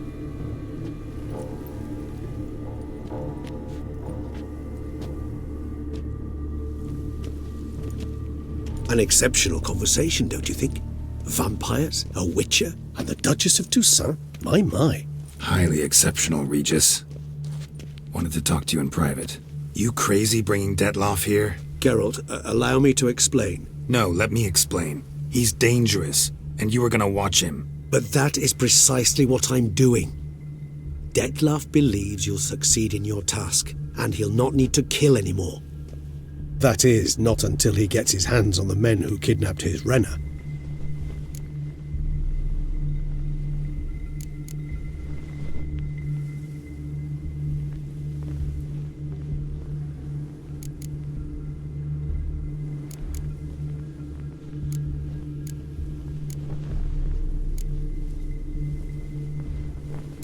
An exceptional conversation, don't you think? Vampires, a witcher, and the Duchess of Toussaint? My. Highly exceptional, Regis. Wanted to talk to you in private. You crazy bringing Detlaf here? Geralt, allow me to explain. No, let me explain. He's dangerous, and you were gonna watch him. But that is precisely what I'm doing. Detlef believes you'll succeed in your task, and he'll not need to kill anymore. That is, not until he gets his hands on the men who kidnapped his Renna.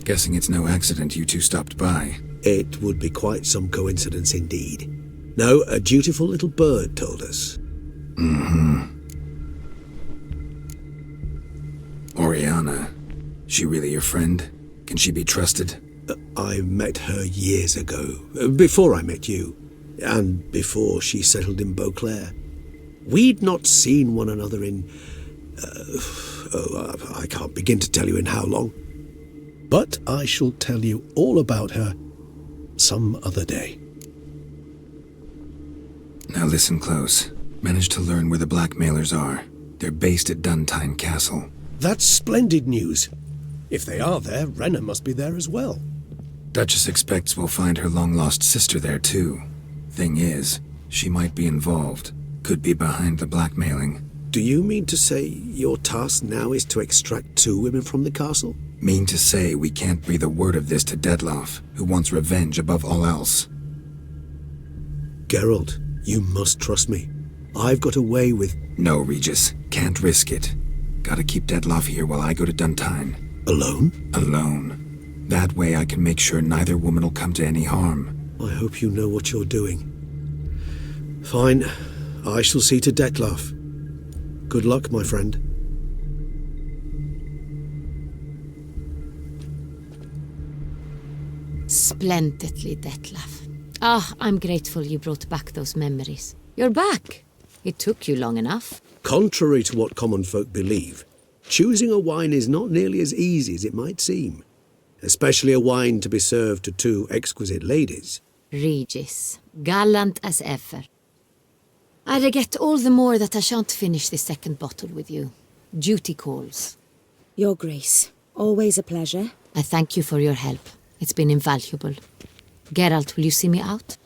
Guessing it's no accident you two stopped by. It would be quite some coincidence indeed. No, a dutiful little bird told us. Oriana. She really your friend? Can she be trusted? I met her years ago, before I met you, and before she settled in Beauclair. We'd not seen one another in... I can't begin to tell you in how long. But I shall tell you all about her some other day. Now listen close. Managed to learn where the blackmailers are. They're based at Duntine Castle. That's splendid news. If they are there, Renna must be there as well. Duchess expects we'll find her long-lost sister there too. Thing is, she might be involved. Could be behind the blackmailing. Do you mean to say your task now is to extract 2 women from the castle? Mean to say we can't breathe a word of this to Detlef, who wants revenge above all else. Geralt, you must trust me. I've got away with... No, Regis. Can't risk it. Gotta keep Detlef here while I go to Duntine. Alone? Alone. That way I can make sure neither woman will come to any harm. I hope you know what you're doing. Fine. I shall see to Detlef. Good luck, my friend. Splendidly, Detlef. I'm grateful you brought back those memories. You're back. It took you long enough. Contrary to what common folk believe, choosing a wine is not nearly as easy as it might seem. Especially a wine to be served to 2 exquisite ladies. Regis, gallant as ever. I regret all the more that I shan't finish the second bottle with you. Duty calls. Your Grace, always a pleasure. I thank you for your help. It's been invaluable. Geralt, will you see me out?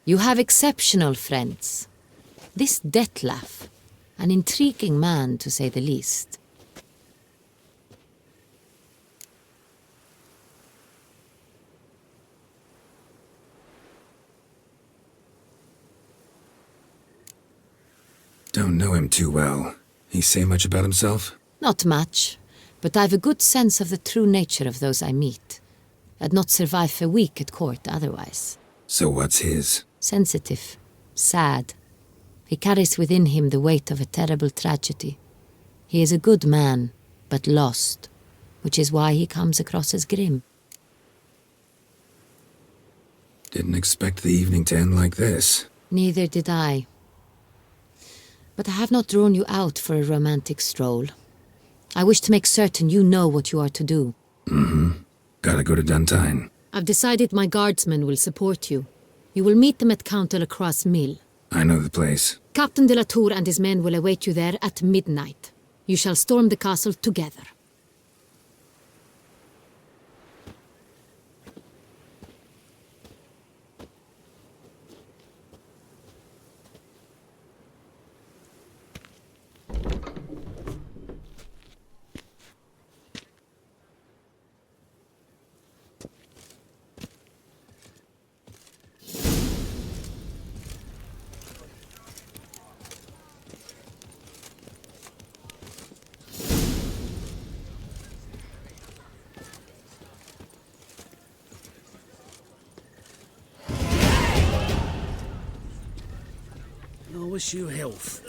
You have exceptional friends. This Detlef, an intriguing man to say the least. Don't know him too well. He say much about himself? Not much, but I've a good sense of the true nature of those I meet. I'd not survive a week at court otherwise. So what's his? Sensitive, sad. He carries within him the weight of a terrible tragedy. He is a good man, but lost, which is why he comes across as grim. Didn't expect the evening to end like this. Neither did I. But I have not drawn you out for a romantic stroll. I wish to make certain you know what you are to do. Gotta go to Duntine. I've decided my guardsmen will support you. You will meet them at Count de la Croix's mill. I know the place. Captain de la Tour and his men will await you there at midnight. You shall storm the castle together. I wish you health.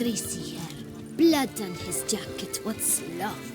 greasy hair, blood on his jacket. What sloth!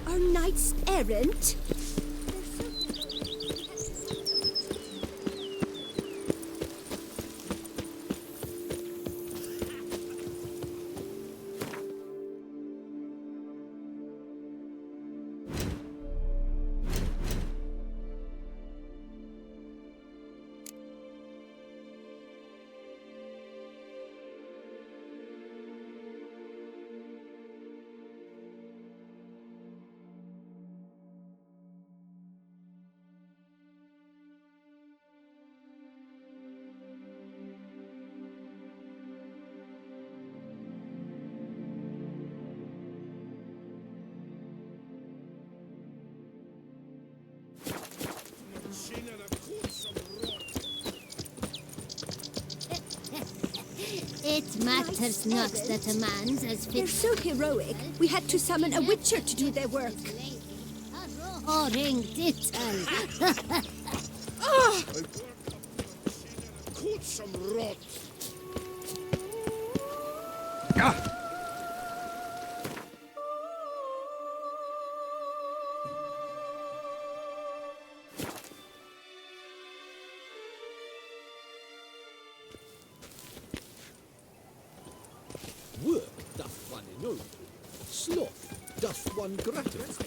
Our knights errant? It matters not that a man's as fit. They're so heroic. We had to summon a witcher to do their work. Roaring dittel. Caught some rot. Work doth one ennoble, sloth doth one gratify.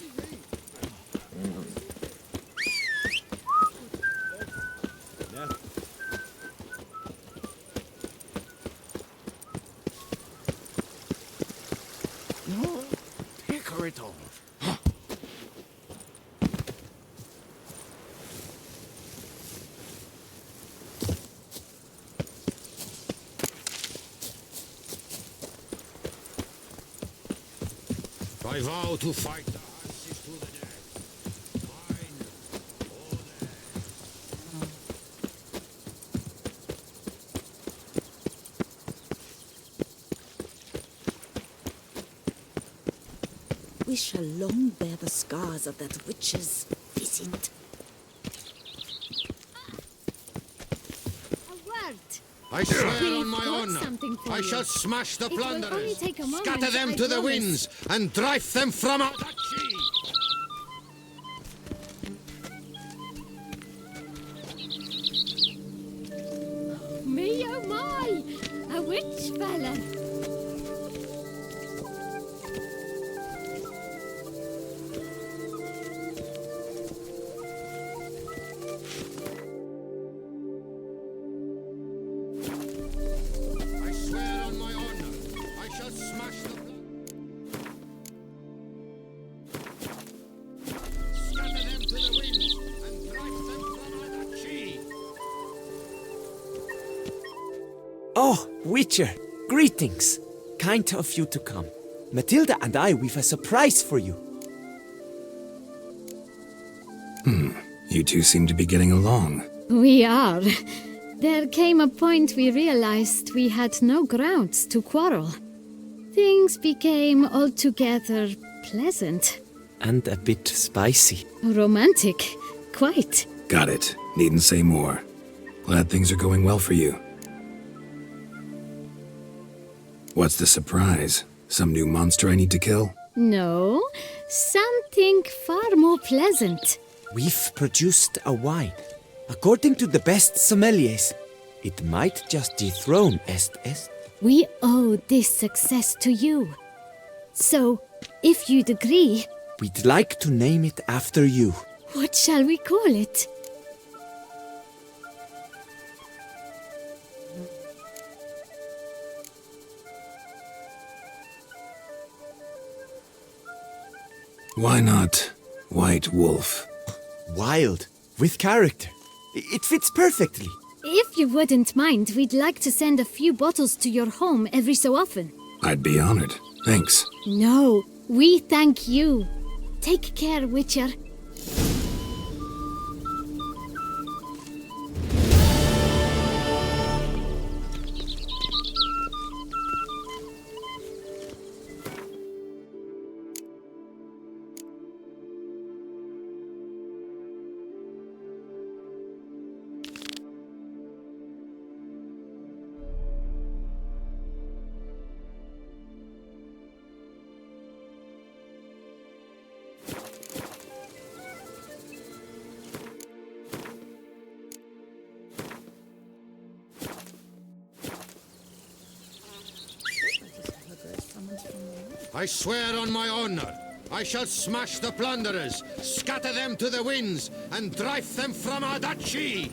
I vow to fight the Hanses to the death. Mine or We shall long bear the scars of that witch's visit. A word. I swear We've on my got honor, something for I you. shall smash the It will only plunderers, take a moment, scatter them I to the promise. winds, and drive them from our duchy. Me oh my! A witch fella! I swear on my honor, I shall smash the scatter them to the winds, and drive them from our duchy. Oh, Witcher, greetings. Kind of you to come. Matilda and I, we've a surprise for you. You two seem to be getting along. We are. There came a point we realized we had no grounds to quarrel. Things became altogether pleasant. And a bit spicy. Romantic. Quite. Got it. Needn't say more. Glad things are going well for you. What's the surprise? Some new monster I need to kill? No, something far more pleasant. We've produced a wine. According to the best sommeliers, it might just dethrone Est. We owe this success to you. So, if you'd agree, We'd like to name it after you. what shall we call it? Why not White Wolf? Wild, with character. It fits perfectly. If you wouldn't mind, we'd like to send a few bottles to your home every so often. I'd be honored. Thanks. No, we thank you. Take care, Witcher. I swear on my honor, I shall smash the plunderers, scatter them to the winds, and drive them from our duchy.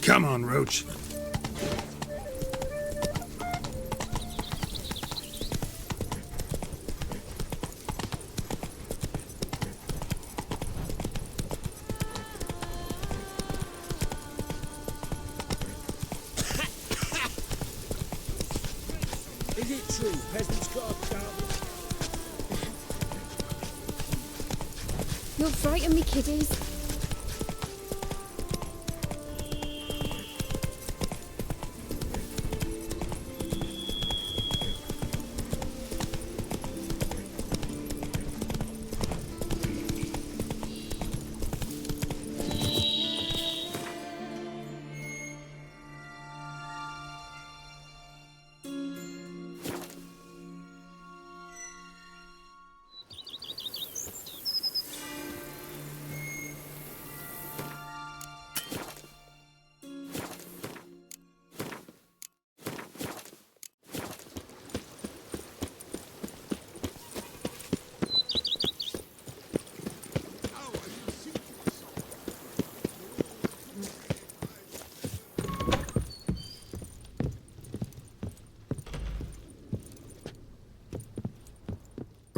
Come on, Roach. Is it true peasants got down? You'll frighten me, kiddies.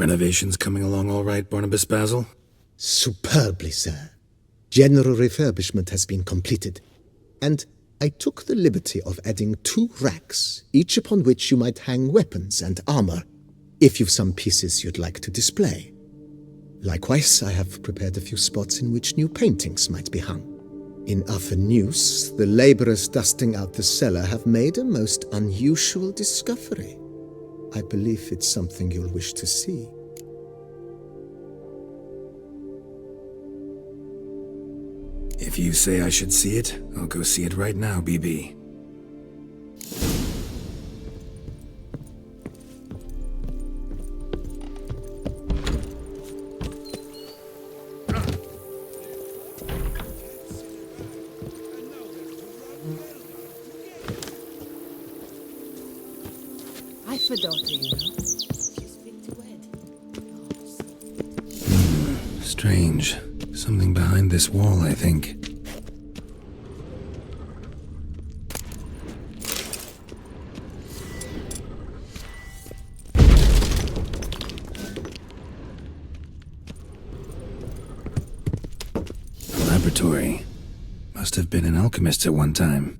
Renovations coming along all right, Barnabas Basil? Superbly, sir. General refurbishment has been completed, and I took the liberty of adding 2 racks, each upon which you might hang weapons and armor, if you've some pieces you'd like to display. Likewise, I have prepared a few spots in which new paintings might be hung. In Athenus, the labourers dusting out the cellar have made a most unusual discovery. I believe it's something you'll wish to see. If you say I should see it, I'll go see it right now, BB. I've a daughter, you know. She's fit to wed. Strange. Something behind this wall, I think. A laboratory. Must have been an alchemist at one time.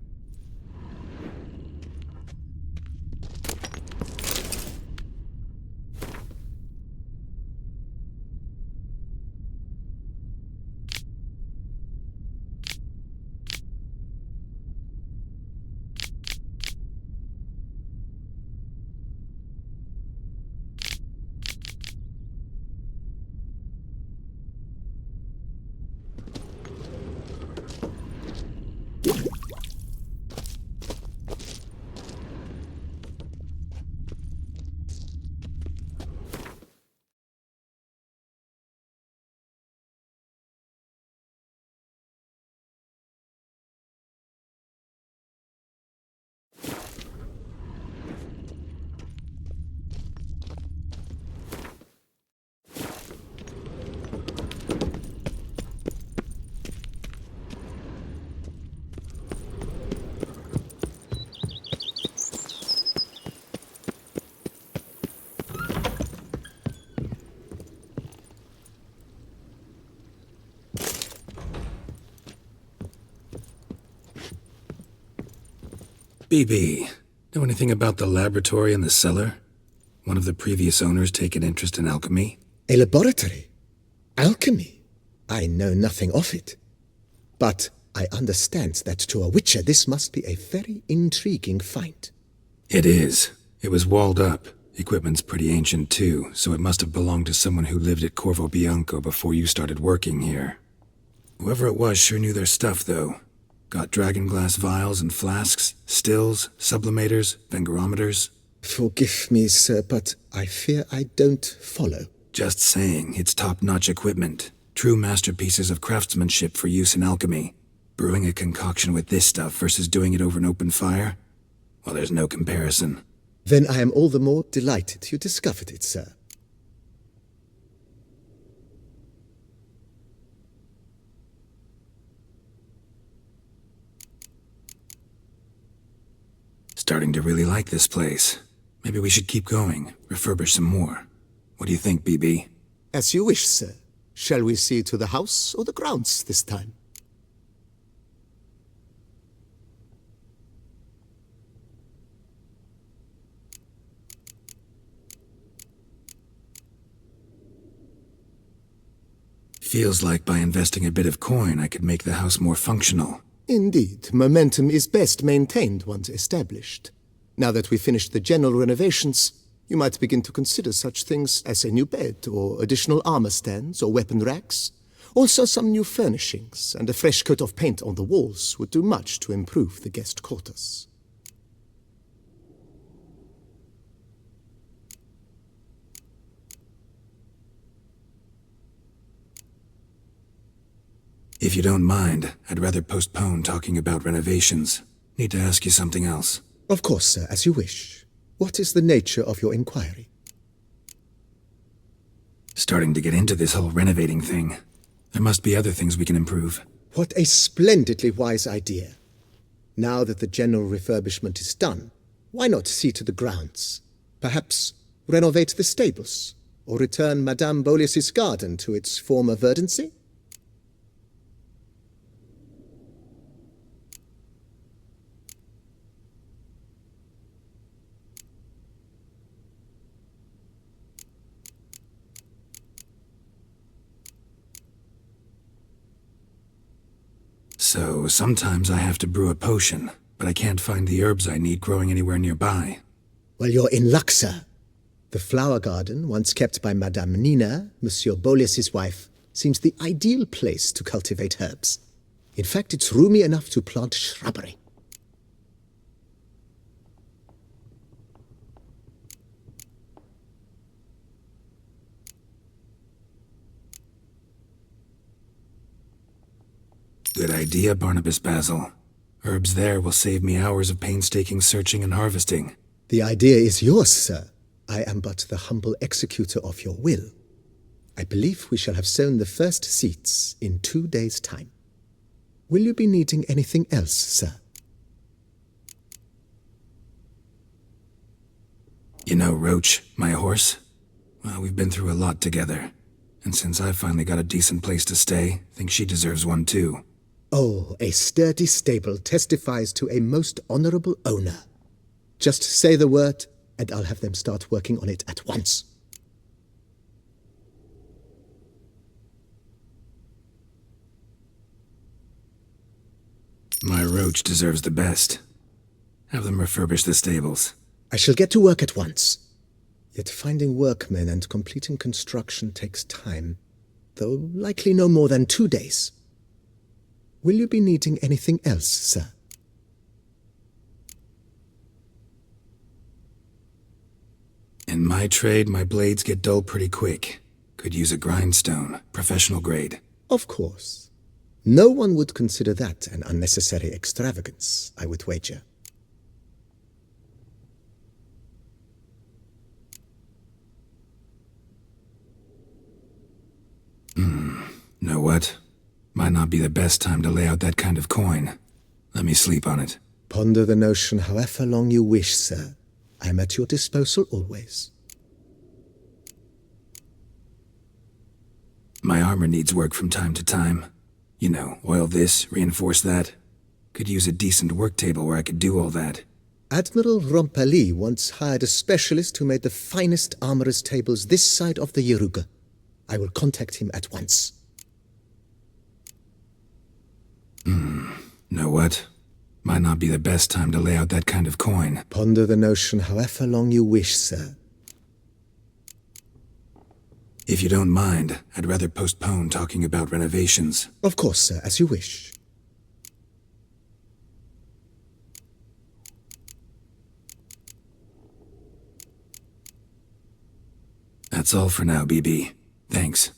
BB, know anything about the laboratory in the cellar? One of the previous owners take an interest in alchemy? A laboratory? Alchemy? I know nothing of it. But I understand that to a witcher this must be a very intriguing find. It is. It was walled up. Equipment's pretty ancient too, so it must have belonged to someone who lived at Corvo Bianco before you started working here. Whoever it was sure knew their stuff, though. Got dragon glass vials and flasks, stills, sublimators, vengerometers. Forgive me, sir, but I fear I don't follow. Just saying, it's top-notch equipment. True masterpieces of craftsmanship for use in alchemy. Brewing a concoction with this stuff versus doing it over an open fire? Well, there's no comparison. Then I am all the more delighted you discovered it, sir. Starting to really like this place. Maybe we should keep going, refurbish some more. What do you think, BB? As you wish, sir. Shall we see to the house or the grounds this time? Feels like by investing a bit of coin, I could make the house more functional. Indeed, momentum is best maintained once established. Now that we've finished the general renovations, you might begin to consider such things as a new bed, or additional armor stands, or weapon racks. Also some new furnishings, and a fresh coat of paint on the walls would do much to improve the guest quarters. If you don't mind, I'd rather postpone talking about renovations. Need to ask you something else. Of course, sir, as you wish. What is the nature of your inquiry? Starting to get into this whole renovating thing. There must be other things we can improve. What a splendidly wise idea. Now that the general refurbishment is done, why not see to the grounds? Perhaps renovate the stables? or return Madame Boleus's garden to its former verdancy? So sometimes I have to brew a potion, but I can't find the herbs I need growing anywhere nearby. Well, you're in luck, sir. The flower garden, once kept by Madame Nina, Monsieur Boleus's wife, seems the ideal place to cultivate herbs. In fact, it's roomy enough to plant shrubbery. Good idea, Barnabas Basil. Herbs there will save me hours of painstaking searching and harvesting. The idea is yours, sir. I am but the humble executor of your will. I believe we shall have sown the first seeds in 2 days' time. Will you be needing anything else, sir? You know Roach, my horse? Well, we've been through a lot together. And since I've finally got a decent place to stay, I think she deserves one too. Oh, a sturdy stable testifies to a most honorable owner. Just say the word, and I'll have them start working on it at once. My Roach deserves the best. Have them refurbish the stables. I shall get to work at once. Yet finding workmen and completing construction takes time, though likely no more than 2 days. Will you be needing anything else, sir? In my trade, my blades get dull pretty quick. Could use a grindstone, professional grade. Of course. No one would consider that an unnecessary extravagance, I would wager. Know what? Might not be the best time to lay out that kind of coin. Let me sleep on it. Ponder the notion however long you wish, sir. I am at your disposal always. My armor needs work from time to time. You know, oil this, reinforce that. Could use a decent work table where I could do all that. Admiral Rompali once hired a specialist who made the finest armorer's tables this side of the Yeruga. I will contact him at once. Know what? Might not be the best time to lay out that kind of coin. Ponder the notion however long you wish, sir. If you don't mind, I'd rather postpone talking about renovations. Of course, sir, as you wish. That's all for now, BB. Thanks.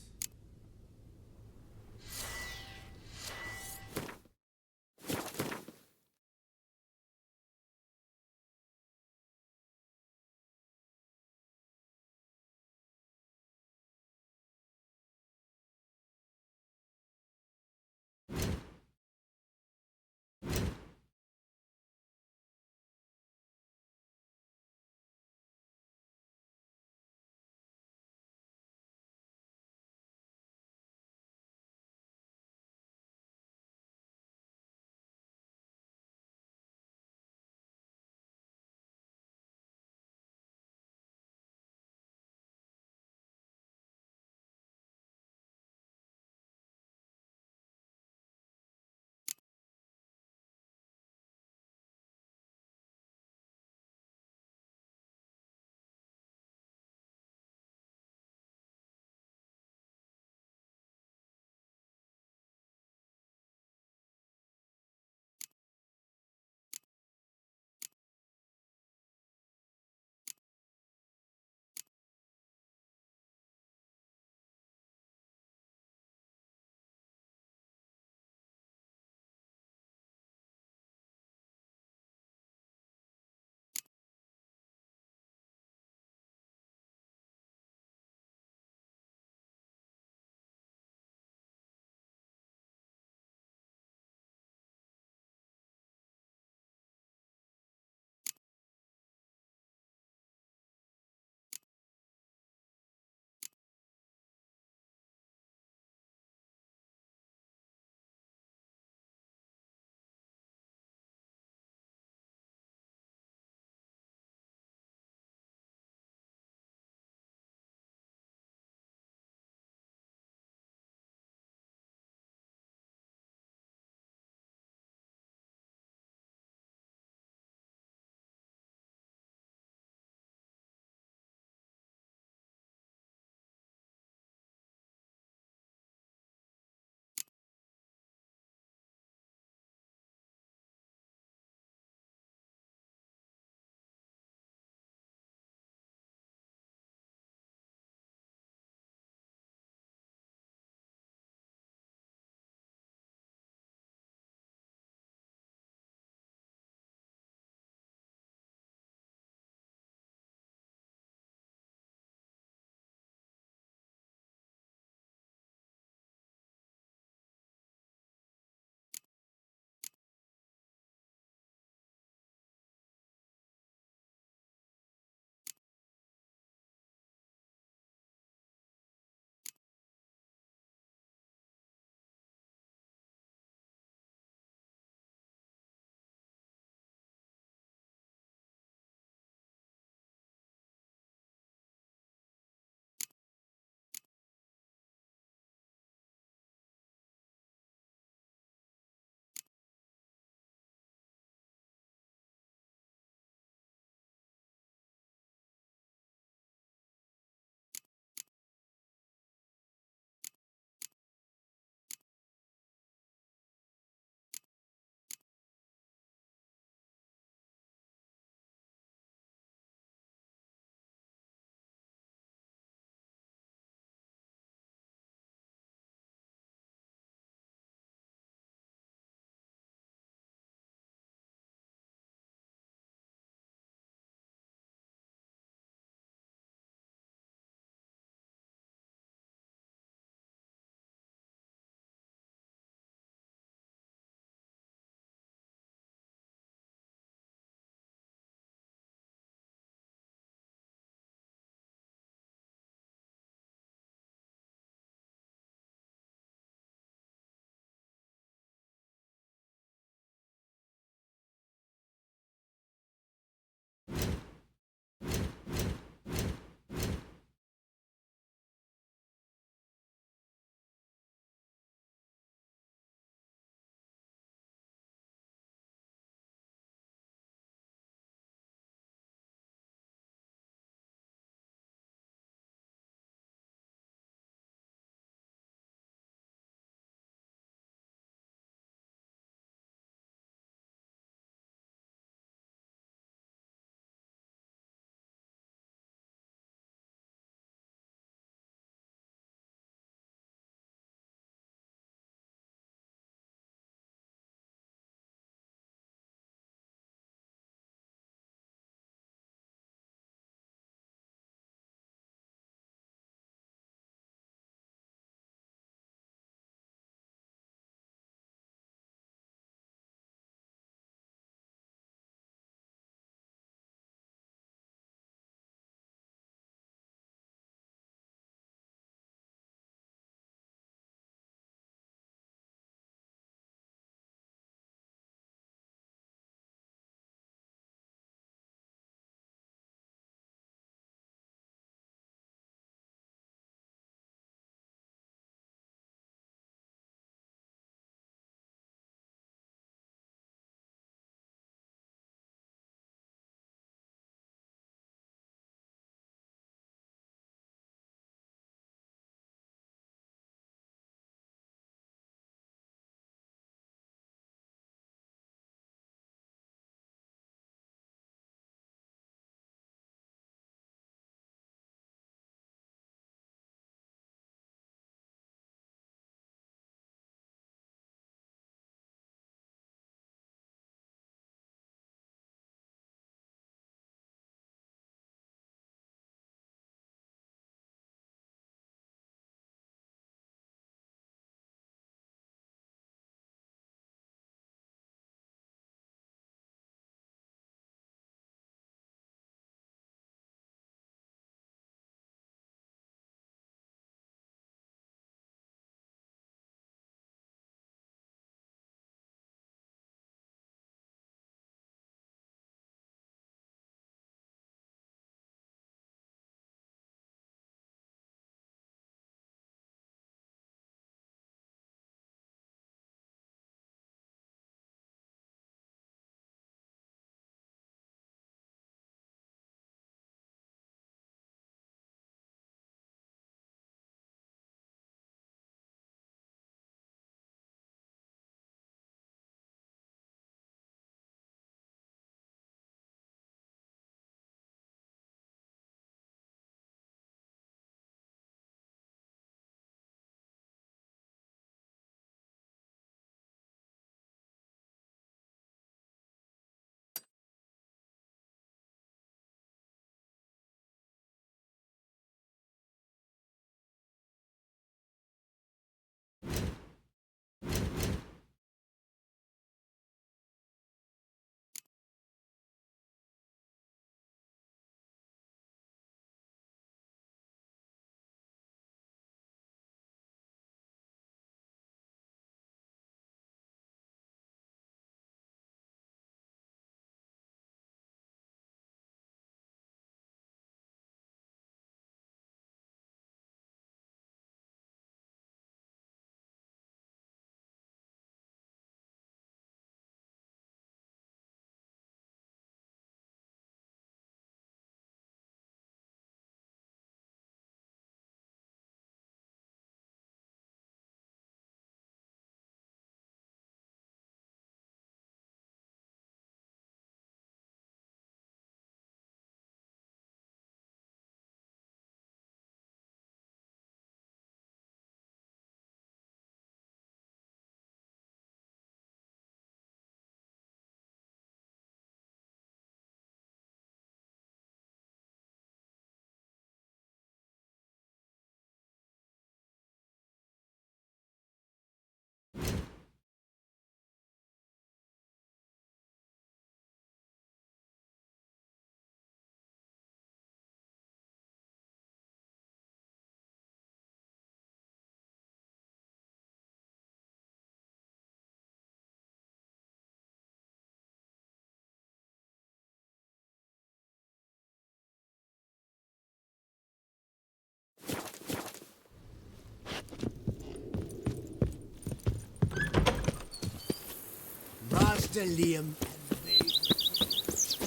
Master Liam.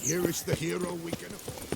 Here is the hero we can afford.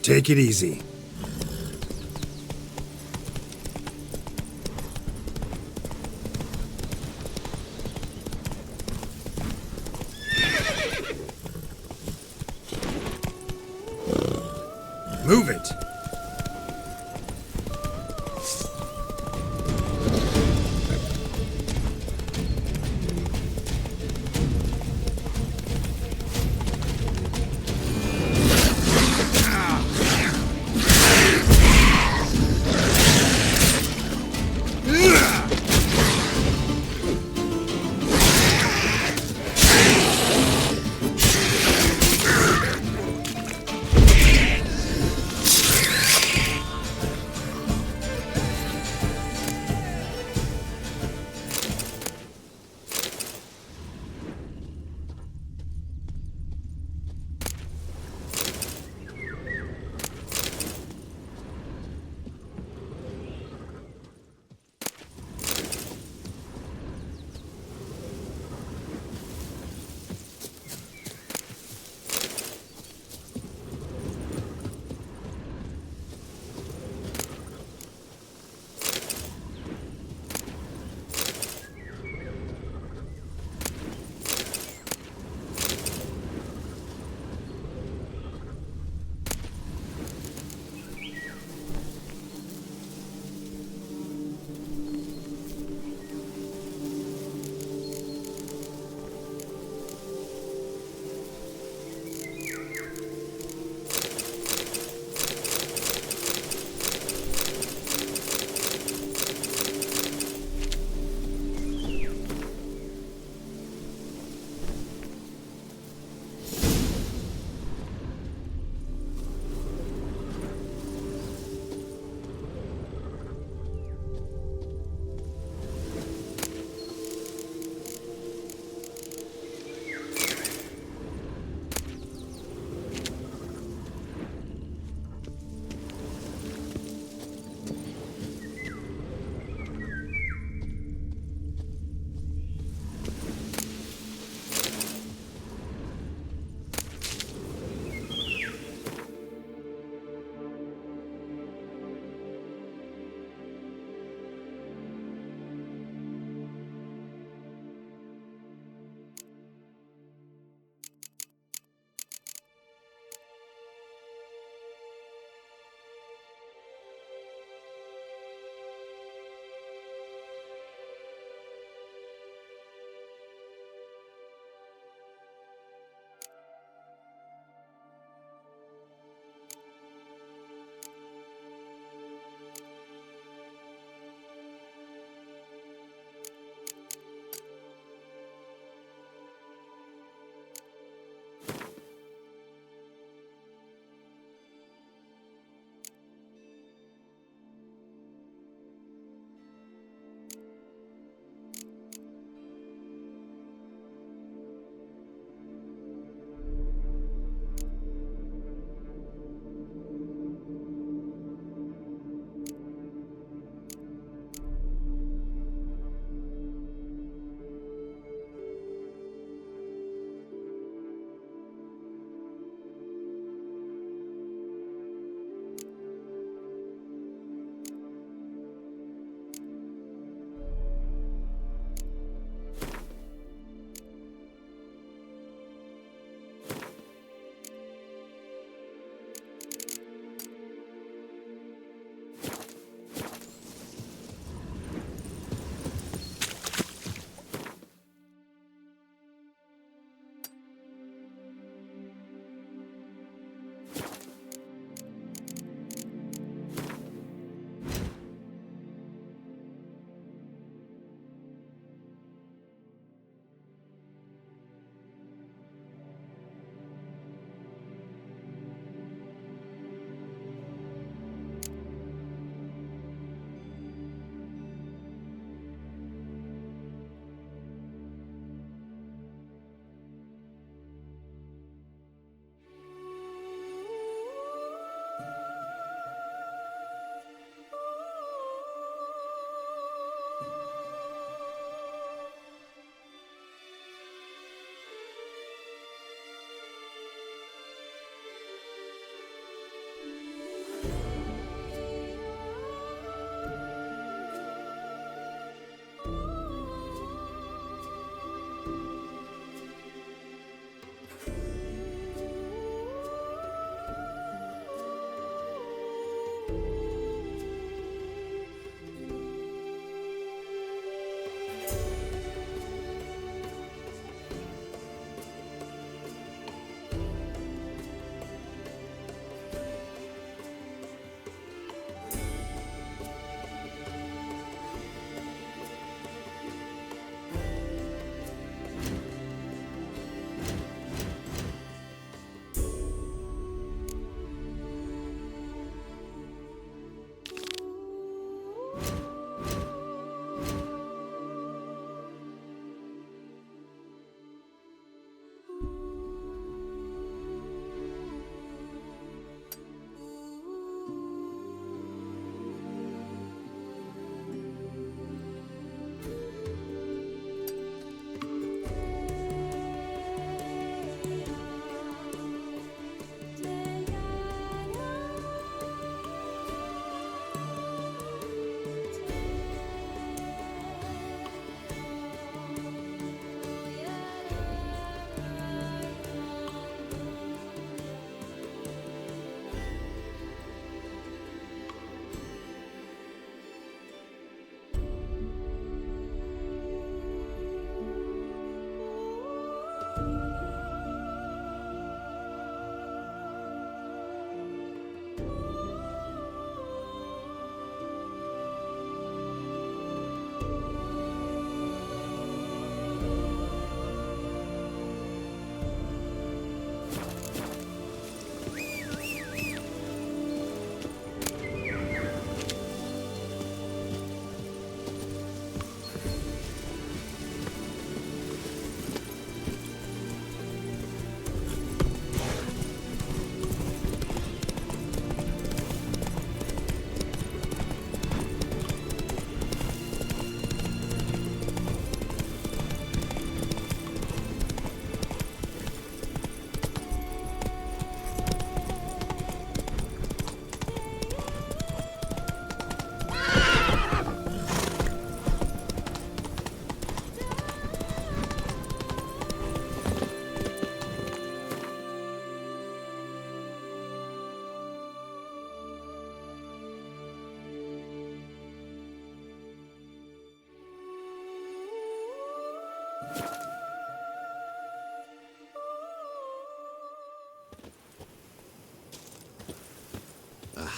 Take it easy. Move it!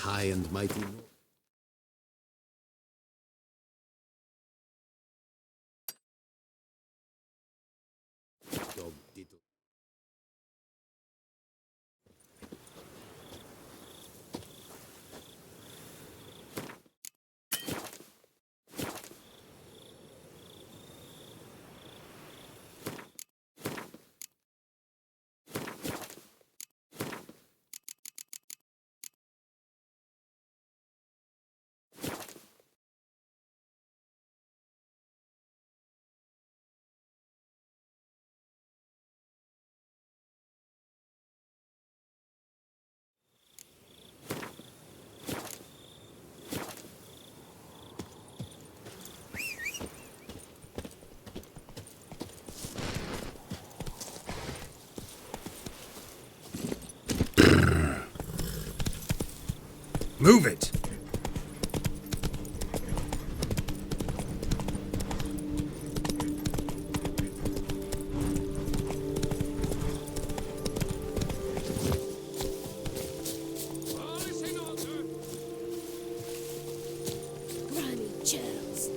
high and mighty. Move it! Granny Chills.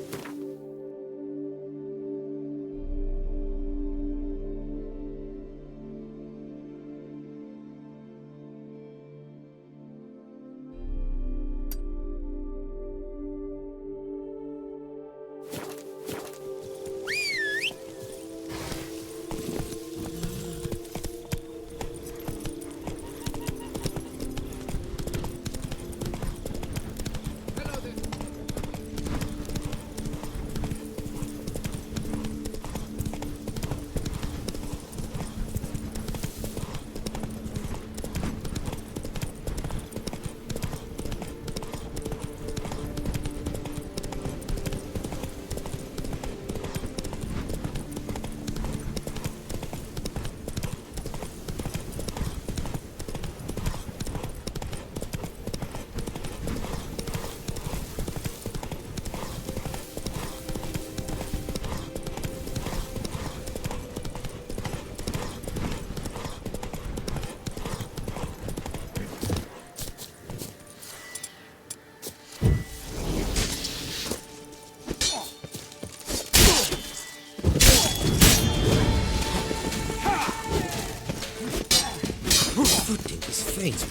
Footing his face.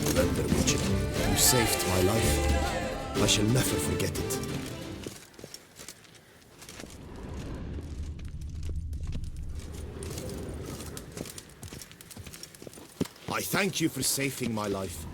Remember, Witcher, you saved my life. I shall never forget it. I thank you for saving my life.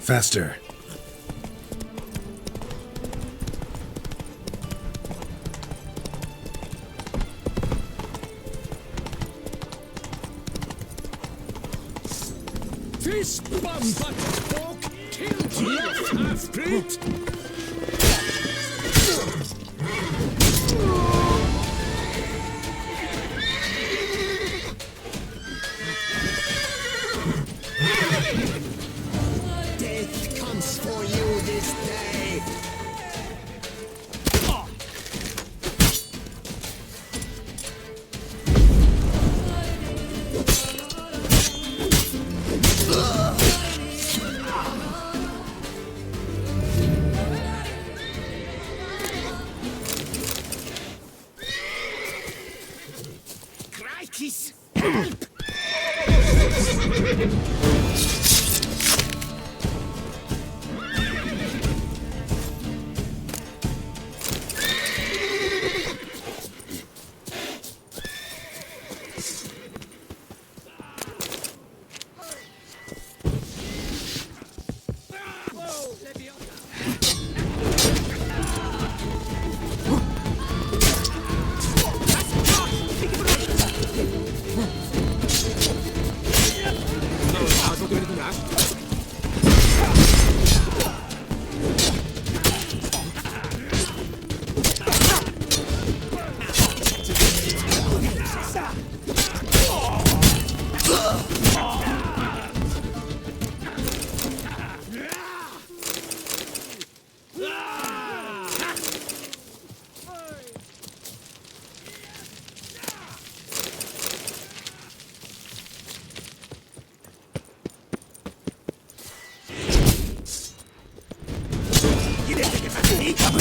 Faster. Fist bump at folk, tilt left half-breed. Death comes for you this day. Crikey's help!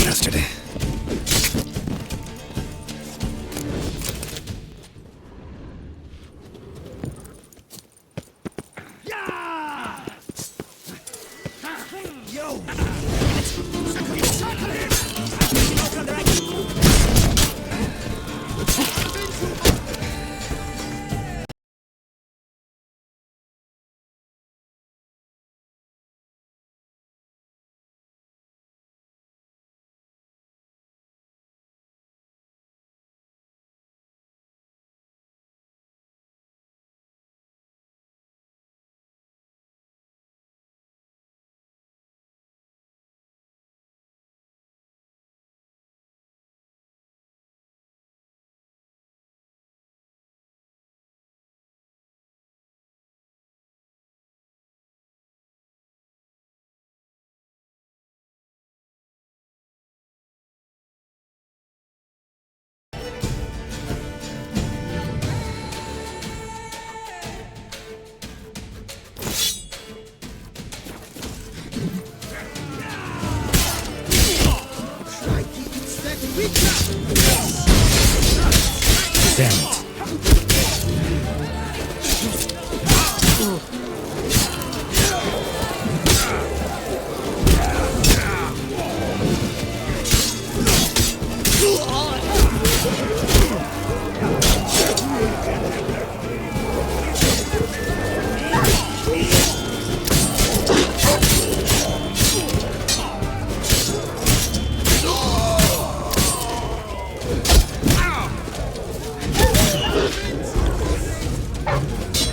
Yesterday. Damn it.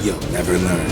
You'll never learn.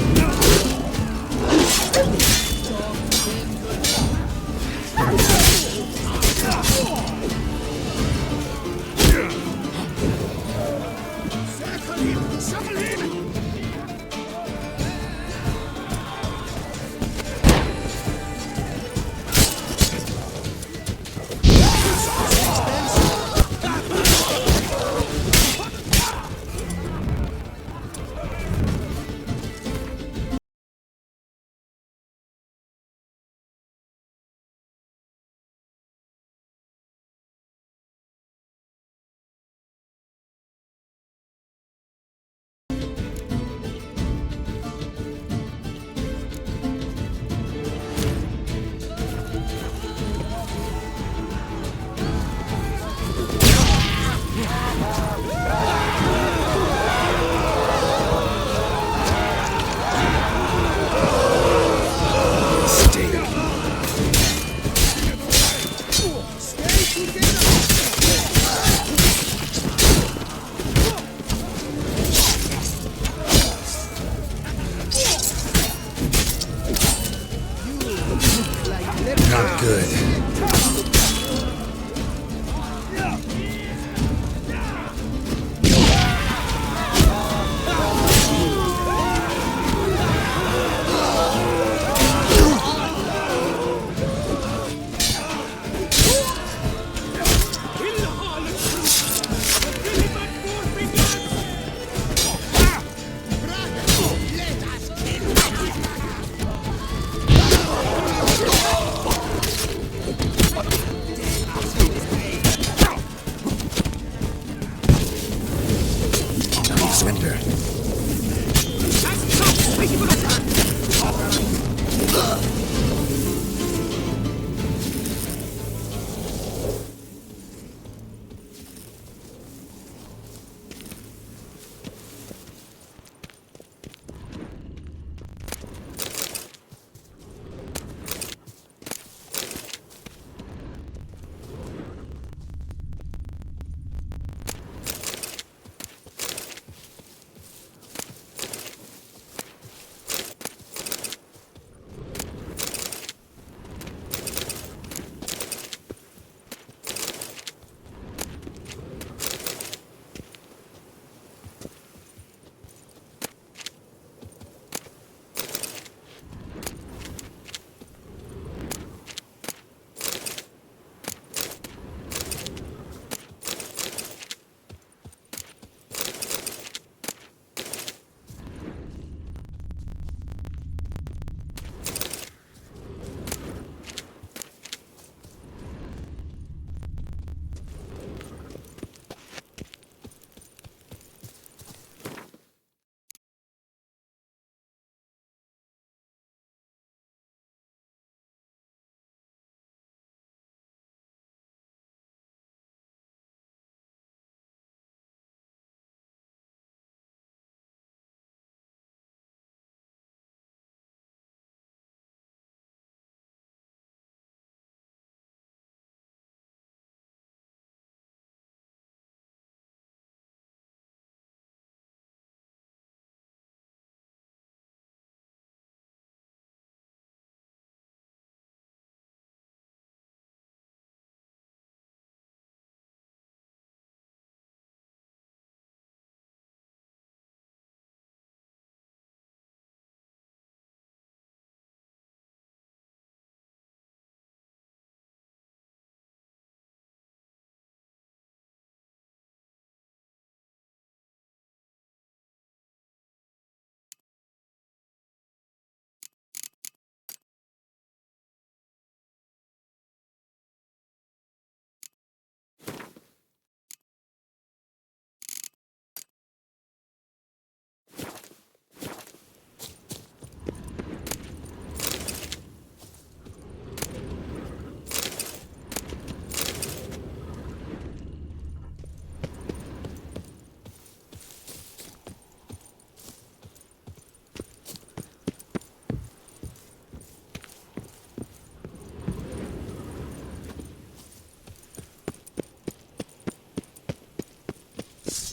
good. Surrender.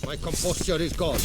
My composture is gone.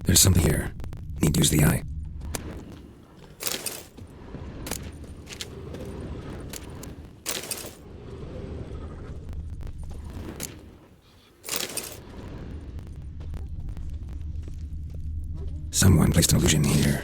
There's something here. Need to use the eye. Someone placed an illusion here.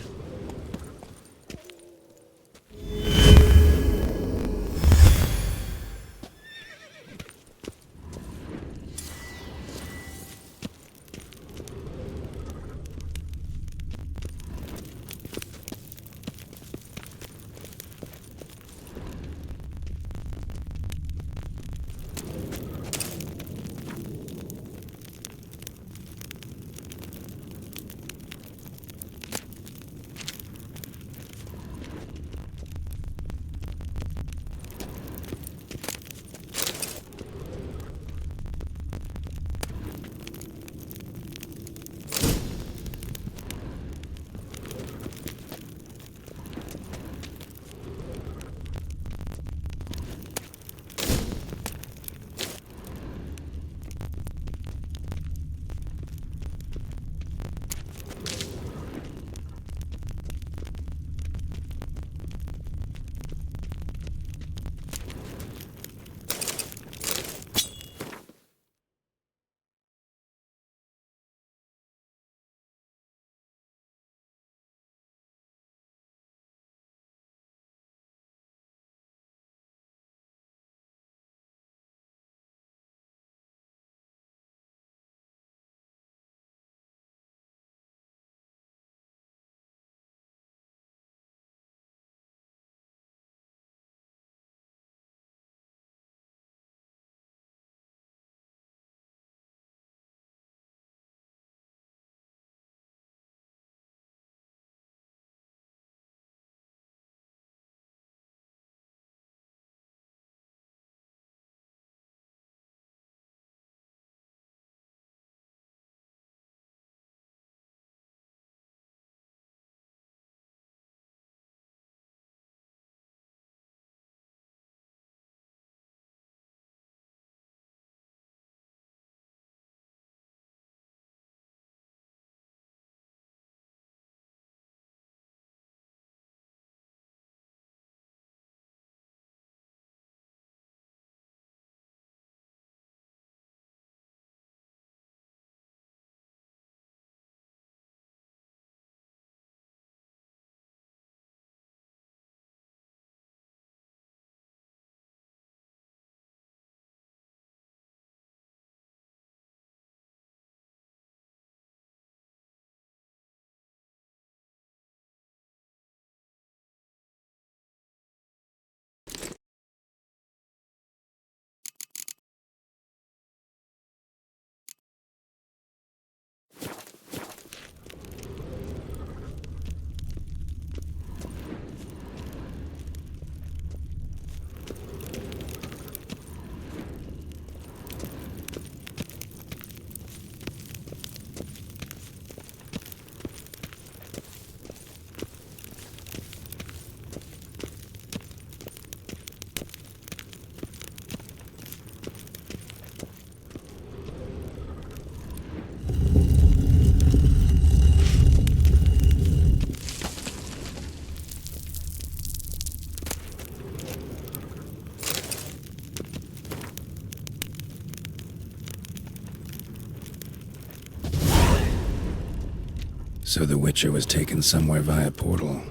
So the Witcher was taken somewhere via portal.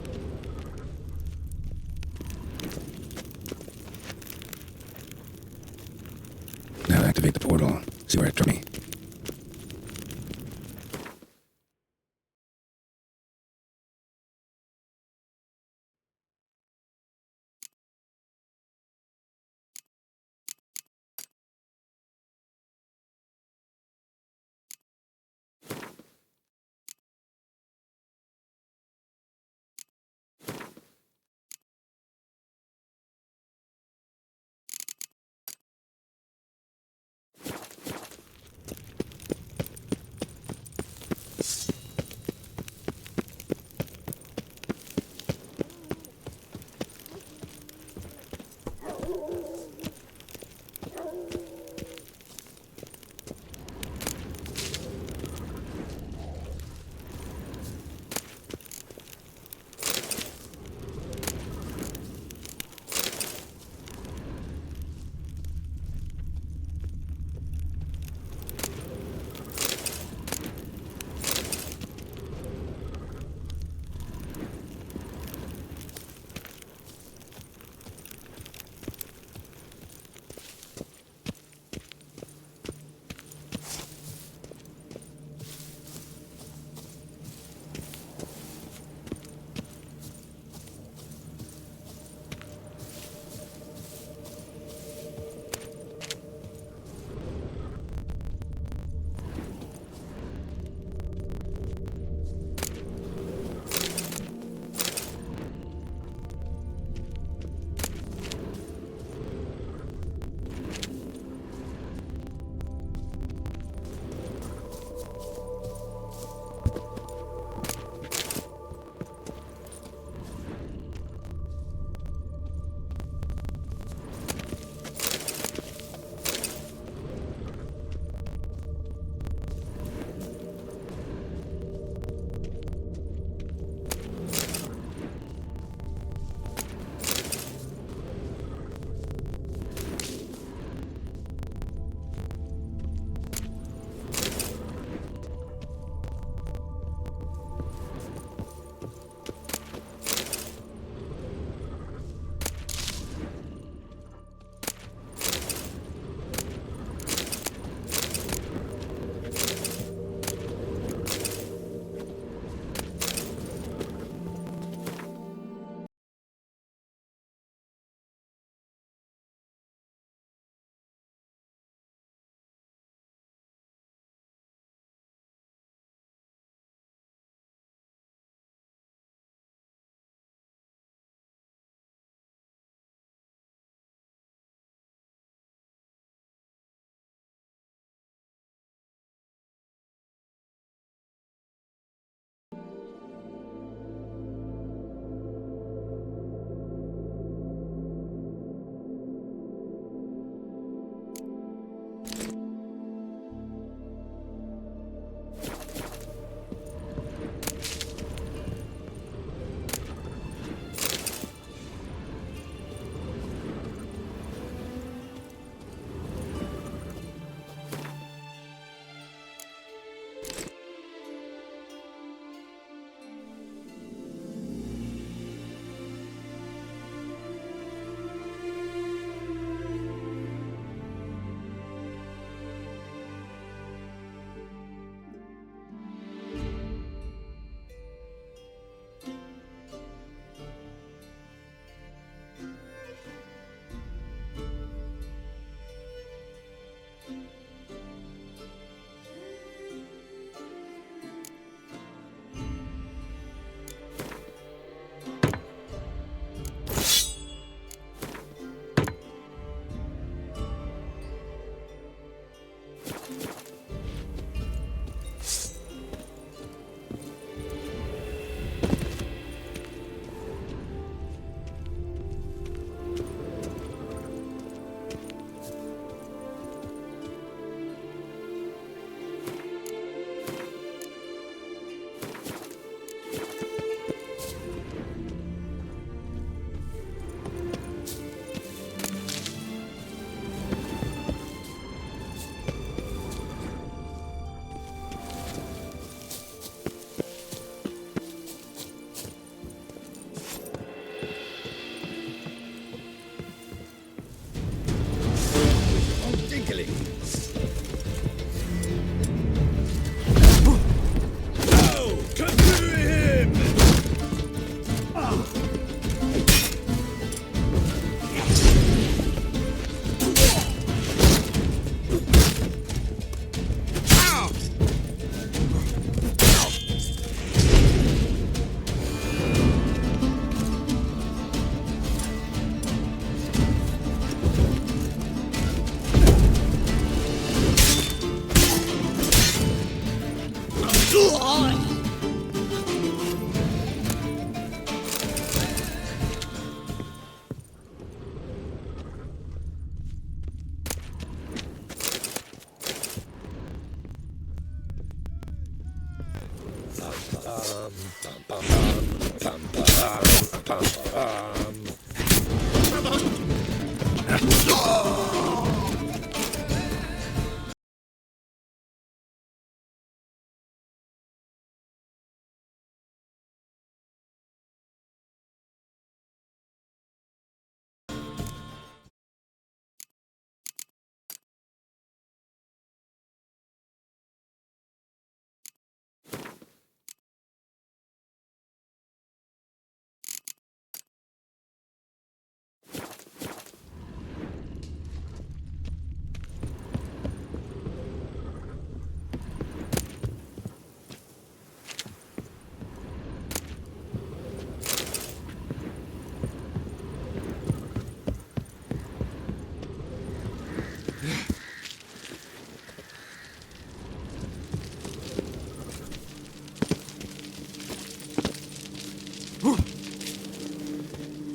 Now activate the portal. See where it took me.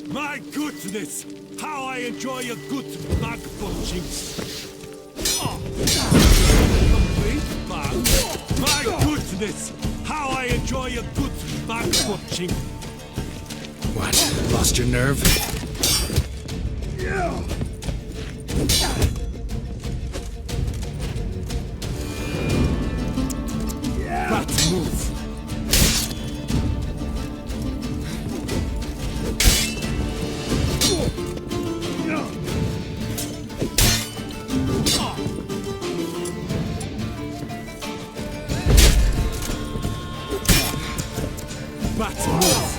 My goodness! How I enjoy a good mug punching! Oh. Complete mug. My goodness! How I enjoy a good mug punching! What? Lost your nerve? That move! That move!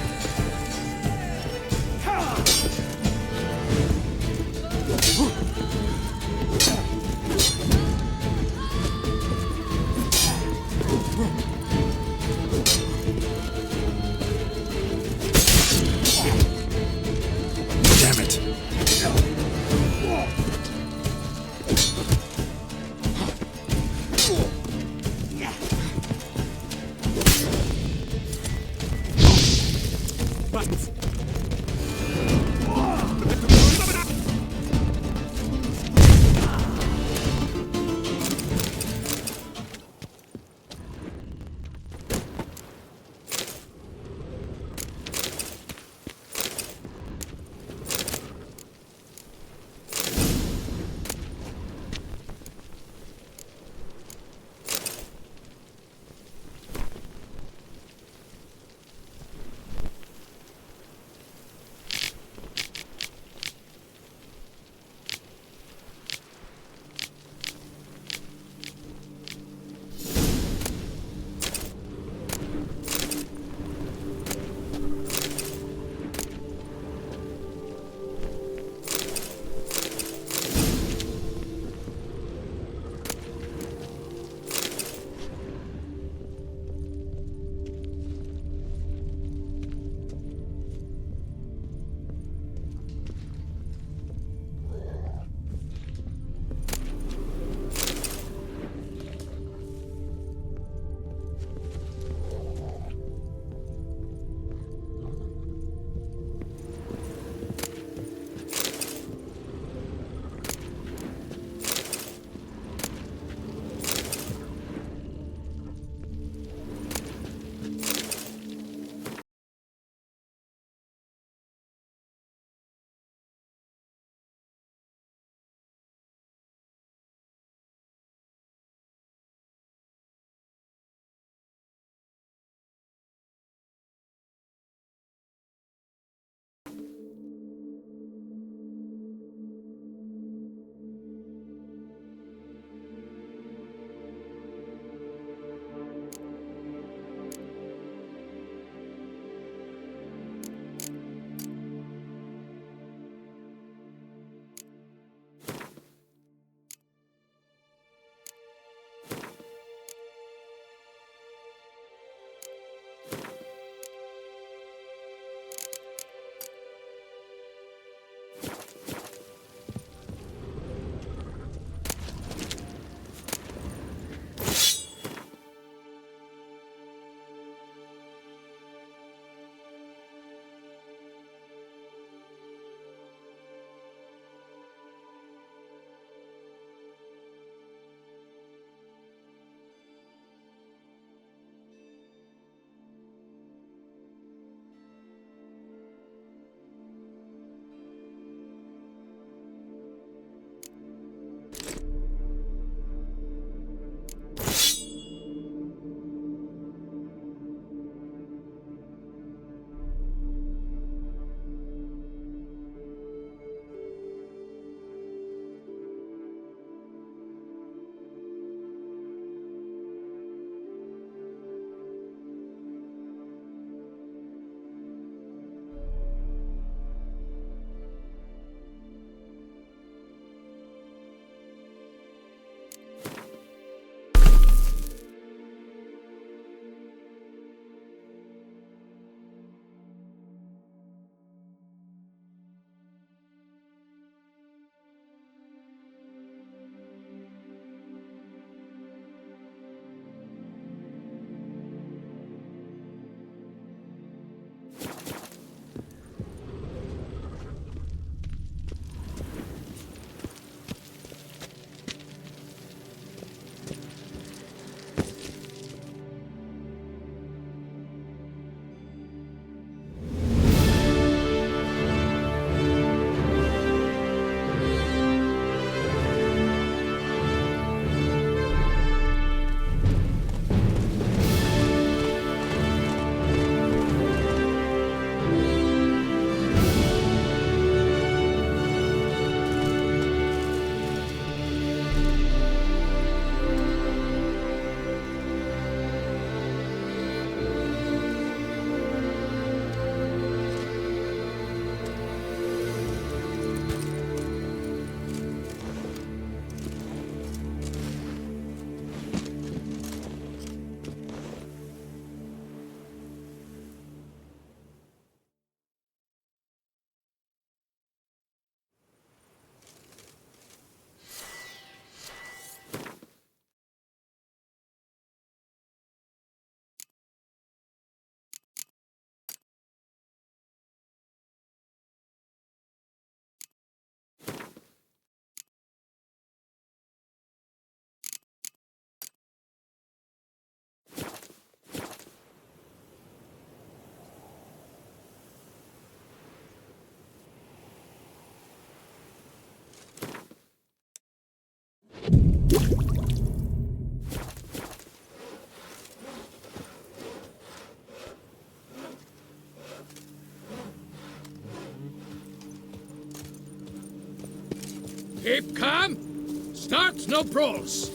Keep calm. Start no brawls.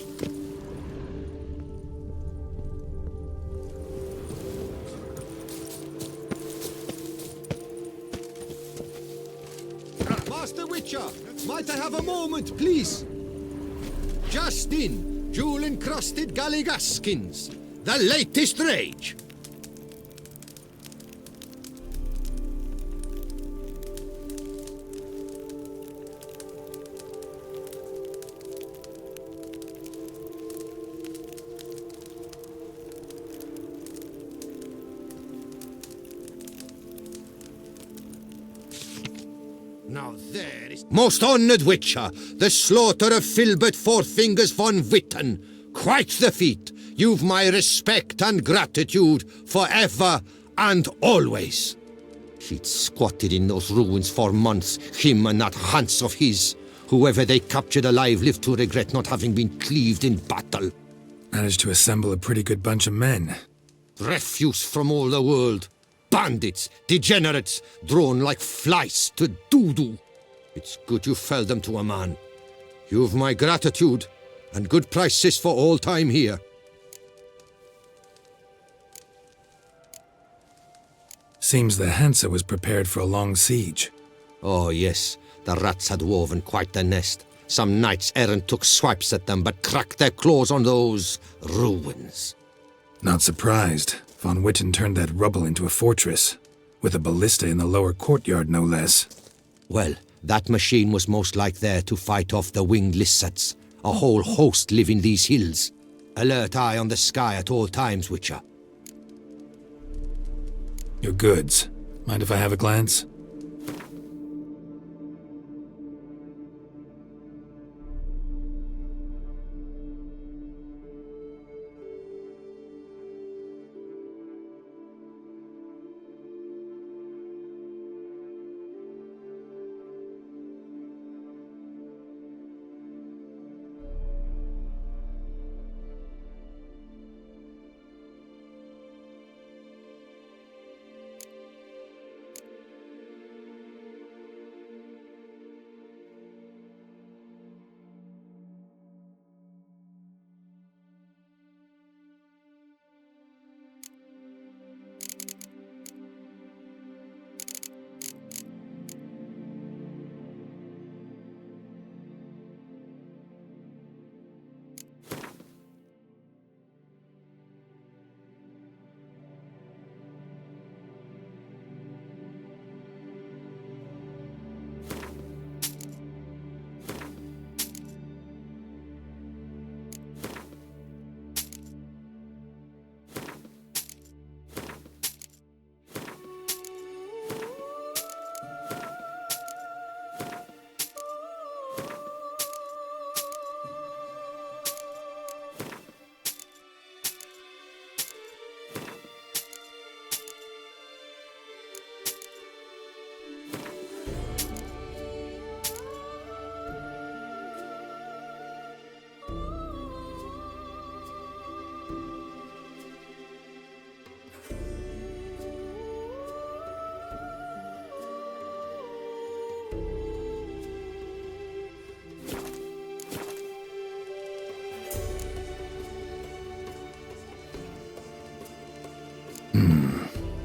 Master Witcher, might I have a moment, please? Just in, jewel-encrusted galligaskins, the latest rage. Now there is... Most honoured Witcher, the slaughter of Filbert Fourfingers von Witten. Quite the feat. You've my respect and gratitude forever and always. He'd squatted in those ruins for months, him and that Hans of his. Whoever they captured alive lived to regret not having been cleaved in battle. Managed to assemble a pretty good bunch of men. Refuse from all the world. Bandits, degenerates, drawn like flies to doo-doo. It's good you fell them to a man. You've my gratitude, and good prices for all time here. Seems the Hansa was prepared for a long siege. Oh yes, the rats had woven quite the nest. Some knights errant took swipes at them, but cracked their claws on those ruins. Not surprised. Von Witten turned that rubble into a fortress, with a ballista in the lower courtyard, no less. Well, that machine was most like there to fight off the winged lizards. A whole host live in these hills. Alert eye on the sky at all times, Witcher. Your goods. Mind if I have a glance?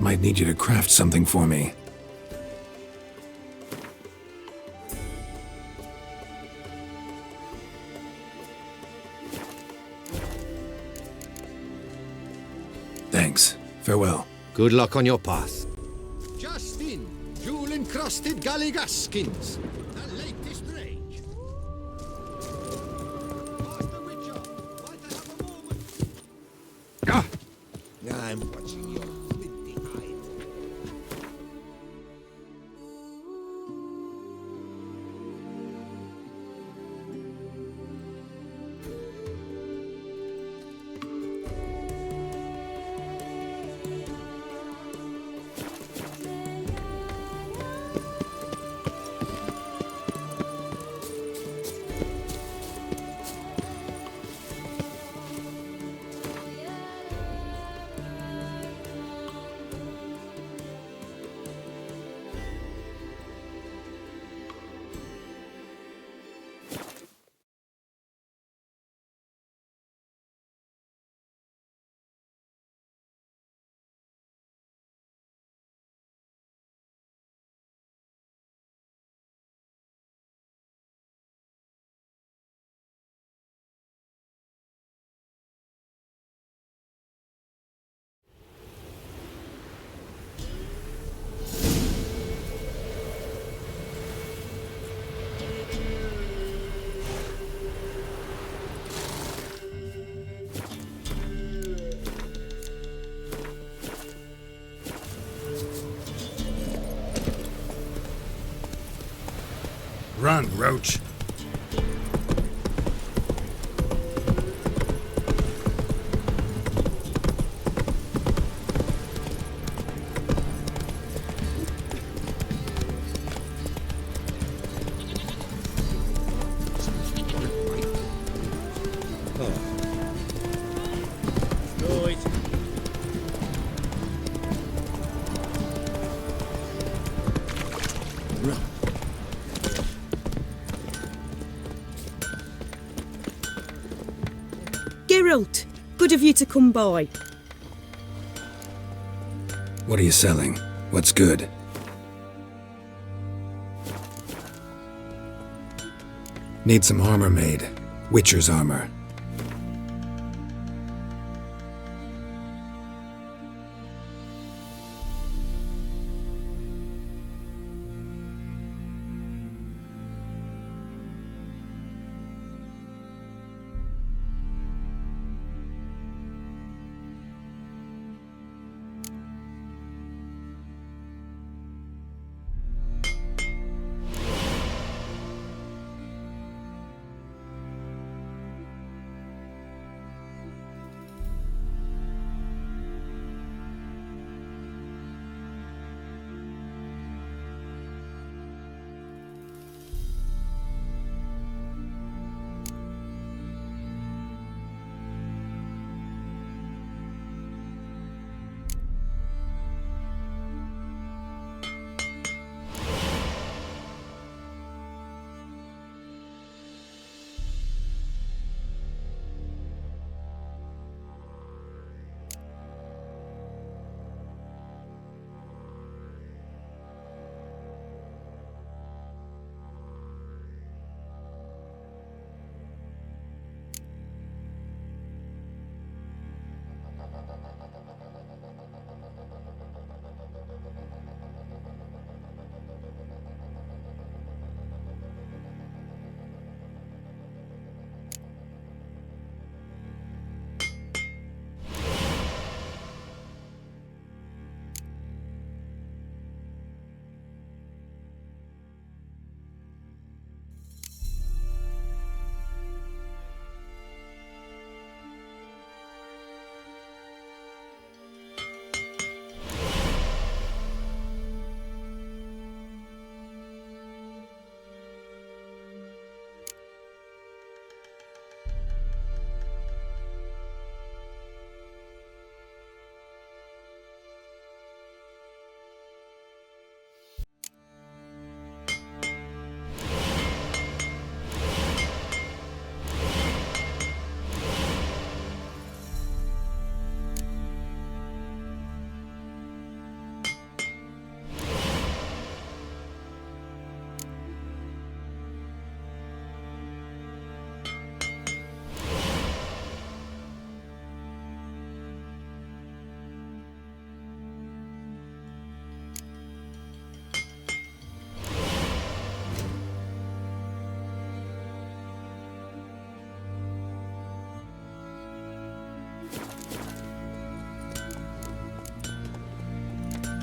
Might need you to craft something for me. Thanks. Farewell. Good luck on your path. Just in, jewel-encrusted galligaskins. The latest rage. Master Witcher, might I have a moment? Ah! I'm watching your flinty eye. Run, Roach. Geralt, good of you to come by. What are you selling? What's good? Need some armor made. Witcher's armor.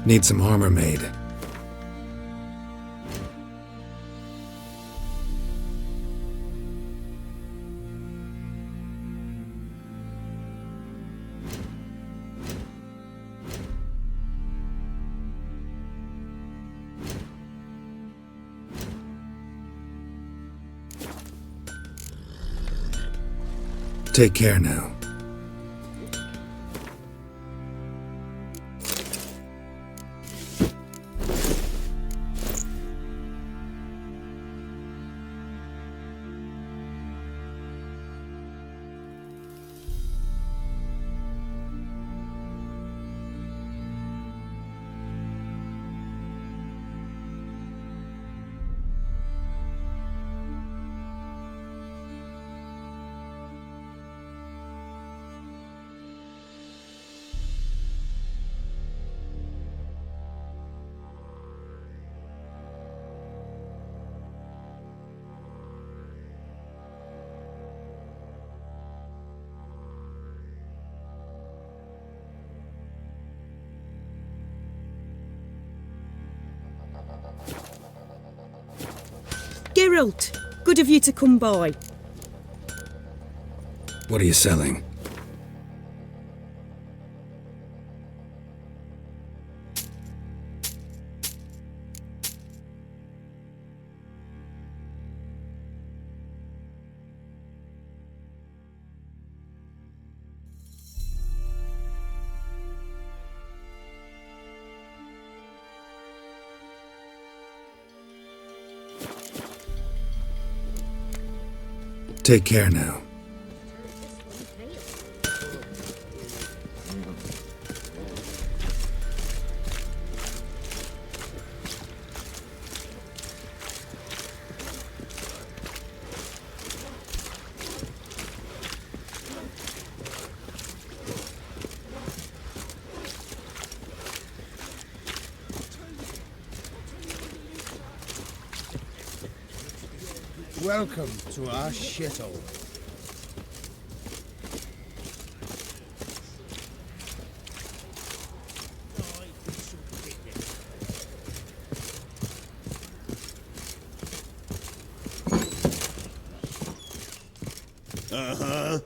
Need some armor made. Take care now. Geralt, good of you to come by. What are you selling? Take care now. Welcome to our shithole. Uh-huh.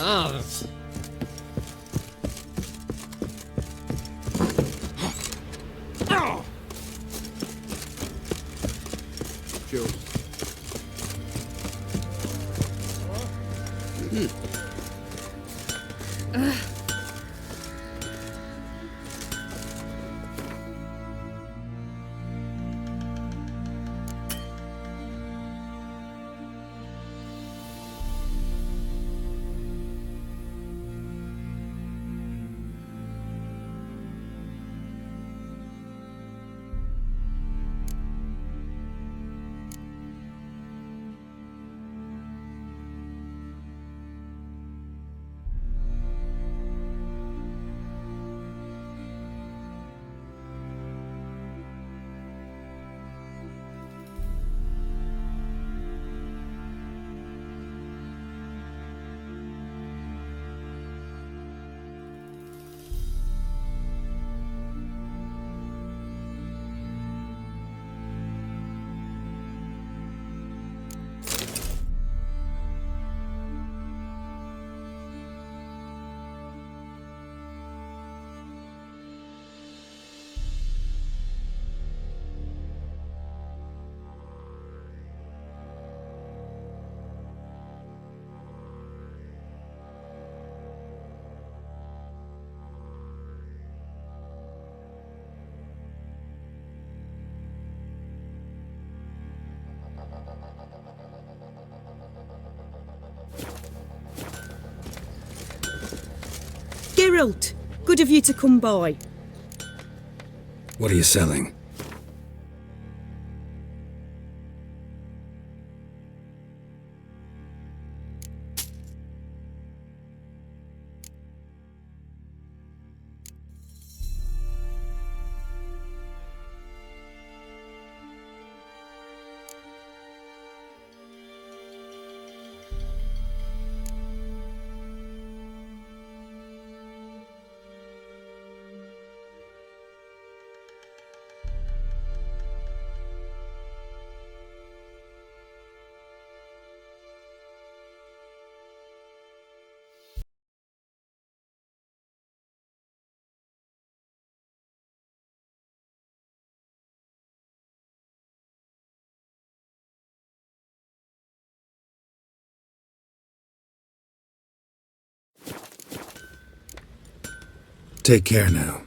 Ah. Jules. Geralt, good of you to come by. What are you selling? Take care now.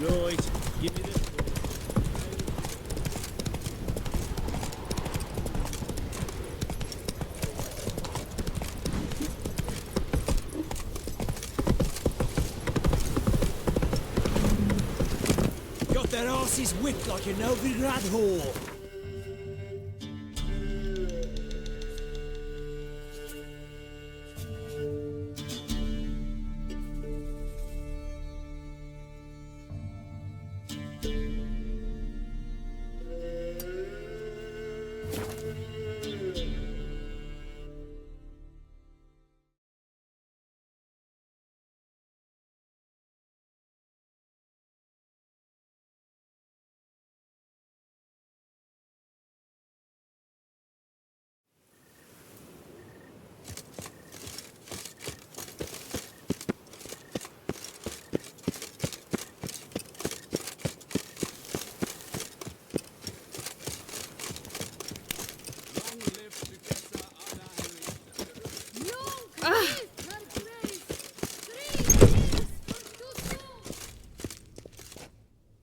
Lloyd, give me this. Got their asses whipped like a Novigrad whore.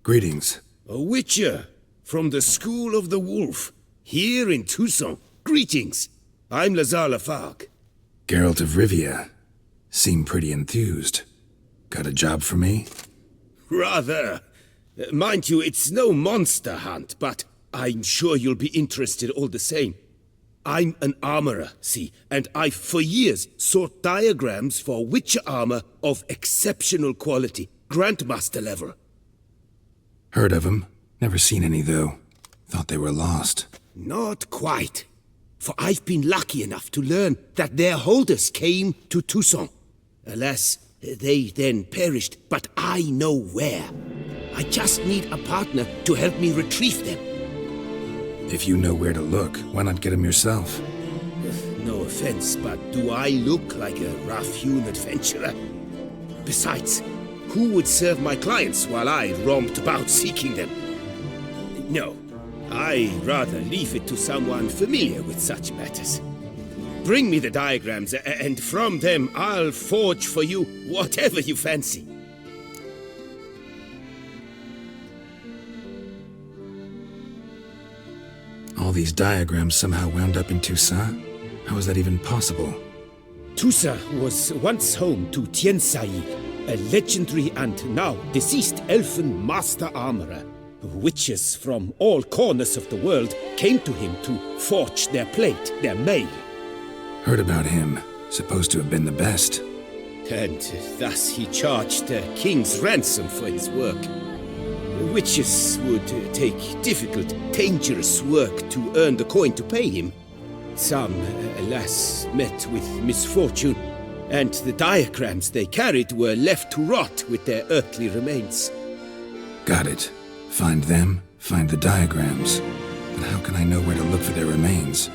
Greetings. A witcher from the School of the Wolf, here in Toussaint. Greetings. I'm Lazar Lafargue. Geralt of Rivia. Seem pretty enthused. Got a job for me? Rather. Mind you, it's no monster hunt, but I'm sure you'll be interested all the same. I'm an armorer, see, and I've for years sought diagrams for witcher armor of exceptional quality, Grandmaster level. Heard of them. Never seen any, though. Thought they were lost. Not quite. For I've been lucky enough to learn that their holders came to Toussaint. Alas, they then perished, but I know where. I just need a partner to help me retrieve them. If you know where to look, why not get them yourself? No offense, but do I look like a rough-hewn adventurer? Besides, who would serve my clients while I romped about seeking them? No, I'd rather leave it to someone familiar with such matters. Bring me the diagrams, and from them I'll forge for you whatever you fancy. All these diagrams somehow wound up in Toussaint? How is that even possible? Toussaint was once home to Tiensai, a legendary and now deceased elfin master armorer. Witches from all corners of the world came to him to forge their plate, their mail. Heard about him. Supposed to have been the best. And thus he charged a king's ransom for his work. Witches would take difficult, dangerous work to earn the coin to pay him. Some, alas, met with misfortune, and the diagrams they carried were left to rot with their earthly remains. Got it. Find them, Find the diagrams. But how can I know where to look for their remains?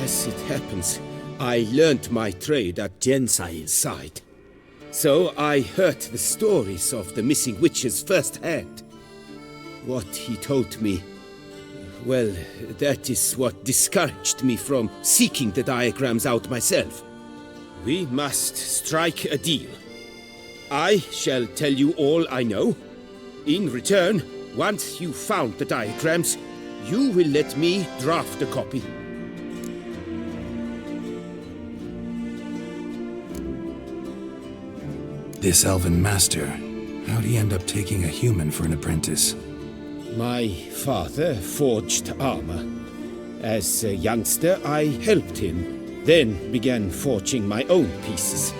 As it happens, I learnt my trade at Jensail's side. So I heard the stories of the missing witches firsthand. What he told me, well, that is what discouraged me from seeking the diagrams out myself. We must strike a deal. I shall tell you all I know. In return, once you've found the diagrams, you will let me draft a copy. This elven master, how'd he end up taking a human for an apprentice? My father forged armor. As a youngster, I helped him, then began forging my own pieces.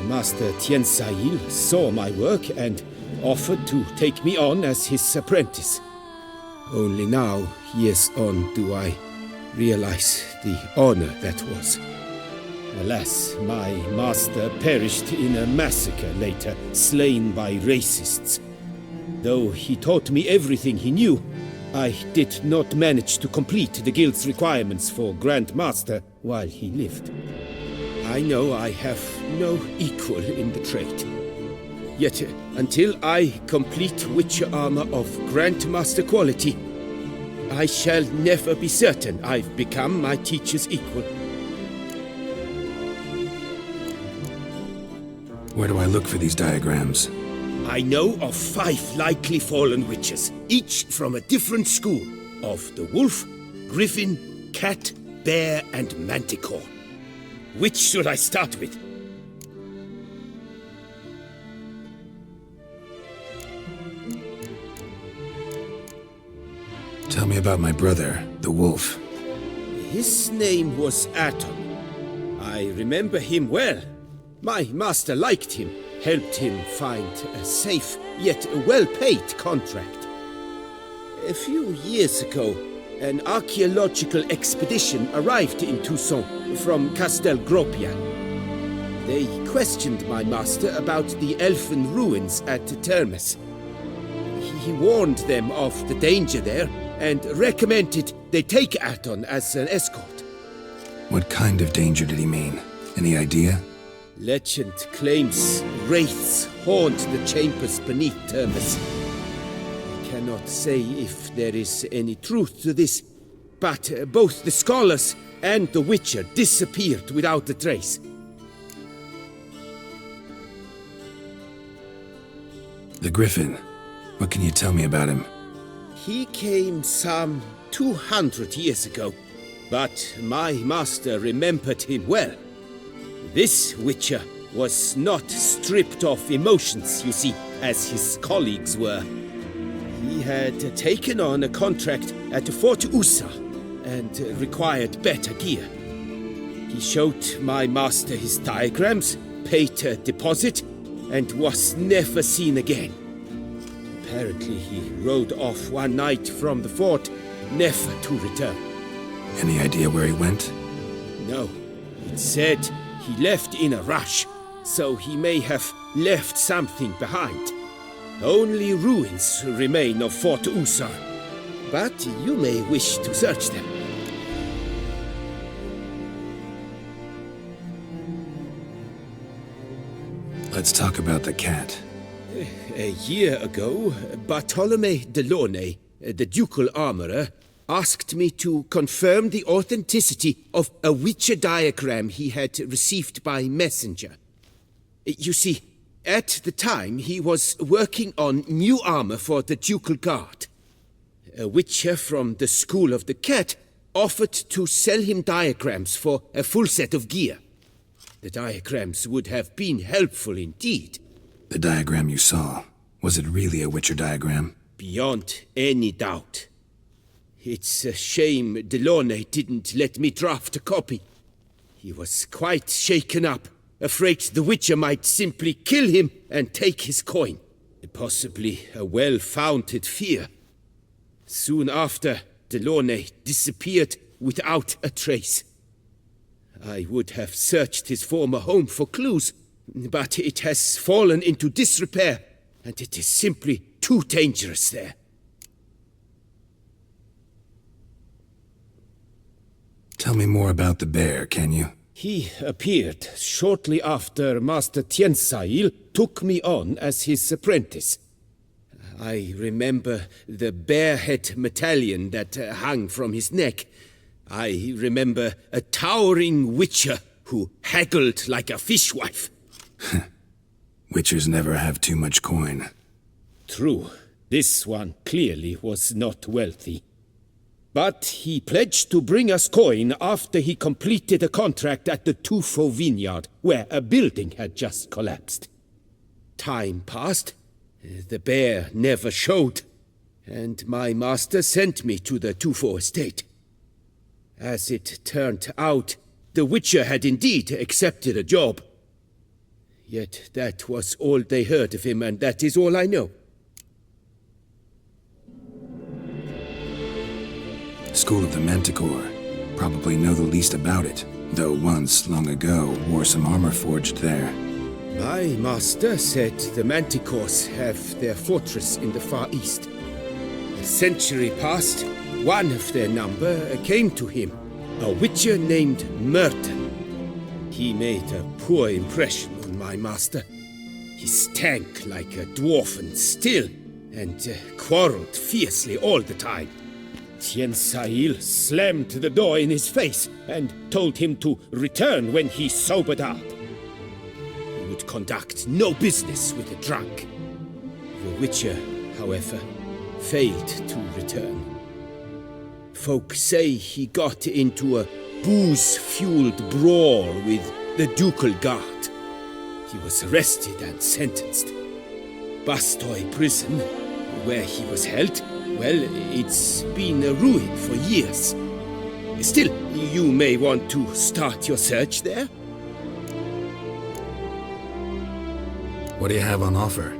Master Tiensail saw my work and offered to take me on as his apprentice. Only now, years on, do I realize the honor that was. Alas, my master perished in a massacre later, slain by racists. Though he taught me everything he knew, I did not manage to complete the guild's requirements for Grand Master while he lived. I know I have no equal in the trade. Yet, until I complete Witcher armor of Grandmaster quality, I shall never be certain I've become my teacher's equal. Where do I look for these diagrams? I know of 5 likely fallen witches, each from a different school, of the wolf, griffin, cat, bear, and manticore. Which should I start with? Tell me about my brother, the wolf. His name was Aton. I remember him well. My master liked him, helped him find a safe, yet well-paid contract. A few years ago, an archaeological expedition arrived in Toussaint from Castel Gropia. They questioned my master about the elfin ruins at Termes. He warned them of the danger there and recommended they take Aton as an escort. What kind of danger did he mean? Any idea? Legend claims wraiths haunt the chambers beneath Termes. I cannot say if there is any truth to this, but both the scholars and the Witcher disappeared without a trace. The Griffin. What can you tell me about him? He came some 200 years ago, but my master remembered him well. This Witcher was not stripped of emotions, you see, as his colleagues were. He had taken on a contract at Fort Usa and required better gear. He showed my master his diagrams, paid a deposit, and was never seen again. Apparently he rode off one night from the fort, never to return. Any idea where he went? No. It said he left in a rush, so he may have left something behind. Only ruins remain of Fort Usa, but you may wish to search them. Let's talk about the cat. A year ago, Bartolome Delaunay, the ducal armorer, asked me to confirm the authenticity of a Witcher diagram he had received by messenger. You see, at the time he was working on new armor for the ducal guard. A Witcher from the School of the Cat offered to sell him diagrams for a full set of gear. The diagrams would have been helpful indeed. The diagram you saw, was it really a Witcher diagram? Beyond any doubt. It's a shame Delaunay didn't let me draft a copy. He was quite shaken up, afraid the Witcher might simply kill him and take his coin. Possibly a well-founded fear. Soon after, Delaunay disappeared without a trace. I would have searched his former home for clues, but it has fallen into disrepair, and it is simply too dangerous there. Tell me more about the bear, can you? He appeared shortly after Master Tiensail took me on as his apprentice. I remember the bear-head medallion that hung from his neck. I remember a towering witcher who haggled like a fishwife. Witchers never have too much coin. True, this one clearly was not wealthy. But he pledged to bring us coin after he completed a contract at the Tufo vineyard, where a building had just collapsed. Time passed. The bear never showed, and my master sent me to the Tufo estate. As it turned out, the Witcher had indeed accepted a job. Yet that was all they heard of him, and that is all I know. School of the Manticore. Probably know the least about it, though once, long ago, wore some armor forged there. My master said the Manticores have their fortress in the far east. A century passed, one of their number came to him, a witcher named Merton. He made a poor impression on my master. He stank like a dwarfen still, and quarreled fiercely all the time. Tiensail slammed the door in his face and told him to return when he sobered up. He would conduct no business with a drunk. The Witcher, however, failed to return. Folk say he got into a booze-fueled brawl with the ducal guard. He was arrested and sentenced. Bastoy prison, where he was held, well, it's been a ruin for years. Still, you may want to start your search there. What do you have on offer?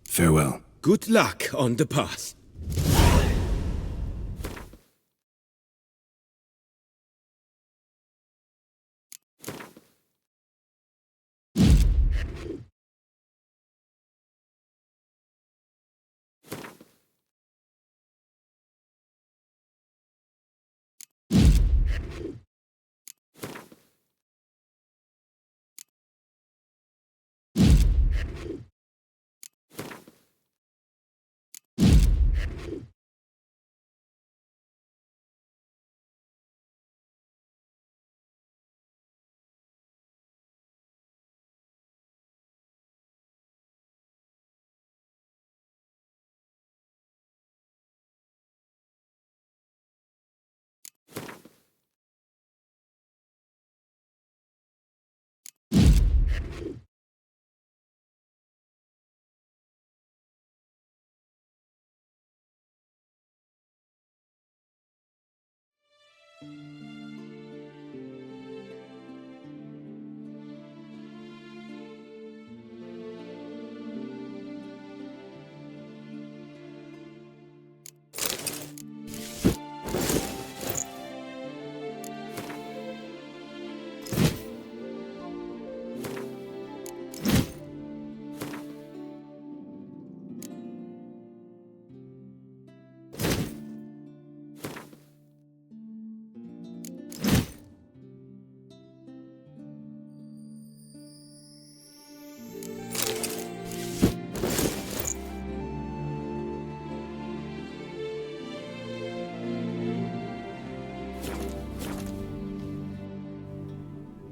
Farewell. Good luck on the path.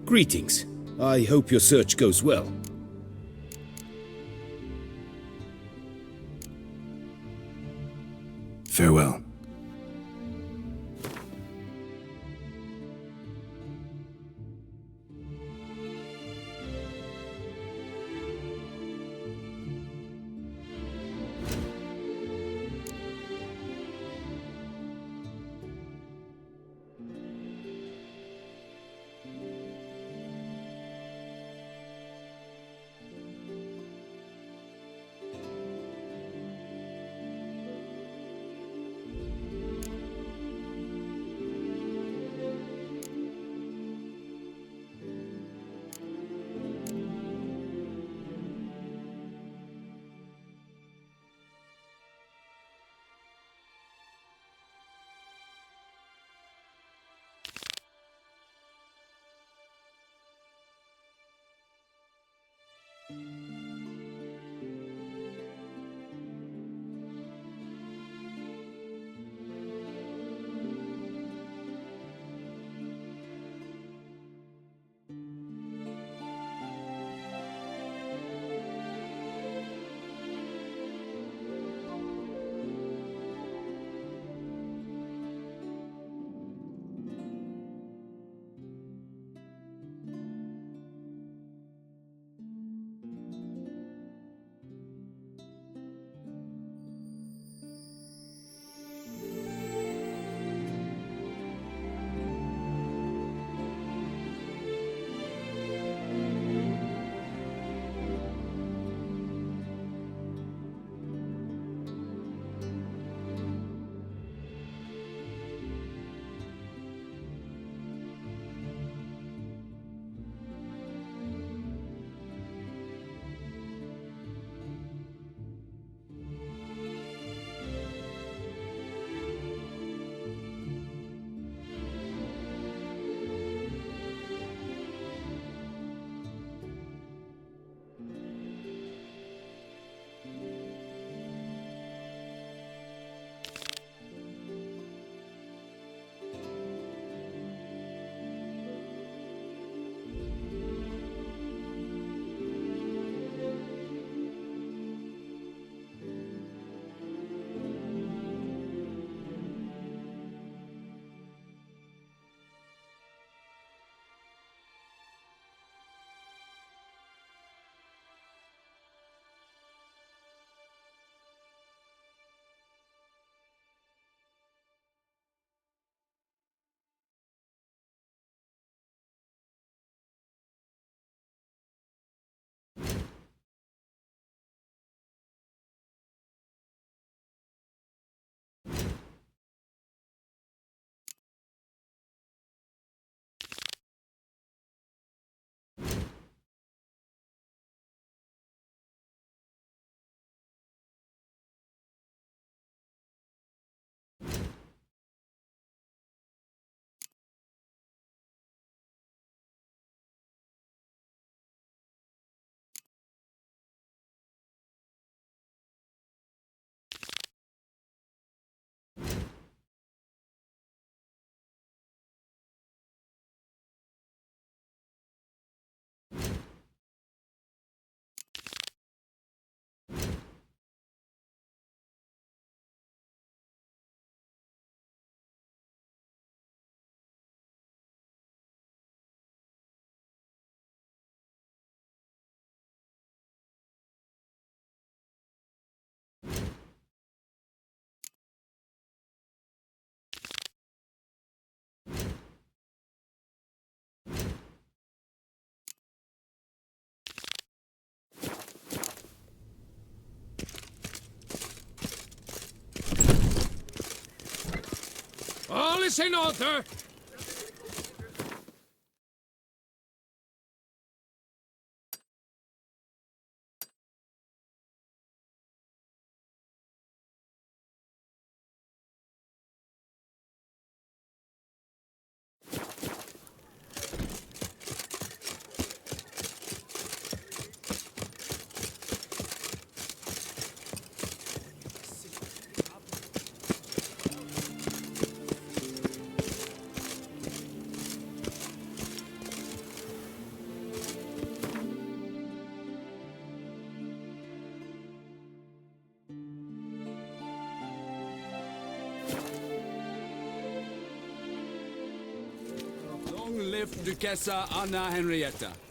Greetings. I hope your search goes well. Farewell. All is in order. Long live Duchessa Anna Henrietta.